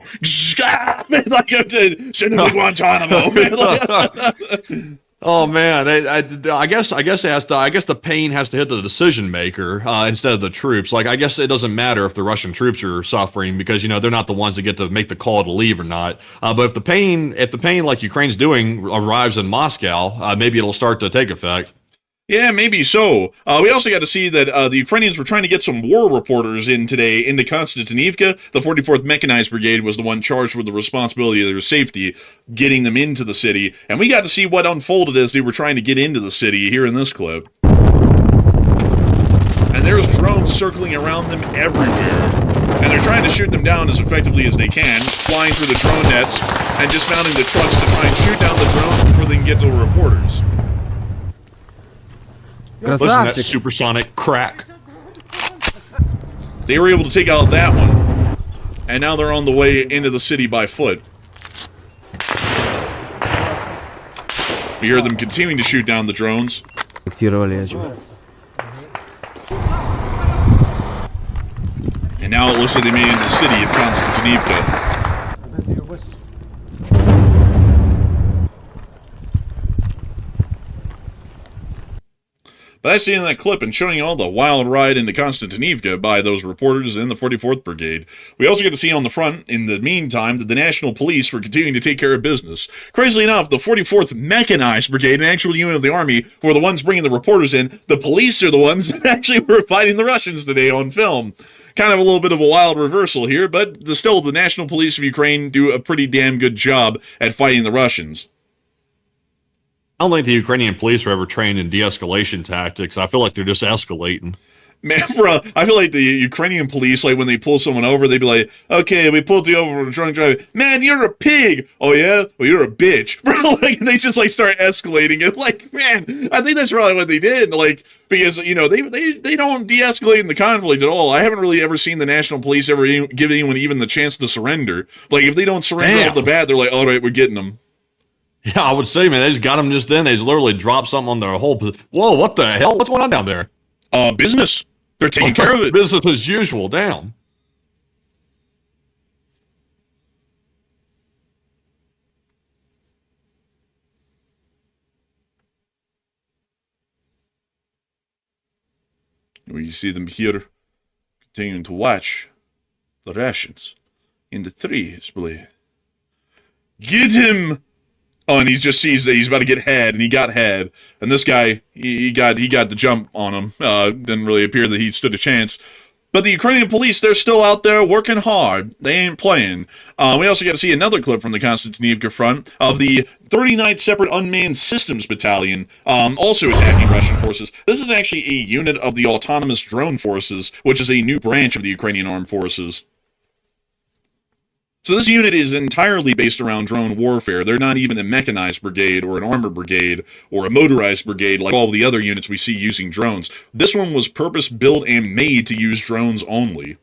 Man, like send him to Guantanamo. Man, like, Oh man, I guess the pain has to hit the decision maker instead of the troops. Like I guess it doesn't matter if the Russian troops are suffering because they're not the ones that get to make the call to leave or not. But if the pain like Ukraine's doing arrives in Moscow, maybe it'll start to take effect. Yeah, maybe so. We also got to see that the Ukrainians were trying to get some war reporters in today into Konstantinivka. The 44th Mechanized Brigade was the one charged with the responsibility of their safety, getting them into the city. And we got to see what unfolded as they were trying to get into the city here in this clip. And there's drones circling around them everywhere. And they're trying to shoot them down as effectively as they can, flying through the drone nets and dismounting the trucks to try and shoot down the drones before they can get to the reporters. Listen to that supersonic crack. They were able to take out that one. And now they're on the way into the city by foot. We hear them continuing to shoot down the drones. And now it looks like they made it into the city of Konstantinivka. But that's the end of that clip and showing you all the wild ride into Konstantinivka by those reporters in the 44th Brigade. We also get to see on the front, in the meantime, that the National Police were continuing to take care of business. Crazily enough, the 44th Mechanized Brigade, an actual unit of the Army, who are the ones bringing the reporters in, the police are the ones that actually were fighting the Russians today on film. Kind of a little bit of a wild reversal here, but still, the National Police of Ukraine do a pretty damn good job at fighting the Russians. I don't think the Ukrainian police were ever trained in de-escalation tactics. I feel like they're just escalating. Man, bro, I feel like the Ukrainian police, like when they pull someone over, they'd be like, okay, we pulled you over for drunk driving. Man, you're a pig. Oh, yeah? Well, you're a bitch. Bro, like, they just, like, start escalating it. Like, man, I think that's probably what they did. Like, because, they don't de-escalate in the conflict at all. I haven't really ever seen the National Police ever give anyone even the chance to surrender. Like, if they don't surrender off the bat, they're like, all right, we're getting them. Yeah, I would say, man, they just got them just then. They just literally dropped something on their whole... Whoa, what the hell? What's going on down there? Business. They're taking care of it. Business as usual. Damn. You see them here continuing to watch the Russians in the trees, believe. Get him! Oh, and he just sees that he's about to get head, and he got head. And this guy, he got the jump on him. Didn't really appear that he stood a chance. But the Ukrainian police, they're still out there working hard. They ain't playing. We also got to see another clip from the Konstantinivka front of the 39th Separate Unmanned Systems Battalion, also attacking Russian forces. This is actually a unit of the Autonomous Drone Forces, which is a new branch of the Ukrainian Armed Forces. So this unit is entirely based around drone warfare. They're not even a mechanized brigade or an armored brigade or a motorized brigade like all the other units we see using drones. This one was purpose-built and made to use drones only.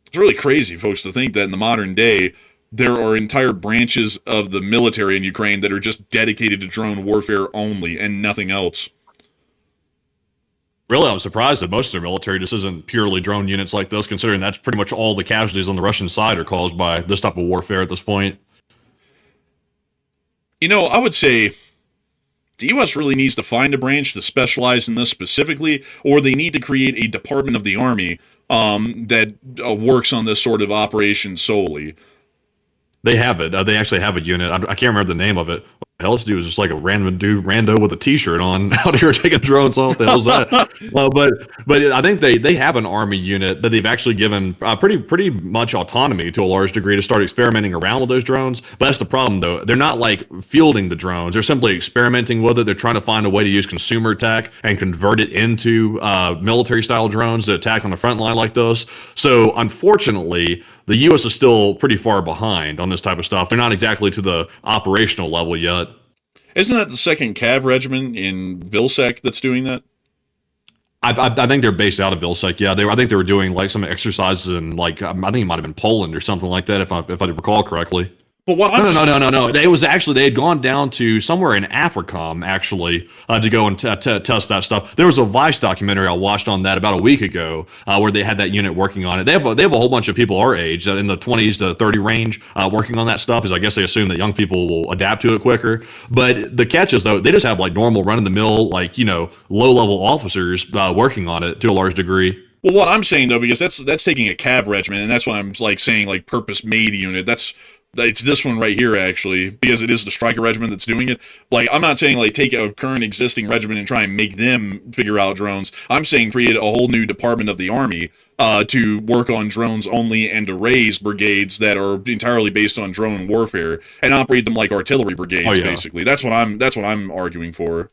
It's really crazy, folks, to think that in the modern day, there are entire branches of the military in Ukraine that are just dedicated to drone warfare only and nothing else. Really, I'm surprised that most of their military just isn't purely drone units like this, considering that's pretty much all the casualties on the Russian side are caused by this type of warfare at this point. I would say the U.S. really needs to find a branch to specialize in this specifically, or they need to create a department of the Army that works on this sort of operation solely. They have it. They actually have a unit. I can't remember the name of it. hell, this dude was just like a random dude, rando with a T-shirt on out here taking drones. What the hell's that? But I think they have an Army unit that they've actually given pretty much autonomy to a large degree to start experimenting around with those drones. But that's the problem, though. They're not like fielding the drones. They're simply experimenting with it. They're trying to find a way to use consumer tech and convert it into military-style drones to attack on the front line like this. So unfortunately, the U.S. is still pretty far behind on this type of stuff. They're not exactly to the operational level yet. Isn't that the 2nd Cav Regiment in Vilsec that's doing that? I think they're based out of Vilsec. Yeah, I think they were doing like some exercises in like I think it might have been Poland or something like that if I recall correctly. But what No. It was actually they had gone down to somewhere in Africom actually to go and test that stuff. There was a Vice documentary I watched on that about a week ago where they had that unit working on it. They have a whole bunch of people our age in the 20s to 30 range working on that stuff, because I guess they assume that young people will adapt to it quicker. But the catch is though they just have like normal run of the mill like low level officers working on it to a large degree. Well, what I'm saying though, because that's taking a Cav Regiment, and that's why I'm like saying like purpose made unit. It's this one right here, actually, because it is the Striker Regiment that's doing it. Like, I'm not saying, like, take a current existing regiment and try and make them figure out drones. I'm saying create a whole new department of the Army to work on drones only and to raise brigades that are entirely based on drone warfare and operate them like artillery brigades, basically. That's what I'm arguing for.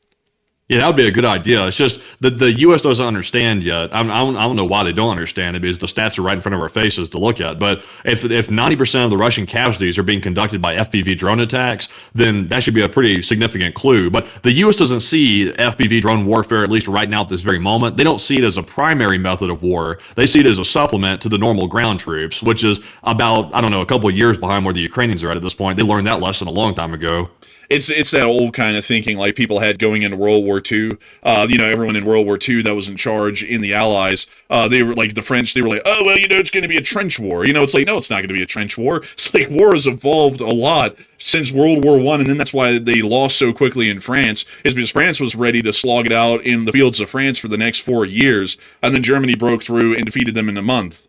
Yeah, that would be a good idea. It's just that the U.S. doesn't understand yet. I don't know why they don't understand it, because the stats are right in front of our faces to look at. But if 90% of the Russian casualties are being conducted by FPV drone attacks, then that should be a pretty significant clue. But the U.S. doesn't see FPV drone warfare, at least right now at this very moment. They don't see it as a primary method of war. They see it as a supplement to the normal ground troops, which is about, a couple of years behind where the Ukrainians are at this point. They learned that lesson a long time ago. It's that old kind of thinking like people had going into World War II. Everyone in World War II that was in charge in the Allies, they were like the French, they were like, oh, well, it's going to be a trench war. It's like, no, it's not going to be a trench war. It's like war has evolved a lot since World War I, and then that's why they lost so quickly in France, is because France was ready to slog it out in the fields of France for the next 4 years, and then Germany broke through and defeated them in a month.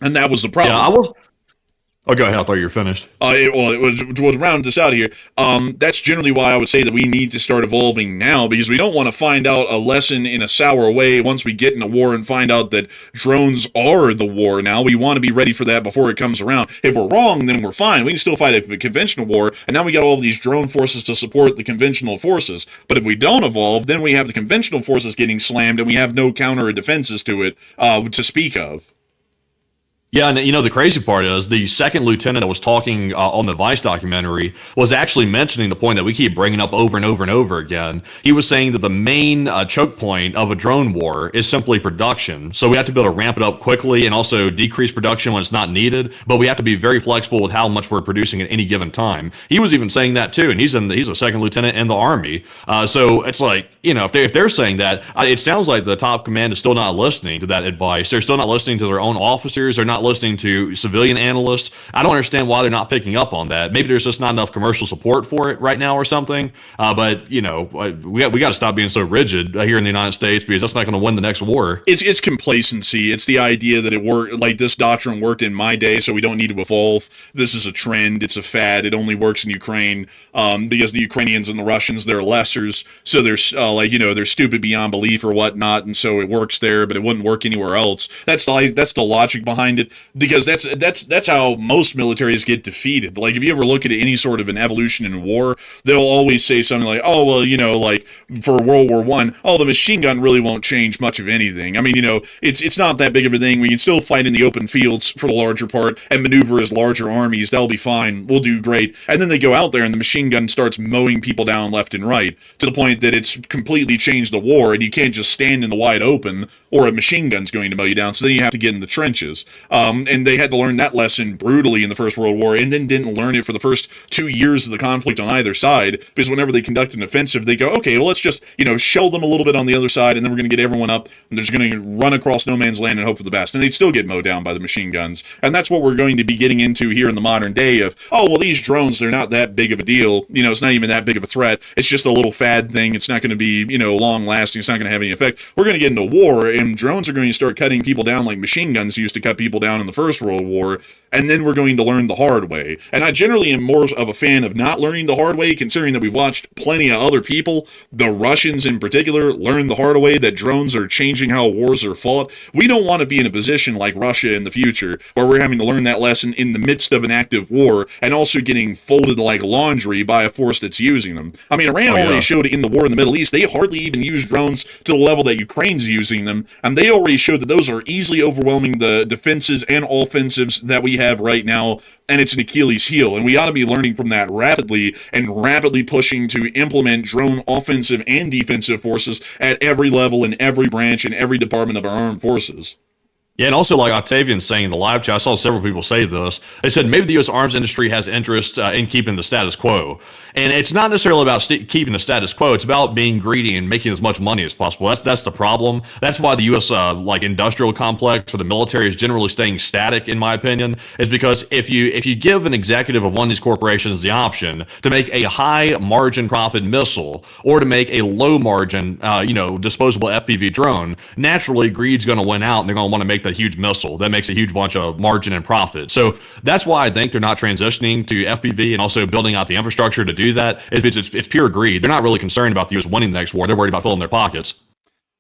And that was the problem. Yeah, Oh, go ahead. I thought you were finished. It was round this out here. That's generally why I would say that we need to start evolving now, because we don't want to find out a lesson in a sour way once we get in a war and find out that drones are the war now. We want to be ready for that before it comes around. If we're wrong, then we're fine. We can still fight a conventional war, and now we got all of these drone forces to support the conventional forces. But if we don't evolve, then we have the conventional forces getting slammed, and we have no counter defenses to it to speak of. Yeah, and the crazy part is the second lieutenant that was talking on the Vice documentary was actually mentioning the point that we keep bringing up over and over and over again. He was saying that the main choke point of a drone war is simply production. So we have to be able to ramp it up quickly and also decrease production when it's not needed, but we have to be very flexible with how much we're producing at any given time. He was even saying that too, and he's a second lieutenant in the Army. So it's like, if they're saying that, it sounds like the top command is still not listening to that advice. They're still not listening to their own officers. They're not listening to civilian analysts. I don't understand why they're not picking up on that. Maybe there's just not enough commercial support for it right now or something. But we got to stop being so rigid here in the United States, because that's not going to win the next war. It's complacency. It's the idea that it worked, like this doctrine worked in my day, so we don't need to evolve. This is a trend. It's a fad. It only works in Ukraine because the Ukrainians and the Russians, they're lessers, so they're stupid beyond belief or whatnot, and so it works there, but it wouldn't work anywhere else. That's the logic behind it, because that's how most militaries get defeated. Like, if you ever look at any sort of an evolution in war, they'll always say something like, oh, well, like for World War I, the machine gun really won't change much of anything. I mean, it's not that big of a thing. We can still fight in the open fields for the larger part and maneuver as larger armies. That'll be fine. We'll do great. And then they go out there and the machine gun starts mowing people down left and right, to the point that it's completely changed the war, and you can't just stand in the wide open or a machine gun's going to mow you down. So then you have to get in the trenches. And they had to learn that lesson brutally in the First World War, and then didn't learn it for the first 2 years of the conflict on either side, because whenever they conduct an offensive, they go, okay, well, let's just, shell them a little bit on the other side, and then we're going to get everyone up, and they're just going to run across no man's land and hope for the best. And they'd still get mowed down by the machine guns. And that's what we're going to be getting into here in the modern day of, these drones, they're not that big of a deal. It's not even that big of a threat. It's just a little fad thing. It's not going to be, long lasting. It's not going to have any effect. We're going to get into war, and drones are going to start cutting people down like machine guns used to cut people down in the First World War. and then we're going to learn the hard way. And I generally am more of a fan of not learning the hard way, considering that we've watched plenty of other people, the Russians in particular, learn the hard way that drones are changing how wars are fought. We don't want to be in a position like Russia in the future, where we're having to learn that lesson in the midst of an active war, and also getting folded like laundry by a force that's using them. I mean, Iran already showed in the war in the Middle East, they hardly even use drones to the level that Ukraine's using them, and they already showed that those are easily overwhelming the defenses and offensives that we have right now, and it's an Achilles heel, and we ought to be learning from that rapidly and rapidly pushing to implement drone offensive and defensive forces at every level in every branch in every department of our armed forces. Yeah, and also like Octavian's saying in the live chat, I saw several people say this. They said maybe the U.S. arms industry has interest in keeping the status quo. And it's not necessarily about keeping the status quo. It's about being greedy and making as much money as possible. That's the problem. That's why the U.S. Like industrial complex for the military is generally staying static, in my opinion, is because if you give an executive of one of these corporations the option to make a high margin profit missile or to make a low margin, disposable FPV drone, naturally greed's going to win out, and they're going to want to make a huge missile that makes a huge bunch of margin and profit. So that's why I think they're not transitioning to FPV and also building out the infrastructure to do that. It's pure greed. They're not really concerned about the U.S. winning the next war. They're worried about filling their pockets.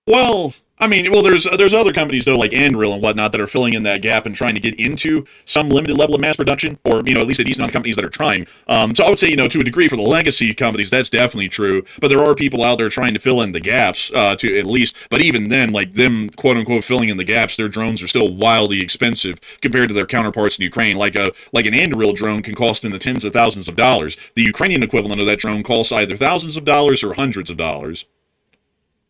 Well, I mean, there's other companies though, like Anduril and whatnot, that are filling in that gap and trying to get into some limited level of mass production, or at least a decent amount of companies that are trying. So I would say, to a degree, for the legacy companies, that's definitely true. But there are people out there trying to fill in the gaps, to at least. But even then, like them, quote unquote, filling in the gaps, their drones are still wildly expensive compared to their counterparts in Ukraine. Like an Anduril drone can cost in the tens of thousands of dollars. The Ukrainian equivalent of that drone costs either thousands of dollars or hundreds of dollars.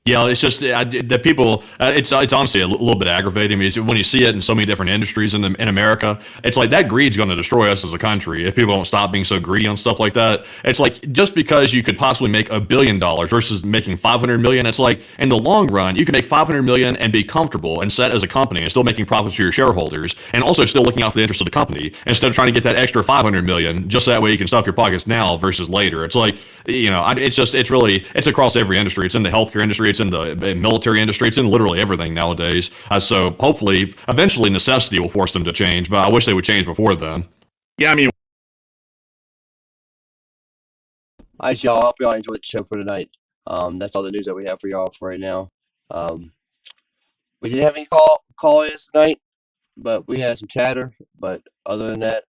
Yeah, it's just that people. It's honestly a little bit aggravating. I mean, when you see it in so many different industries in America, it's like that greed's going to destroy us as a country if people don't stop being so greedy on stuff like that. It's like just because you could possibly make $1 billion versus making 500 million, it's like in the long run you can make 500 million and be comfortable and set as a company and still making profits for your shareholders and also still looking out for the interest of the company instead of trying to get that extra 500 million just so that way you can stuff your pockets now versus later. It's like it's across every industry. It's in the healthcare industry. It's in the military industry. It's in literally everything nowadays. So hopefully, eventually, necessity will force them to change. But I wish they would change before then. Yeah, I mean. All right, y'all. I hope y'all enjoyed the show for tonight. That's all the news that we have for y'all for right now. We didn't have any call-ins tonight, but we had some chatter. But other than that,